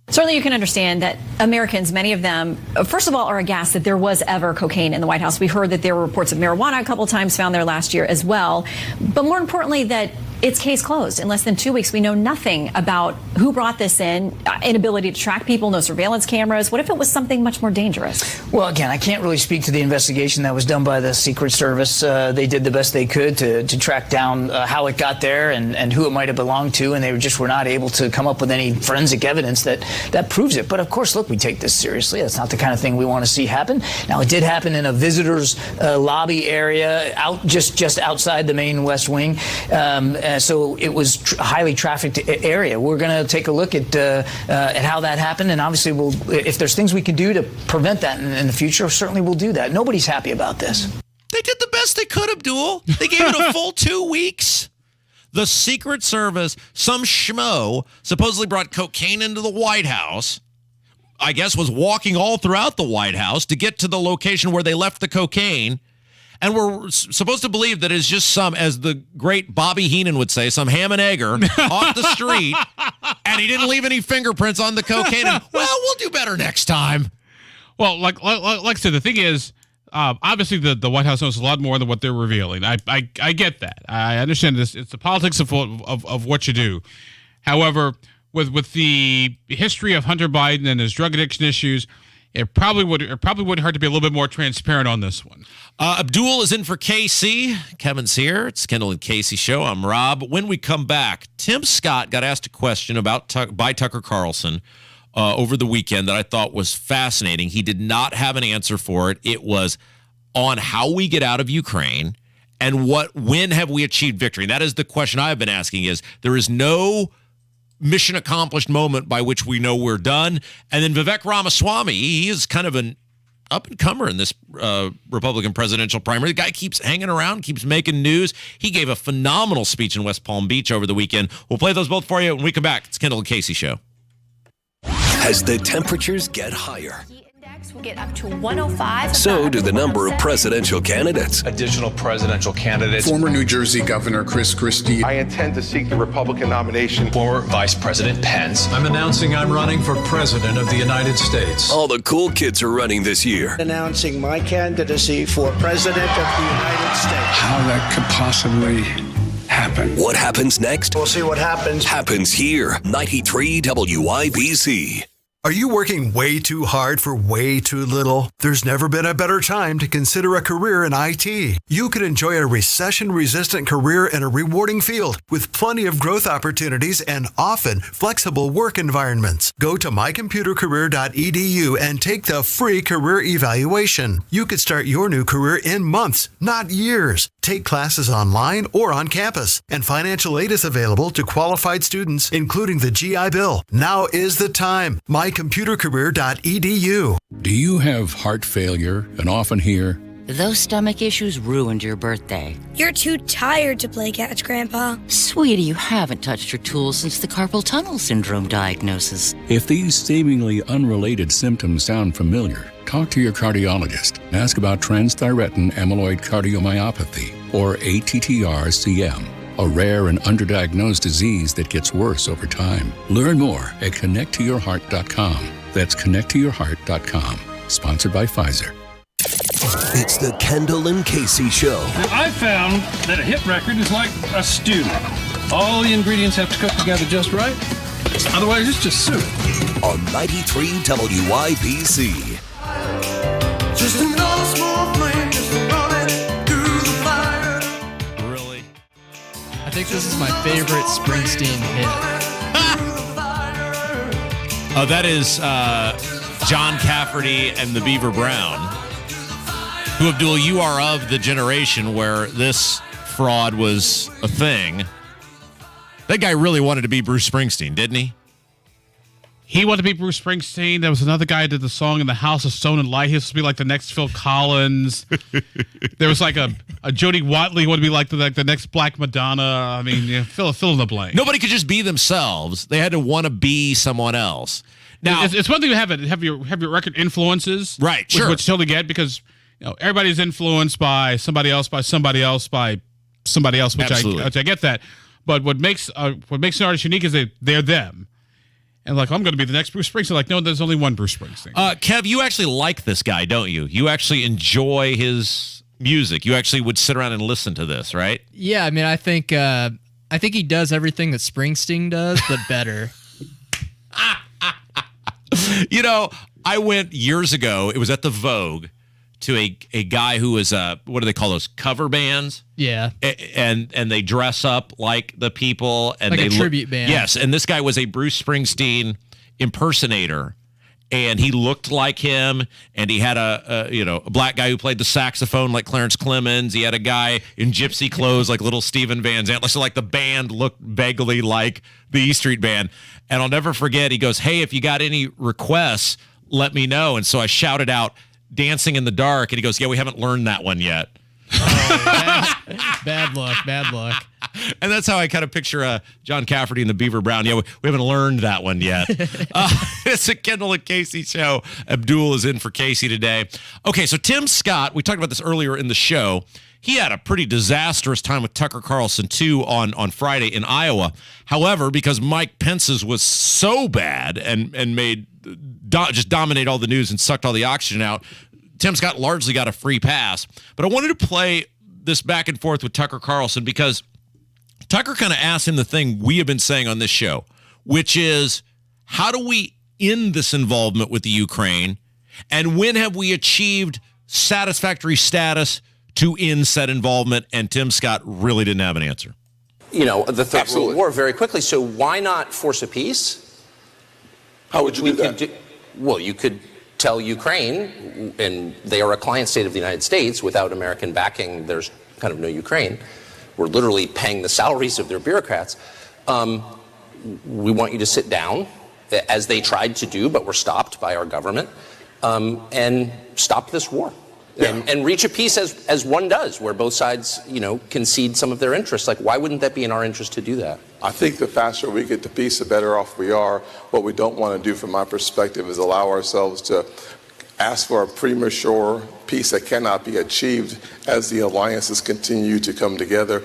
Certainly you can understand that Americans, many of them, first of all, are aghast that there was ever cocaine in the White House. We heard that there were reports of marijuana a couple times found there last year as well. But more importantly, that it's case closed. In less than 2 weeks, we know nothing about who brought this in, inability to track people, no surveillance cameras. What if it was something much more dangerous? Well, again, I can't really speak to the investigation that was done by the Secret Service. They did the best they could to track down how it got there and who it might have belonged to, and they were not able to come up with any forensic evidence that proves it. But of course, look, we take this seriously. That's not the kind of thing we want to see happen. Now, it did happen in a visitor's lobby area just outside the main West Wing. So it was a highly trafficked area. We're going to take a look at how that happened, and obviously, if there's things we can do to prevent that in the future, certainly we'll do that. Nobody's happy about this. They did the best they could, Abdul. They gave it a full 2 weeks. The Secret Service, some schmo, supposedly brought cocaine into the White House. I guess was walking all throughout the White House to get to the location where they left the cocaine. And we're supposed to believe that it's just some, as the great Bobby Heenan would say, some ham and egger off the street, and he didn't leave any fingerprints on the cocaine. And, well, we'll do better next time. Well, like I said, the thing is, obviously the White House knows a lot more than what they're revealing. I get that. I understand this. It's the politics of what you do. However, with the history of Hunter Biden and his drug addiction issues, it probably wouldn't hurt to be a little bit more transparent on this one. Abdul is in for Casey. Kevin's here. It's Kendall and Casey show. I'm Rob. When we come back, Tim Scott got asked a question by Tucker Carlson over the weekend that I thought was fascinating. He did not have an answer for it. It was on how we get out of Ukraine and when have we achieved victory. That is the question I've been asking. Is there is no mission accomplished moment by which we know we're done. And then Vivek Ramaswamy, he is kind of an up-and-comer in this Republican presidential primary. The guy keeps hanging around, keeps making news. He gave a phenomenal speech in West Palm Beach over the weekend. We'll play those both for you when we come back. It's Kendall and Casey Show. As the temperatures get higher, will get up to 105. So do the number of presidential candidates. Additional presidential candidates. Former New Jersey Governor Chris Christie. I intend to seek the Republican nomination. Former Vice President Pence. I'm announcing I'm running for President of the United States. All the cool kids are running this year. Announcing my candidacy for President of the United States. How that could possibly happen. What happens next? We'll see what happens. Happens here. 93 WIBC. Are you working way too hard for way too little? There's never been a better time to consider a career in IT. You could enjoy a recession-resistant career in a rewarding field with plenty of growth opportunities and often flexible work environments. Go to mycomputercareer.edu and take the free career evaluation. You could start your new career in months, not years. Take classes online or on campus, and financial aid is available to qualified students, including the GI Bill. Now is the time. mycomputercareer.edu. Do you have heart failure and often hear, "Those stomach issues ruined your birthday"? "You're too tired to play catch, Grandpa." Sweetie, you haven't touched your tools since the carpal tunnel syndrome diagnosis. If these seemingly unrelated symptoms sound familiar, talk to your cardiologist and ask about transthyretin amyloid cardiomyopathy, or ATTR-CM, a rare and underdiagnosed disease that gets worse over time. Learn more at connecttoyourheart.com. That's connecttoyourheart.com. Sponsored by Pfizer. It's the Kendall and Casey Show. I found that a hit record is like a stew. All the ingredients have to cook together just right. Otherwise, it's just soup. On 93 WIBC. Just another small flame, just running through the fire. Really? I think this is my favorite Springsteen hit. Oh, that is John Cafferty and the Beaver Brown. Who, Abdul, you are of the generation where this fraud was a thing. That guy really wanted to be Bruce Springsteen, didn't he? He wanted to be Bruce Springsteen. There was another guy who did the song in the House of Stone and Light. He was supposed to be like the next Phil Collins. There was like a Jodie Watley who wanted to be like the next Black Madonna. I mean, fill in the blank. Nobody could just be themselves. They had to want to be someone else. Now, it's one thing to have your record influences, right? Sure, which totally get, because everybody's influenced by somebody else, which I get that. But what makes an artist unique is they're them. And like, I'm going to be the next Bruce Springsteen. Like, no, there's only one Bruce Springsteen. Kev, you actually like this guy, don't you? You actually enjoy his music. You actually would sit around and listen to this, right? Yeah, I mean, I think he does everything that Springsteen does, but better. I went years ago. It was at the Vogue to a guy who was what do they call those, cover bands? Yeah, and they dress up like the people, and like they a tribute band. Yes, and this guy was a Bruce Springsteen impersonator, and he looked like him, and he had a black guy who played the saxophone like Clarence Clemens. He had a guy in gypsy clothes like little Steven Van Zandt. So like the band looked vaguely like the E Street Band. And I'll never forget, he goes, "Hey, if you got any requests, let me know." And so I shouted out "Dancing in the Dark," and he goes, "Yeah, we haven't learned that one yet." Bad luck. And that's how I kind of picture John Cafferty and the Beaver Brown. Yeah, we haven't learned that one yet. It's a Kendall and Casey show. Abdul is in for Casey today. Okay, so Tim Scott, we talked about this earlier in the show. He had a pretty disastrous time with Tucker Carlson, too, on Friday in Iowa. However, because Mike Pence's was so bad and made just dominate all the news and sucked all the oxygen out, Tim Scott largely got a free pass. But I wanted to play this back and forth with Tucker Carlson because Tucker kind of asked him the thing we have been saying on this show, which is, how do we end this involvement with the Ukraine? And when have we achieved satisfactory status to end said involvement? And Tim Scott really didn't have an answer. The Third World War very quickly. So why not force a peace? How would you do that? You could tell Ukraine, and they are a client state of the United States, without American backing, there's kind of no Ukraine. We're literally paying the salaries of their bureaucrats. We want you to sit down, as they tried to do, but were stopped by our government, and stop this war. Yeah. And reach a peace as one does, where both sides, concede some of their interests. Like, why wouldn't that be in our interest to do that? I think the faster we get to peace, the better off we are. What we don't want to do, from my perspective, is allow ourselves to ask for a premature peace that cannot be achieved as the alliances continue to come together.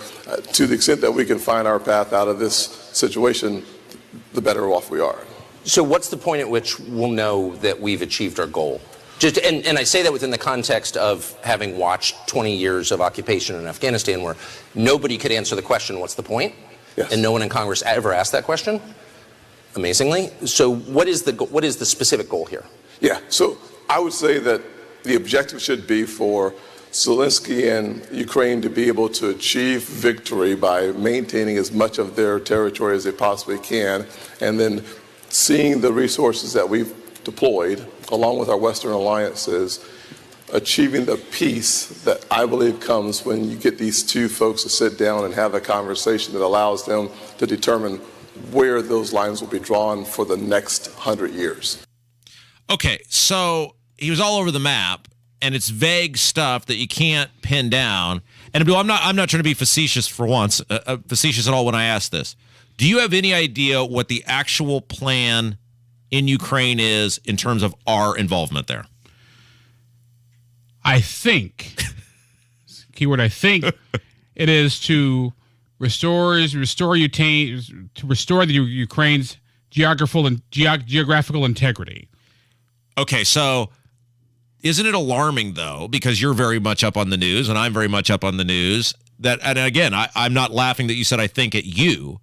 To the extent that we can find our path out of this situation, the better off we are. So what's the point at which we'll know that we've achieved our goal? And I say that within the context of having watched 20 years of occupation in Afghanistan, where nobody could answer the question, what's the point? Yes. And no one in Congress ever asked that question, amazingly. So what is the specific goal here? Yeah, so I would say that the objective should be for Zelensky and Ukraine to be able to achieve victory by maintaining as much of their territory as they possibly can, and then seeing the resources that we've deployed, along with our Western alliances, achieving the peace that I believe comes when you get these two folks to sit down and have a conversation that allows them to determine where those lines will be drawn for the next 100 years. Okay, so he was all over the map, and it's vague stuff that you can't pin down. And Abdul, I'm not trying to be facetious for once, facetious at all when I ask this. Do you have any idea what the actual plan in Ukraine is in terms of our involvement there? I think, keyword I think, it is to restore the Ukraine's geographical integrity. Okay, so Isn't it alarming, though, because you're very much up on the news and I'm very much up on the news, that, and again, I'm not laughing that you said I think at you.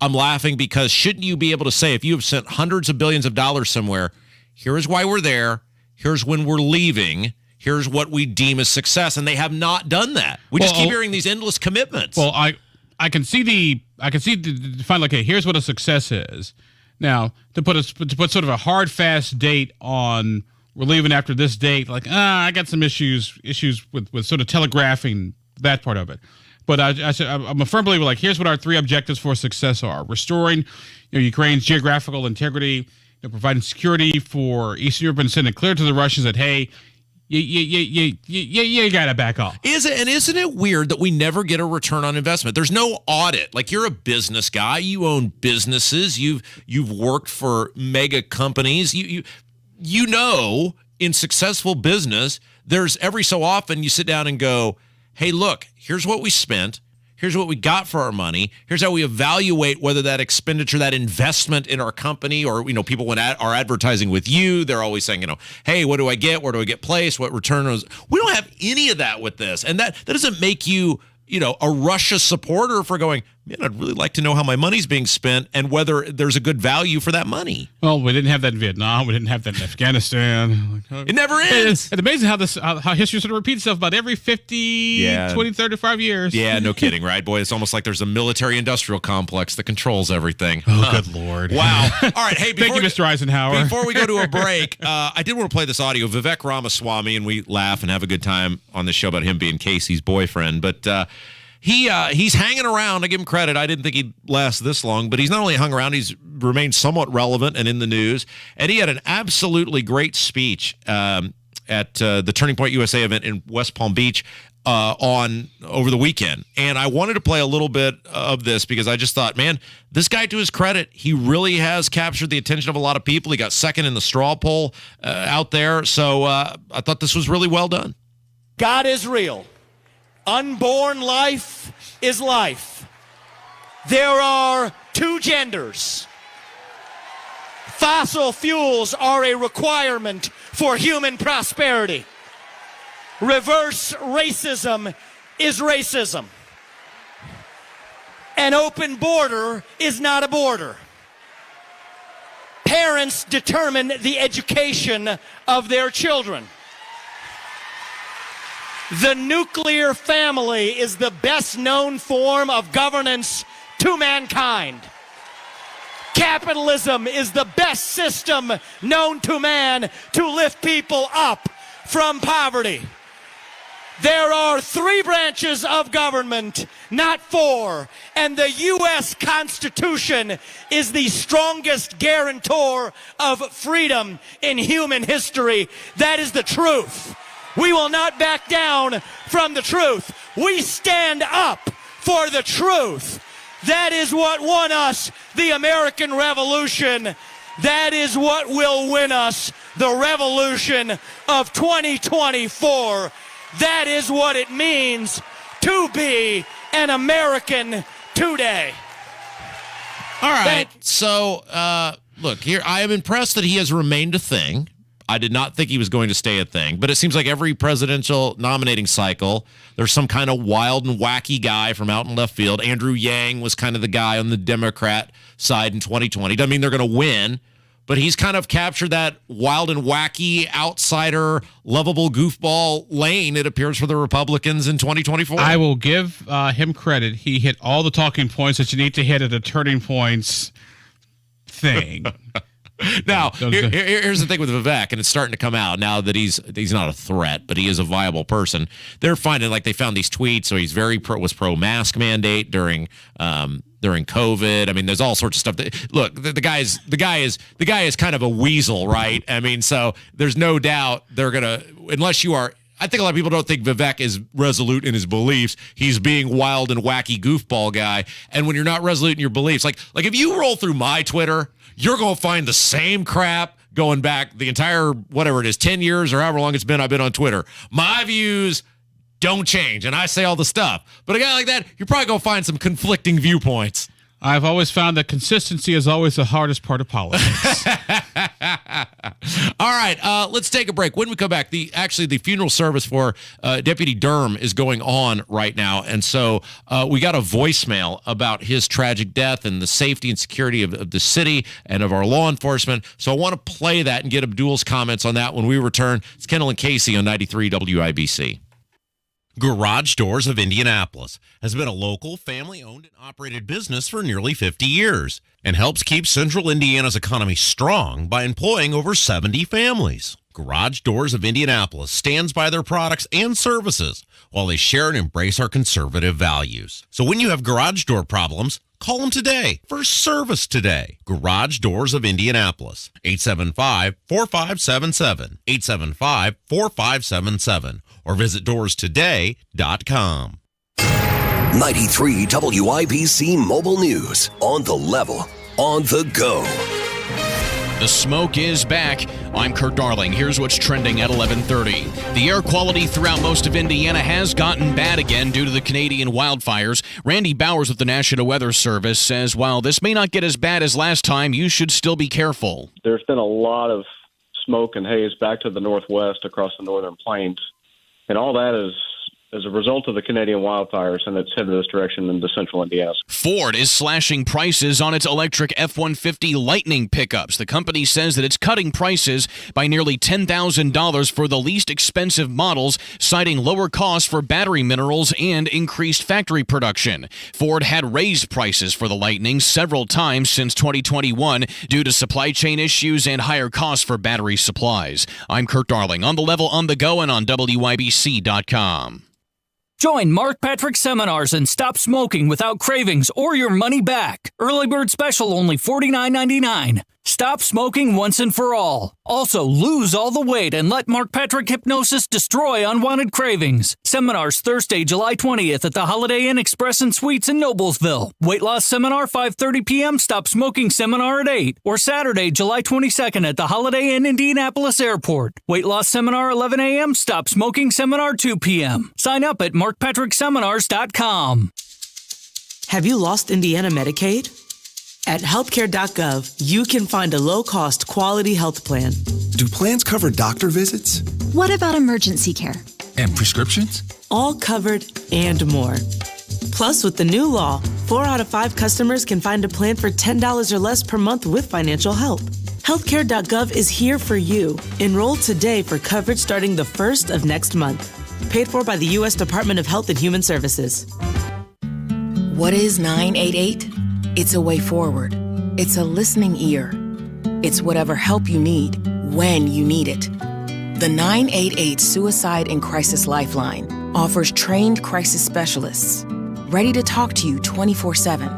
I'm laughing because shouldn't you be able to say, if you have sent hundreds of billions of dollars somewhere, here is why we're there, here's when we're leaving, here's what we deem as success, and they have not done that. We just keep hearing these endless commitments. Well, I can see the define like, hey, here's what a success is. Now, to put sort of a hard, fast date on we're leaving after this date, like, I got some issues with sort of telegraphing that part of it. But I'm a firm believer, like, here's what our 3 objectives for success are. Restoring Ukraine's geographical integrity, providing security for Eastern Europe, and sending clear to the Russians that, hey, you got to back off. Isn't it weird that we never get a return on investment? There's no audit. Like, you're a business guy. You own businesses. You've worked for mega companies. You know, in successful business, there's every so often you sit down and go, hey, look, here's what we spent. Here's what we got for our money. Here's how we evaluate whether that expenditure, that investment in our company, or, people when are advertising with you, they're always saying, hey, what do I get? Where do I get placed? What return is? We don't have any of that with this. And that doesn't make you, a Russia supporter for going, man, I'd really like to know how my money's being spent and whether there's a good value for that money. Well, we didn't have that in Vietnam. We didn't have that in Afghanistan. It never ends. It's amazing how history sort of repeats itself about every 50, 20, 35 years. Yeah, no kidding, right? Boy, it's almost like there's a military-industrial complex that controls everything. Oh, good Lord. Wow. All right, hey, thank you, Mr. Eisenhower. Before we go to a break, I did want to play this audio. Vivek Ramaswamy, and we laugh and have a good time on this show about him being Casey's boyfriend, but he's hanging around. I give him credit. I didn't think he'd last this long, but he's not only hung around, he's remained somewhat relevant and in the news. And he had an absolutely great speech at the Turning Point USA event in West Palm Beach over the weekend. And I wanted to play a little bit of this because I just thought, man, this guy, to his credit, he really has captured the attention of a lot of people. He got second in the straw poll out there. So I thought this was really well done. God is real. Unborn life is life. There are 2 genders. Fossil fuels are a requirement for human prosperity. Reverse racism is racism. An open border is not a border. Parents determine the education of their children. The nuclear family is the best known form of governance to mankind. Capitalism is the best system known to man to lift people up from poverty. There are 3 branches of government, not 4, and the U.S. Constitution is the strongest guarantor of freedom in human history. That is the truth. We will not back down from the truth. We stand up for the truth. That is what won us the American Revolution. That is what will win us the revolution of 2024. That is what it means to be an American today. All right. So, look, here, I am impressed that he has remained a thing. I did not think he was going to stay a thing, but it seems like every presidential nominating cycle, there's some kind of wild and wacky guy from out in left field. Andrew Yang was kind of the guy on the Democrat side in 2020. Doesn't mean they're going to win, but he's kind of captured that wild and wacky, outsider, lovable goofball lane, it appears, for the Republicans in 2024. I will give him credit. He hit all the talking points that you need to hit at a turning points thing. Now, here's the thing with Vivek, and it's starting to come out now that he's not a threat, but he is a viable person. They're finding, like, they found these tweets, so he's very pro mask mandate during COVID. I mean, there's all sorts of stuff. Look, the guy is kind of a weasel, right? I mean, so there's no doubt they're gonna, unless you are. I think a lot of people don't think Vivek is resolute in his beliefs. He's being wild and wacky goofball guy. And when you're not resolute in your beliefs, like if you roll through my Twitter, you're going to find the same crap going back the entire, whatever it is, 10 years or however long it's been I've been on Twitter. My views don't change, and I say all the stuff. But a guy like that, you're probably going to find some conflicting viewpoints. I've always found that consistency is always the hardest part of politics. All right, let's take a break. When we come back, the funeral service for Deputy Durham is going on right now, and so we got a voicemail about his tragic death and the safety and security of the city and of our law enforcement. So I want to play that and get Abdul's comments on that when we return. It's Kendall and Casey on 93 WIBC. Garage Doors of Indianapolis has been a local, family-owned and operated business for nearly 50 years and helps keep central Indiana's economy strong by employing over 70 families. Garage Doors of Indianapolis stands by their products and services while they share and embrace our conservative values. So when you have garage door problems, call them today for service today. Garage Doors of Indianapolis, 875-4577, 875-4577, or visit doorstoday.com. 93 WIBC Mobile News. On the level, on the go. The smoke is back. I'm Kurt Darling. Here's what's trending at 11:30. The air quality throughout most of Indiana has gotten bad again due to the Canadian wildfires. Randy Bowers with the National Weather Service says while this may not get as bad as last time, you should still be careful. There's been a lot of smoke and haze back to the northwest across the northern plains, and all that is as a result of the Canadian wildfires, and it's headed this direction into central Indiana. Ford is slashing prices on its electric F-150 Lightning pickups. The company says that it's cutting prices by nearly $10,000 for the least expensive models, citing lower costs for battery minerals and increased factory production. Ford had raised prices for the Lightning several times since 2021 due to supply chain issues and higher costs for battery supplies. I'm Kurt Darling, on the level, on the go, and on WIBC.com. Join Mark Patrick Seminars and stop smoking without cravings or your money back. Early bird special only $49.99. Stop smoking once and for all. Also, lose all the weight and let Mark Patrick Hypnosis destroy unwanted cravings. Seminars Thursday, July 20th at the Holiday Inn Express and Suites in Noblesville. Weight loss seminar 5:30 p.m. Stop smoking seminar at 8. Or Saturday, July 22nd at the Holiday Inn Indianapolis Airport. Weight loss seminar 11 a.m. Stop smoking seminar 2 p.m. Sign up at markpatrickseminars.com. Have you lost Indiana Medicaid? At healthcare.gov, you can find a low-cost, quality health plan. Do plans cover doctor visits? What about emergency care? And prescriptions? All covered and more. Plus, with the new law, 4 out of 5 customers can find a plan for $10 or less per month with financial help. Healthcare.gov is here for you. Enroll today for coverage starting the 1st of next month. Paid for by the U.S. Department of Health and Human Services. What is 988? It's a way forward. It's a listening ear. It's whatever help you need, when you need it. The 988 Suicide and Crisis Lifeline offers trained crisis specialists, ready to talk to you 24/7.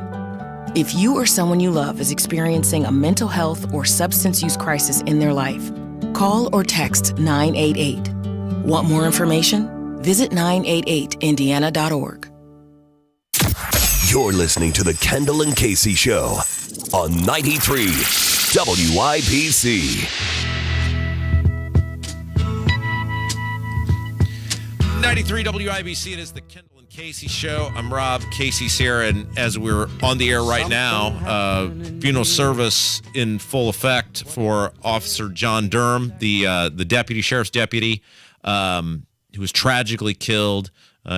If you or someone you love is experiencing a mental health or substance use crisis in their life, call or text 988. Want more information? Visit 988indiana.org. You're listening to the Kendall and Casey Show on 93 WIBC. 93 WIBC, it is the Kendall and Casey Show. I'm Rob, Casey's here, and as we're on the air right now, funeral service in full effect for Officer John Durham, the deputy, sheriff's deputy, who was tragically killed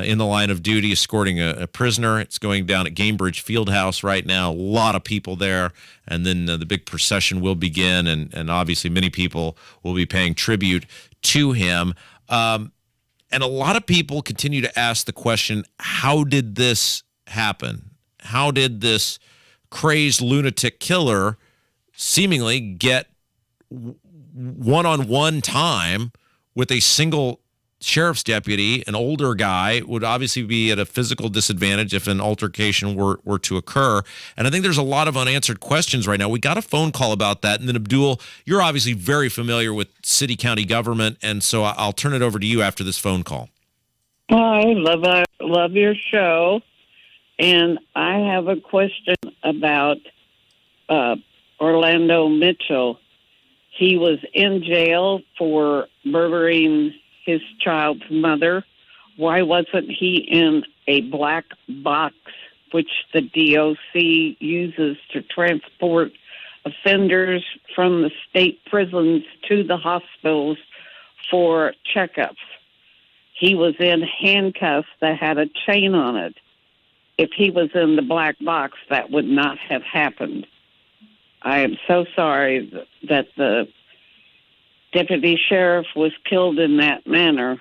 in the line of duty escorting a prisoner. It's going down at Gamebridge Fieldhouse right now. A lot of people there. And then the big procession will begin, and obviously many people will be paying tribute to him. And a lot of people continue to ask the question, how did this happen? How did this crazed lunatic killer seemingly get one-on-one time with a single sheriff's deputy? An older guy would obviously be at a physical disadvantage if an altercation were to occur. And I think there's a lot of unanswered questions right now. We got a phone call about that. And then, Abdul, you're obviously very familiar with city county government, and so I'll turn it over to you after this phone call. I love your show, and I have a question about Orlando Mitchell. He was in jail for murdering his child's mother. Why wasn't he in a black box which the DOC uses to transport offenders from the state prisons to the hospitals for checkups. He was in handcuffs that had a chain on it. If he was in the black box, that would not have happened. I am so sorry that the deputy sheriff was killed in that manner.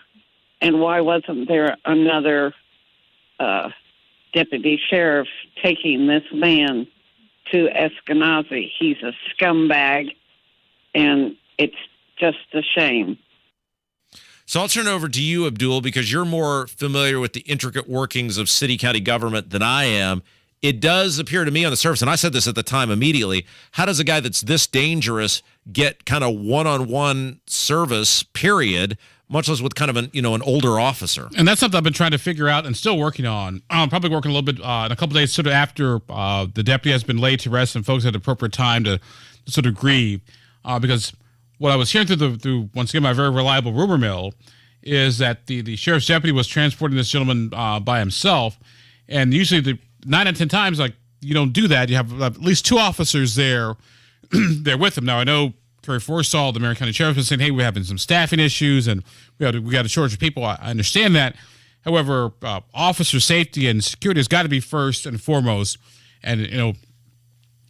And why wasn't there another deputy sheriff taking this man to Eskenazi? He's a scumbag, and it's just a shame. So I'll turn over to you, Abdul, because you're more familiar with the intricate workings of city-county government than I am. It does appear to me on the surface, and I said this at the time immediately, how does a guy that's this dangerous get kind of one-on-one service, period, much less with kind of an older officer? And that's something I've been trying to figure out and still working on. I'm probably working a little bit in a couple days sort of after the deputy has been laid to rest and folks had appropriate time to sort of grieve. Because what I was hearing through once again, my very reliable rumor mill is that the sheriff's deputy was transporting this gentleman by himself. And usually the 9 out of 10 times, like, you don't do that. You have at least 2 officers there with him. Now, I know Terry Forstall, the Marion County Sheriff, was saying, hey, we're having some staffing issues and we got a shortage of people. I understand that. However, officer safety and security has got to be first and foremost, and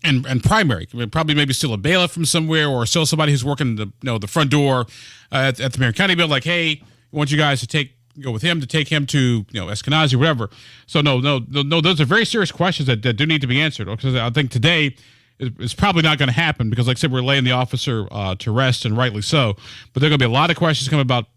and primary. I mean, probably maybe still a bailiff from somewhere, or still somebody who's working the front door at the Marion County building. Like, hey, we want you guys to go with him to take him to Eskenazi or whatever. So no, those are very serious questions that do need to be answered. Because I think today it's probably not going to happen because, like I said, we're laying the officer to rest, and rightly so. But there are going to be a lot of questions coming about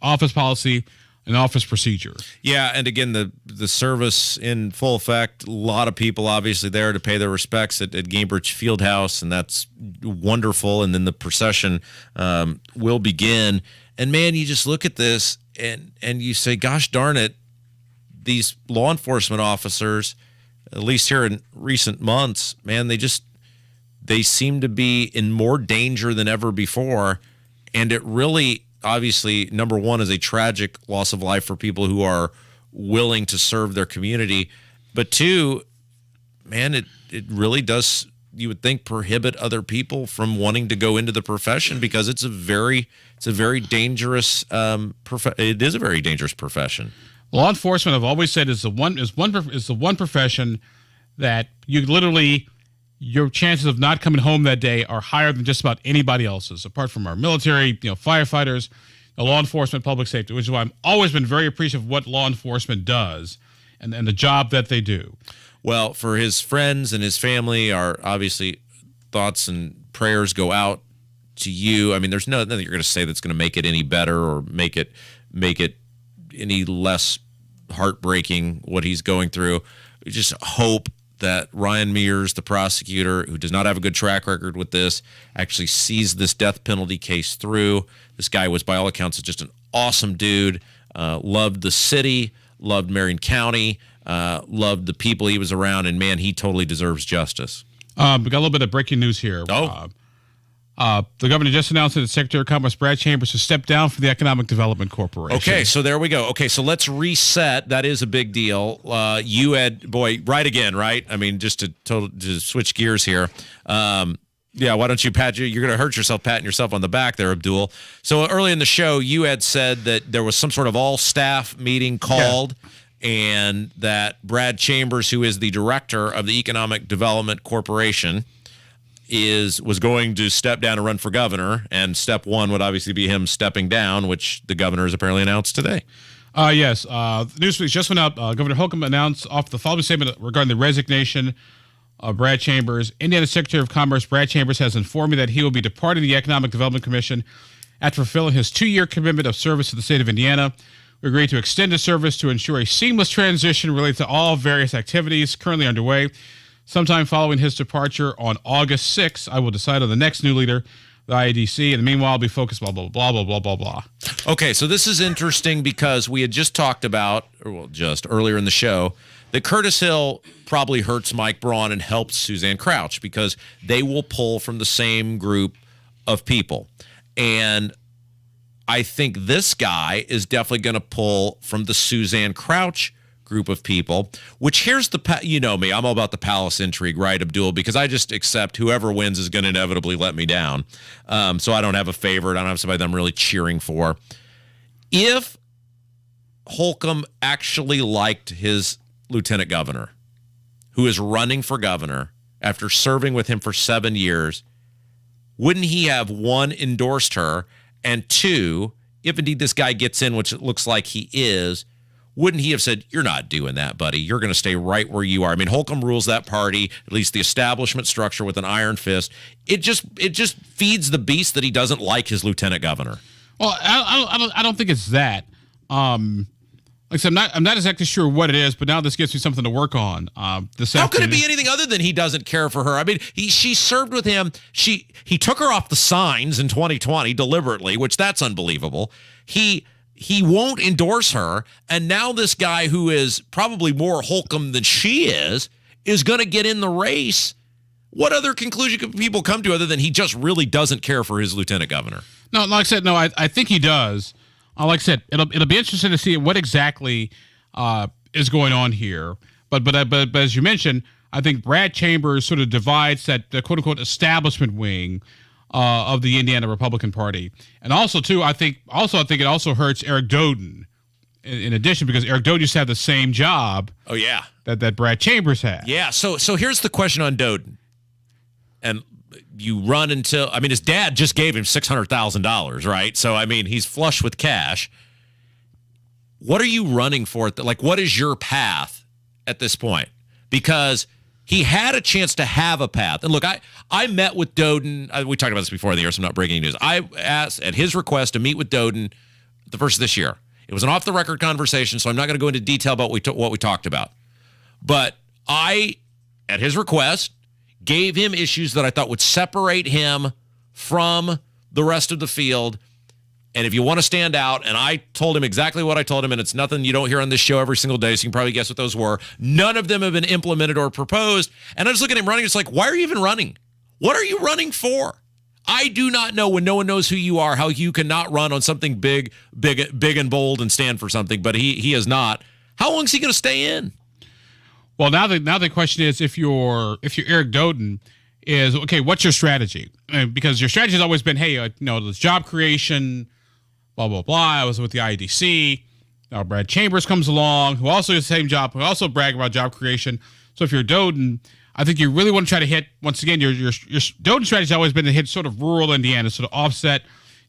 office policy and office procedure. Yeah, and again, the service in full effect. A lot of people obviously there to pay their respects at Gainbridge Fieldhouse, and that's wonderful. And then the procession will begin. And man, you just look at this and you say, gosh darn it, these law enforcement officers, at least here in recent months, man, they seem to be in more danger than ever before. And it really, obviously, number one, is a tragic loss of life for people who are willing to serve their community. But two, man, it really does, you would think, prohibit other people from wanting to go into the profession because it's a very dangerous it is a very dangerous profession. Law enforcement, I've always said, is the one profession that you literally, your chances of not coming home that day are higher than just about anybody else's, apart from our military, firefighters, law enforcement, public safety, which is why I've always been very appreciative of what law enforcement does and the job that they do. Well, for his friends and his family, our obviously thoughts and prayers go out to you. I mean, there's nothing you're going to say that's going to make it any better or make it any less heartbreaking what he's going through. We just hope that Ryan Mears, the prosecutor, who does not have a good track record with this, actually sees this death penalty case through. This guy was, by all accounts, just an awesome dude, loved the city, loved Marion County, loved the people he was around, and man, he totally deserves justice. We got a little bit of breaking news here. The governor just announced that the Secretary of Commerce, Brad Chambers, has stepped down from the Economic Development Corporation. Okay, so there we go. Okay, so let's reset. That is a big deal. You had, right again, right? I mean, just to switch gears here. Yeah, why don't you you're going to hurt yourself patting yourself on the back there, Abdul. So early in the show, you had said that there was some sort of all-staff meeting called, and that Brad Chambers, who is the director of the Economic Development Corporation, was going to step down and run for governor, and step one would obviously be him stepping down, which the governor has apparently announced today. Yes. The news release just went out. Governor Holcomb announced off the following statement regarding the resignation of Brad Chambers. Indiana Secretary of Commerce Brad Chambers has informed me that he will be departing the Economic Development Commission after fulfilling his 2-year commitment of service to the state of Indiana. We agreed to extend his service to ensure a seamless transition related to all various activities currently underway. Sometime following his departure on August 6th, I will decide on the next new leader, the IADC, and meanwhile, I'll be focused blah, blah, blah, blah, blah, blah, blah. Okay, so this is interesting because we had just talked about, just earlier in the show, that Curtis Hill probably hurts Mike Braun and helps Suzanne Crouch because they will pull from the same group of people. And I think this guy is definitely going to pull from the Suzanne Crouch group of people, which here's you know me, I'm all about the palace intrigue, right, Abdul, because I just accept whoever wins is going to inevitably let me down. So I don't have a favorite. I don't have somebody that I'm really cheering for. If Holcomb actually liked his lieutenant governor, who is running for governor after serving with him for 7 years, wouldn't he have, one, endorsed her, and two, if indeed this guy gets in, which it looks like he is, wouldn't he have said, you're not doing that, buddy. You're going to stay right where you are. I mean, Holcomb rules that party, at least the establishment structure, with an iron fist. It just feeds the beast that he doesn't like his lieutenant governor. Well, I don't think it's that. Like I said, I'm not exactly sure what it is, but now this gives me something to work on. How could it be anything other than he doesn't care for her? I mean, she served with him. He took her off the signs in 2020 deliberately, which that's unbelievable. He won't endorse her, and now this guy who is probably more Holcomb than she is going to get in the race. What other conclusion could people come to other than he just really doesn't care for his lieutenant governor? No, like I said, no, I think he does. Like I said, it'll be interesting to see what exactly is going on here. But as you mentioned, I think Brad Chambers sort of divides that the quote unquote establishment wing of the Indiana Republican Party, and also too, I think it also hurts Eric Doden. In addition, because Eric Doden used to have the same job. Oh yeah, that Brad Chambers had. Yeah. So here's the question on Doden, and you run until, I mean, his dad just gave him $600,000, right? So I mean, he's flush with cash. What are you running for? Like, what is your path at this point? Because he had a chance to have a path. And look, I met with Doden. We talked about this before in the year, so I'm not breaking news. I asked, at his request, to meet with Doden the first of this year. It was an off-the-record conversation, so I'm not going to go into detail about what we talked about. But I, at his request, gave him issues that I thought would separate him from the rest of the field. And if you want to stand out, and I told him exactly what I told him, and it's nothing you don't hear on this show every single day, so you can probably guess what those were. None of them have been implemented or proposed. And I just look at him running, it's like, why are you even running? What are you running for? I do not know, when no one knows who you are, how you cannot run on something big and bold and stand for something, but he is not. How long is he going to stay in? Well, now the question is, if you're Eric Doden, is, okay, what's your strategy? Because your strategy has always been, hey, this job creation, blah, blah, blah. I was with the IDC. Now Brad Chambers comes along, who also has the same job, who also brag about job creation. So if you're Doden, I think you really want to try to hit, once again, your Doden strategy has always been to hit sort of rural Indiana, sort of offset,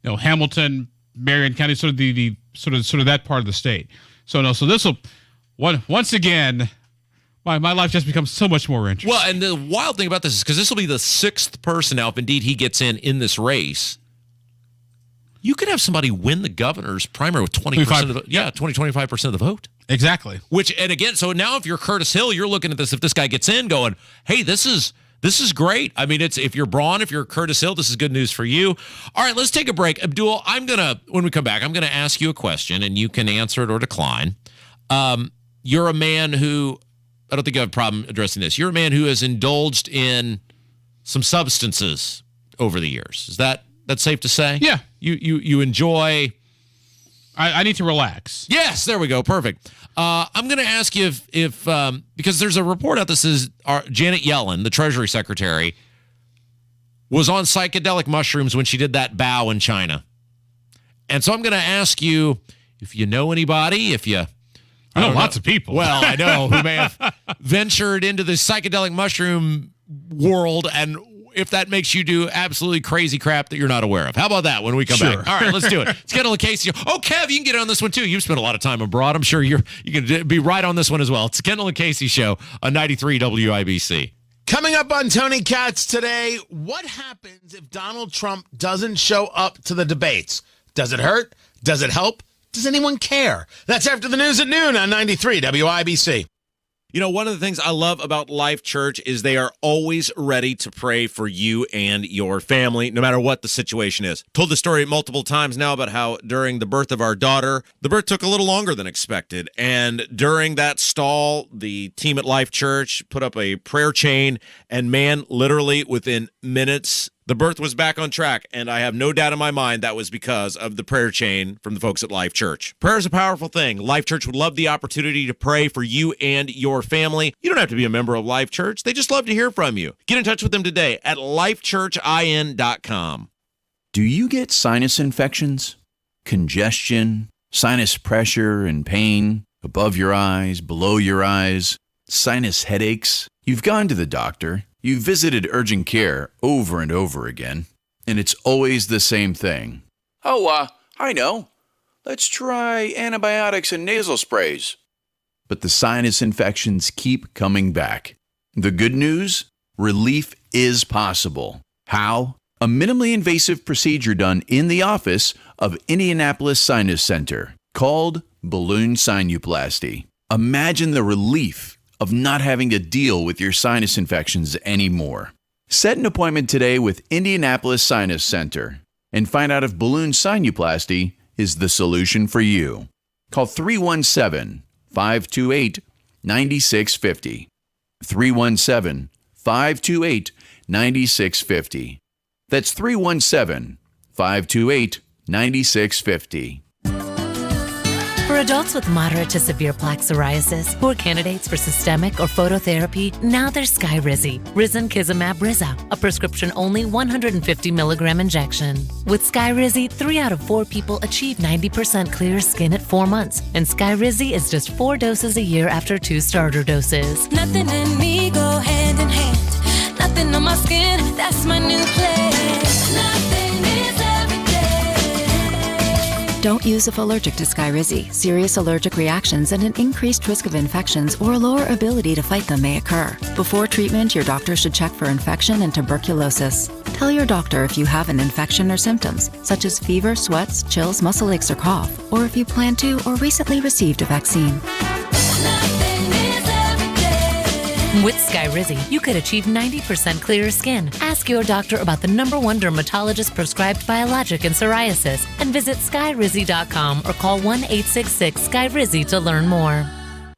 Hamilton, Marion County, sort of the sort of that part of the state. So this will, once again, my life just becomes so much more interesting. Well, and the wild thing about this is, because this will be the sixth person now, if indeed he gets in this race, you could have somebody win the governor's primary with 20% of the 25% of the vote. Exactly. And again, so now if you're Curtis Hill, you're looking at this, if this guy gets in, going, hey, this is great. I mean, if you're Braun, if you're Curtis Hill, this is good news for you. All right, let's take a break. Abdul, when we come back, I'm gonna ask you a question, and you can answer it or decline. You're a man who, I don't think you have a problem addressing this. You're a man who has indulged in some substances over the years. Is that's safe to say? Yeah. You enjoy. I need to relax. Yes, there we go. Perfect. I'm going to ask you if because there's a report out that says Janet Yellen, the Treasury Secretary, was on psychedelic mushrooms when she did that bow in China. And so I'm going to ask you if you know anybody, I know lots of people. Well, I know who may have ventured into the psychedelic mushroom world, and if that makes you do absolutely crazy crap that you're not aware of. How about that when we come back? All right, let's do it. It's Kendall Casey. Oh, Kev, you can get on this one too. You've spent a lot of time abroad. I'm sure you can be right on this one as well. It's Kendall and Casey Show on 93 WIBC. Coming up on Tony Katz today, what happens if Donald Trump doesn't show up to the debates? Does it hurt? Does it help? Does anyone care? That's after the news at noon on 93 WIBC. You know, one of the things I love about Life Church is they are always ready to pray for you and your family, no matter what the situation is. Told the story multiple times now about how during the birth of our daughter, the birth took a little longer than expected. And during that stall, the team at Life Church put up a prayer chain, and man, literally within minutes, The birth was back on track, and I have no doubt in my mind that was because of the prayer chain from the folks at Life Church. Prayer is a powerful thing. Life Church would love the opportunity to pray for you and your family. You don't have to be a member of Life Church. They just love to hear from you. Get in touch with them today at lifechurchin.com. Do you get sinus infections, congestion, sinus pressure and pain, above your eyes, below your eyes, sinus headaches? You've gone to the doctor. You've visited urgent care over and over again, and it's always the same thing. Oh, I know. Let's try antibiotics and nasal sprays. But the sinus infections keep coming back. The good news? Relief is possible. How? A minimally invasive procedure done in the office of Indianapolis Sinus Center called balloon sinuplasty. Imagine the relief of not having to deal with your sinus infections anymore. Set an appointment today with Indianapolis Sinus Center and find out if balloon sinuplasty is the solution for you. Call 317-528-9650. 317-528-9650. That's 317-528-9650. For adults with moderate to severe plaque psoriasis who are candidates for systemic or phototherapy, now there's Skyrizi, Risankizumab Riza, a prescription-only 150 milligram injection. With Skyrizi, 3 out of 4 people achieve 90% clear skin at 4 months, and Skyrizi is just 4 doses a year after 2 starter doses. Nothing in me go hand in hand. Nothing on my skin, that's my new place. Nothing is every day. Don't use if allergic to Skyrizi. Serious allergic reactions and an increased risk of infections or a lower ability to fight them may occur. Before treatment, your doctor should check for infection and tuberculosis. Tell your doctor if you have an infection or symptoms, such as fever, sweats, chills, muscle aches, or cough, or if you plan to or recently received a vaccine. With Skyrizi, you could achieve 90% clearer skin. Ask your doctor about the #1 dermatologist prescribed biologic in psoriasis and visit skyrizi.com or call 1-866-SKYRIZI to learn more.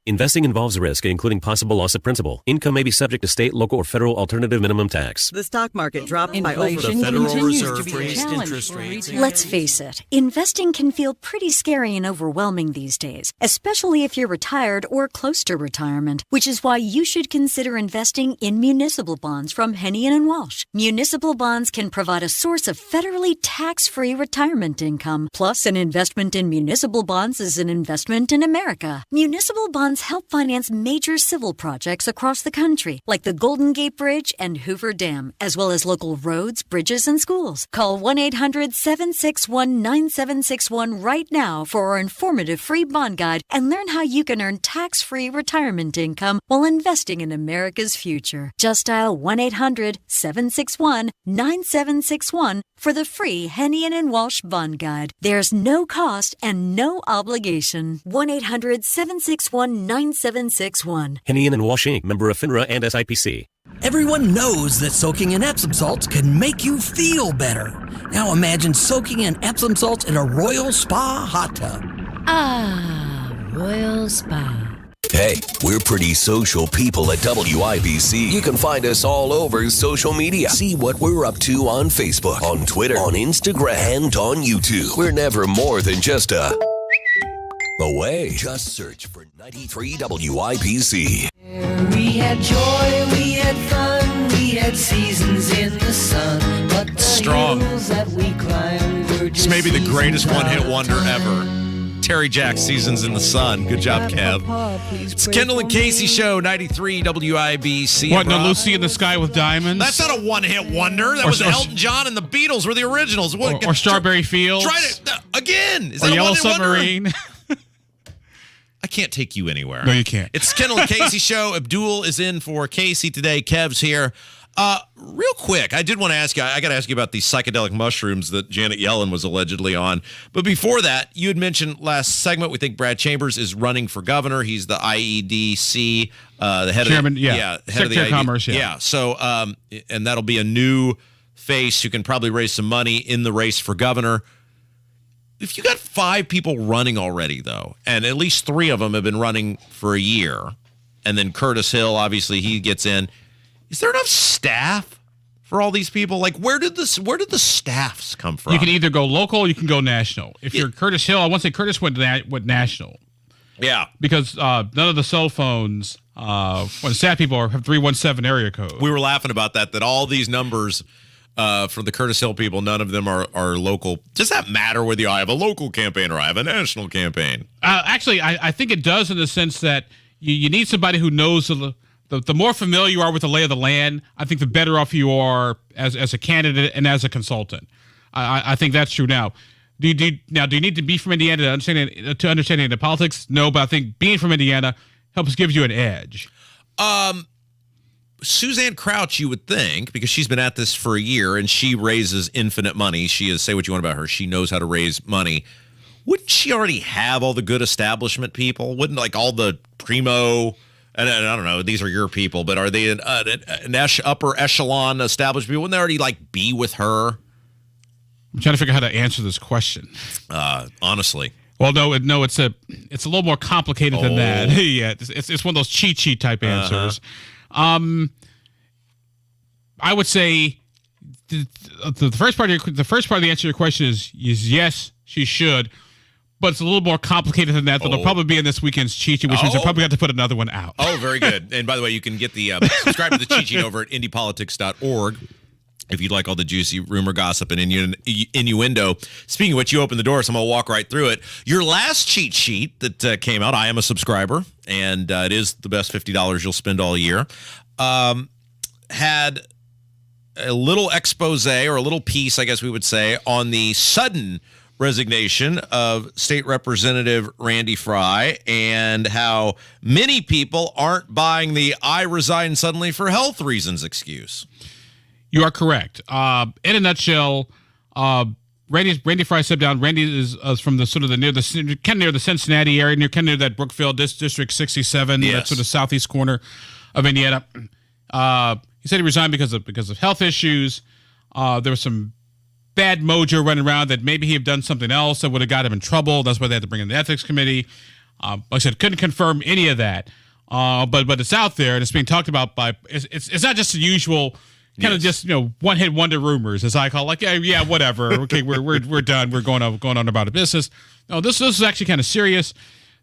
Investing involves risk, including possible loss of principal. Income may be subject to state, local, or federal alternative minimum tax. The stock market dropped by over. The Federal Reserve raised interest rates. Let's face it, investing can feel pretty scary and overwhelming these days, especially if you're retired or close to retirement, which is why you should consider investing in municipal bonds from Henny & Walsh. Municipal bonds can provide a source of federally tax-free retirement income. Plus, an investment in municipal bonds is an investment in America. Municipal bonds help finance major civil projects across the country, like the Golden Gate Bridge and Hoover Dam, as well as local roads, bridges, and schools. Call 1-800-761-9761 right now for our informative free bond guide and learn how you can earn tax-free retirement income while investing in America's future. Just dial 1-800-761-9761 for the free Henny & Walsh bond guide. There's no cost and no obligation. 1-800-761-9761. Henny & Walsh Inc., member of FINRA and SIPC. Everyone knows that soaking in Epsom salts can make you feel better. Now imagine soaking in Epsom salts in a Royal Spa hot tub. Ah, Royal Spa. Hey, we're pretty social people at WIBC. You can find us all over social media. See what we're up to on Facebook, on Twitter, on Instagram, and on YouTube. We're never more than just away. Just search for 93 WIBC. We had joy, we had fun, we had seasons in the sun. But the Strong. hills that we climbed were This just may be the greatest seasons one-hit out of wonder time. ever. Terry Jack's Seasons in the Sun. Good job, Kev. It's Kendall and Casey Show, 93 WIBC. What, No Lucy in the Sky with Diamonds? That's not a one-hit wonder. That was Elton John and the Beatles were the originals. What, or Strawberry Fields. Try it again. Is Or that a Yellow one-hit wonder? Submarine. I can't take you anywhere. No, you can't. It's Kendall and Casey Show. Abdul is in for Casey today. Kev's here. Real quick, I did want to ask you, I got to ask you about these psychedelic mushrooms that Janet Yellen was allegedly on. But before that, you had mentioned last segment, we think Brad Chambers is running for governor. He's the IEDC, the head Chairman, of the, head Secretary of the of Commerce, yeah. So, and that'll be a new face who can probably raise some money in the race for governor. If you got 5 people running already, though, and at least 3 of them have been running for a year, and then Curtis Hill, obviously, he gets in. Is there enough staff for all these people? Like, where did the staffs come from? You can either go local or you can go national. If you're Curtis Hill, I want to say Curtis went national. Yeah. Because none of the cell phones, when staff people have 317 area code. We were laughing about that all these numbers for the Curtis Hill people, none of them are local. Does that matter whether I have a local campaign or I have a national campaign? Actually, I think it does in the sense that you need somebody who knows the more familiar you are with the lay of the land, I think the better off you are as a candidate and as a consultant. I think that's true now. Do you need to be from Indiana to understand the politics? No, but I think being from Indiana helps give you an edge. Suzanne Crouch, you would think, because she's been at this for a year and she raises infinite money. She is, say what you want about her, she knows how to raise money. Wouldn't she already have all the good establishment people? Wouldn't like all the primo, and I don't know, these are your people, but are they an upper echelon established people? Wouldn't they already like be with her? I'm trying to figure out how to answer this question. Honestly. Well, no, it's a little more complicated than that. Yeah, it's one of those cheat sheet type answers. I would say the first part of the answer to your question is yes, she should, but it's a little more complicated than that. That'll probably be in this weekend's cheat sheet, which means they'll probably have to put another one out. Oh, very good. And by the way, you can get the subscribe to the cheat sheet over at indiepolitics.org. If you'd like all the juicy rumor, gossip, and innuendo. Speaking of which, you open the door, so I'm going to walk right through it. Your last cheat sheet that came out, I am a subscriber, and it is the best $50 you'll spend all year, had a little expose, or a little piece, I guess we would say, on the sudden resignation of State Representative Randy Fry and how many people aren't buying the "I resign suddenly for health reasons" excuse. You are correct. In a nutshell, Randy Fry stepped down. Randy is from the sort of near the Cincinnati area, kind of near that Brookfield District 67, yes. That sort of southeast corner of Indiana. He said he resigned because of health issues. There was some bad mojo running around that maybe he had done something else that would have got him in trouble. That's why they had to bring in the ethics committee. Like I said, couldn't confirm any of that. But it's out there and it's being talked about by. It's not just the usual. Kind of just one-hit wonder rumors, as I call it. Like yeah, whatever. Okay, we're done. We're going on about a business. No, this is actually kind of serious.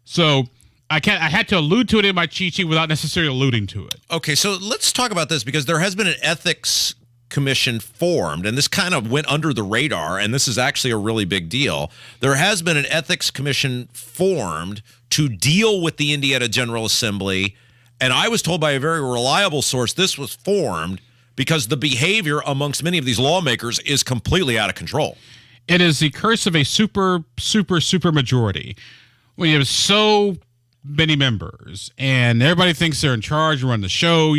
So I had to allude to it in my cheat sheet without necessarily alluding to it. Okay, so let's talk about this because there has been an ethics commission formed, and this kind of went under the radar, and this is actually a really big deal. There has been an ethics commission formed to deal with the Indiana General Assembly, and I was told by a very reliable source this was formed because the behavior amongst many of these lawmakers is completely out of control. It is the curse of a super majority. When you have so many members and everybody thinks they're in charge and run the show,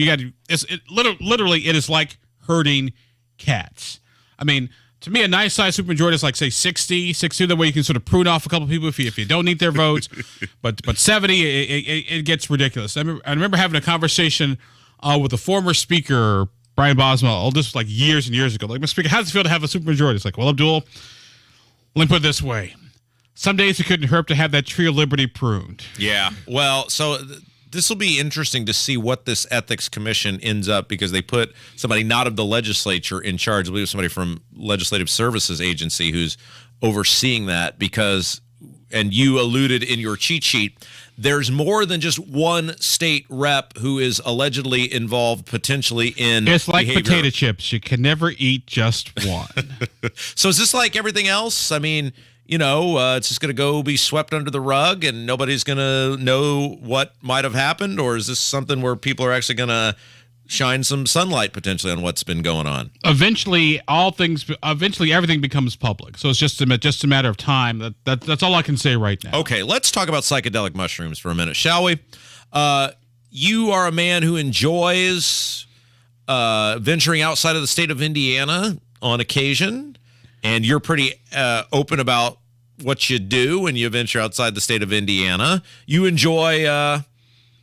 literally it is like herding cats. I mean, to me, a nice size supermajority is like, say, 60, that way you can sort of prune off a couple of people if you don't need their votes. but 70, it gets ridiculous. I remember having a conversation with a former speaker, Brian Boswell, this was like years and years ago. Like, Mr. Speaker, how does it feel to have a supermajority? It's like, well, Abdul, let me put it this way. Some days it couldn't hurt to have that tree of liberty pruned. Yeah. Well, so this will be interesting to see what this ethics commission ends up because they put somebody not of the legislature in charge. I believe somebody from Legislative Services Agency who's overseeing that because, and you alluded in your cheat sheet, there's more than just one state rep who is allegedly involved potentially in It's like behavior. Potato chips. You can never eat just one. So is this like everything else? I mean, it's just going to go be swept under the rug and nobody's going to know what might have happened? Or is this something where people are actually going to shine some sunlight potentially on what's been going on? Eventually, everything becomes public. So it's just a matter of time. That's all I can say right now. Okay, let's talk about psychedelic mushrooms for a minute, shall we? You are a man who enjoys venturing outside of the state of Indiana on occasion, and you're pretty open about what you do when you venture outside the state of Indiana. You enjoy...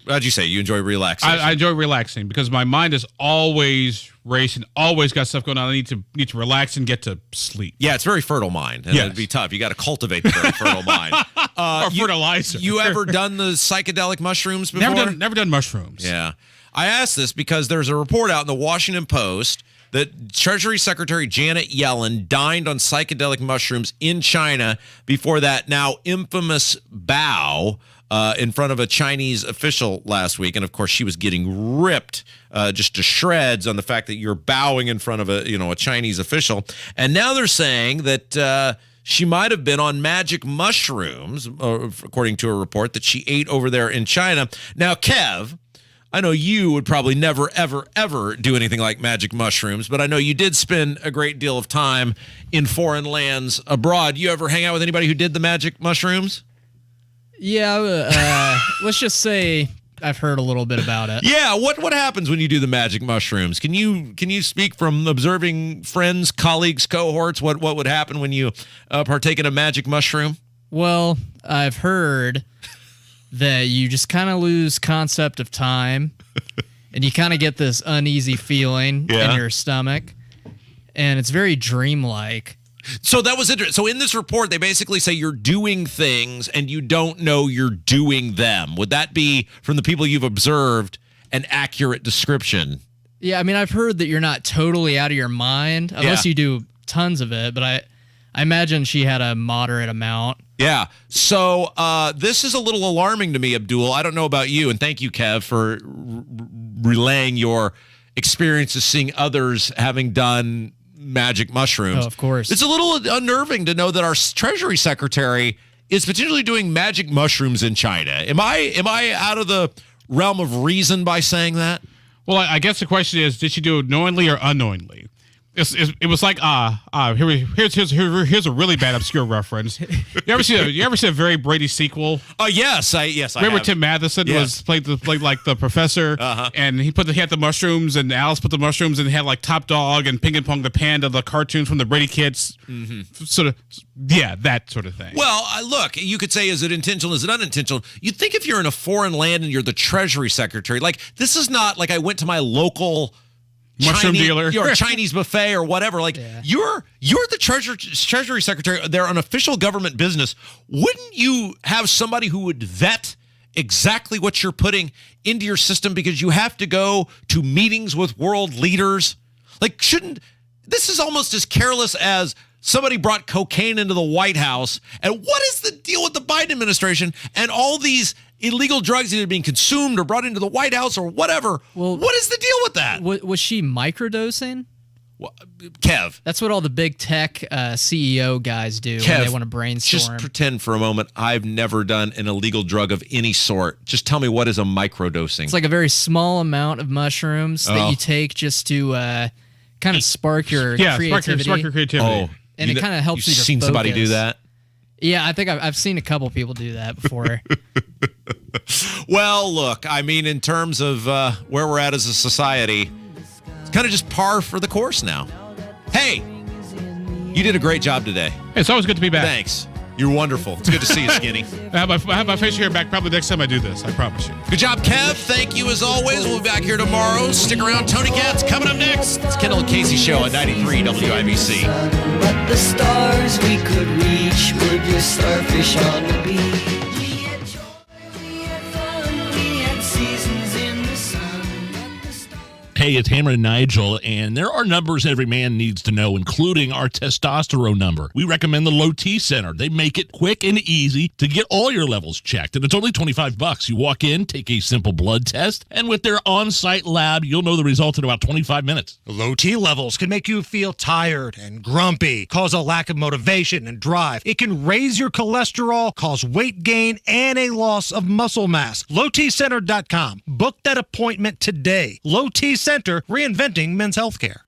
how'd you say? You enjoy relaxing? I enjoy relaxing because my mind is always racing, always got stuff going on. I need to relax and get to sleep. Yeah, it's a very fertile mind, and it'd be tough. You got to cultivate the very fertile mind. Or fertilizer. You ever done the psychedelic mushrooms before? Never done mushrooms. Yeah. I asked this because there's a report out in the Washington Post that Treasury Secretary Janet Yellen dined on psychedelic mushrooms in China before that now infamous bow in front of a Chinese official last week. And of course, she was getting ripped just to shreds on the fact that you're bowing in front of a Chinese official. And now they're saying that she might have been on magic mushrooms, according to a report that she ate over there in China. Now, Kev, I know you would probably never, ever, ever do anything like magic mushrooms, but I know you did spend a great deal of time in foreign lands abroad. You ever hang out with anybody who did the magic mushrooms? Yeah, let's just say I've heard a little bit about it. Yeah, what happens when you do the magic mushrooms? Can you speak from observing friends, colleagues, cohorts? What would happen when you partake in a magic mushroom? Well, I've heard that you just kind of lose concept of time, and you kind of get this uneasy feeling in your stomach, and it's very dreamlike. So that was interesting. So in this report, they basically say you're doing things and you don't know you're doing them. Would that be, from the people you've observed, an accurate description? Yeah, I mean, I've heard that you're not totally out of your mind unless you do tons of it, but I imagine she had a moderate amount. Yeah. So this is a little alarming to me, Abdul. I don't know about you, and thank you, Kev, for relaying your experiences seeing others having done magic mushrooms. Oh, of course. It's a little unnerving to know that our Treasury Secretary is potentially doing magic mushrooms in China. Am I out of the realm of reason by saying that? Well, I guess the question is, did she do it knowingly or unknowingly? It was like here's a really bad obscure reference. You ever see a very Brady sequel? Oh yes, I remember have. Tim Matheson played like the professor, and he had the mushrooms, and Alice put the mushrooms, and had like Top Dog and Ping and Pong the Panda, the cartoons from the Brady kids, sort of that sort of thing. Well, look, you could say, is it intentional? Is it unintentional? You'd think if you're in a foreign land and you're the Treasury Secretary, like this is not like I went to my local mushroom dealer or Chinese buffet or whatever. Like you're the Treasury Secretary. They're an official government business. Wouldn't you have somebody who would vet exactly what you're putting into your system, because you have to go to meetings with world leaders? Like, this is almost as careless as somebody brought cocaine into the White House. And what is the deal with the Biden administration and all these illegal drugs either being consumed or brought into the White House or whatever? Well, what is the deal with that? Was she microdosing? Well, Kev. That's what all the big tech CEO guys do when they want to brainstorm. Just pretend for a moment I've never done an illegal drug of any sort. Just tell me, what is a microdosing? It's like a very small amount of mushrooms that you take just to kind of spark your creativity. Spark your creativity. Oh, and it kind of helps you to seen focus. Somebody do that? Yeah, I think I've seen a couple people do that before. Well, look, I mean, in terms of where we're at as a society, it's kind of just par for the course now. Hey, you did a great job today. It's always good to be back. Thanks. You're wonderful. It's good to see you, Skinny. I have my facial hair back probably next time I do this. I promise you. Good job, Kev. Thank you as always. We'll be back here tomorrow. Stick around. Tony Katz coming up next. It's Kendall Casey Show at 93 WIBC. But the stars we could reach were just starfish on the beach. We had joy, we had fun, we had seasons in the sun. Hey, it's Hammer and Nigel, and there are numbers every man needs to know, including our testosterone number. We recommend the Low T Center. They make it quick and easy to get all your levels checked, and it's only $25. You walk in, take a simple blood test, and with their on-site lab, you'll know the result in about 25 minutes. Low T levels can make you feel tired and grumpy, cause a lack of motivation and drive. It can raise your cholesterol, cause weight gain, and a loss of muscle mass. LowTCenter.com. Book that appointment today. Low T Center, reinventing men's healthcare.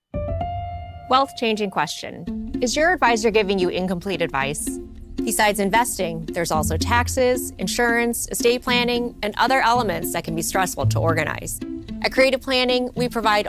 Wealth-changing question. Is your advisor giving you incomplete advice? Besides investing, there's also taxes, insurance, estate planning, and other elements that can be stressful to organize. At Creative Planning, we provide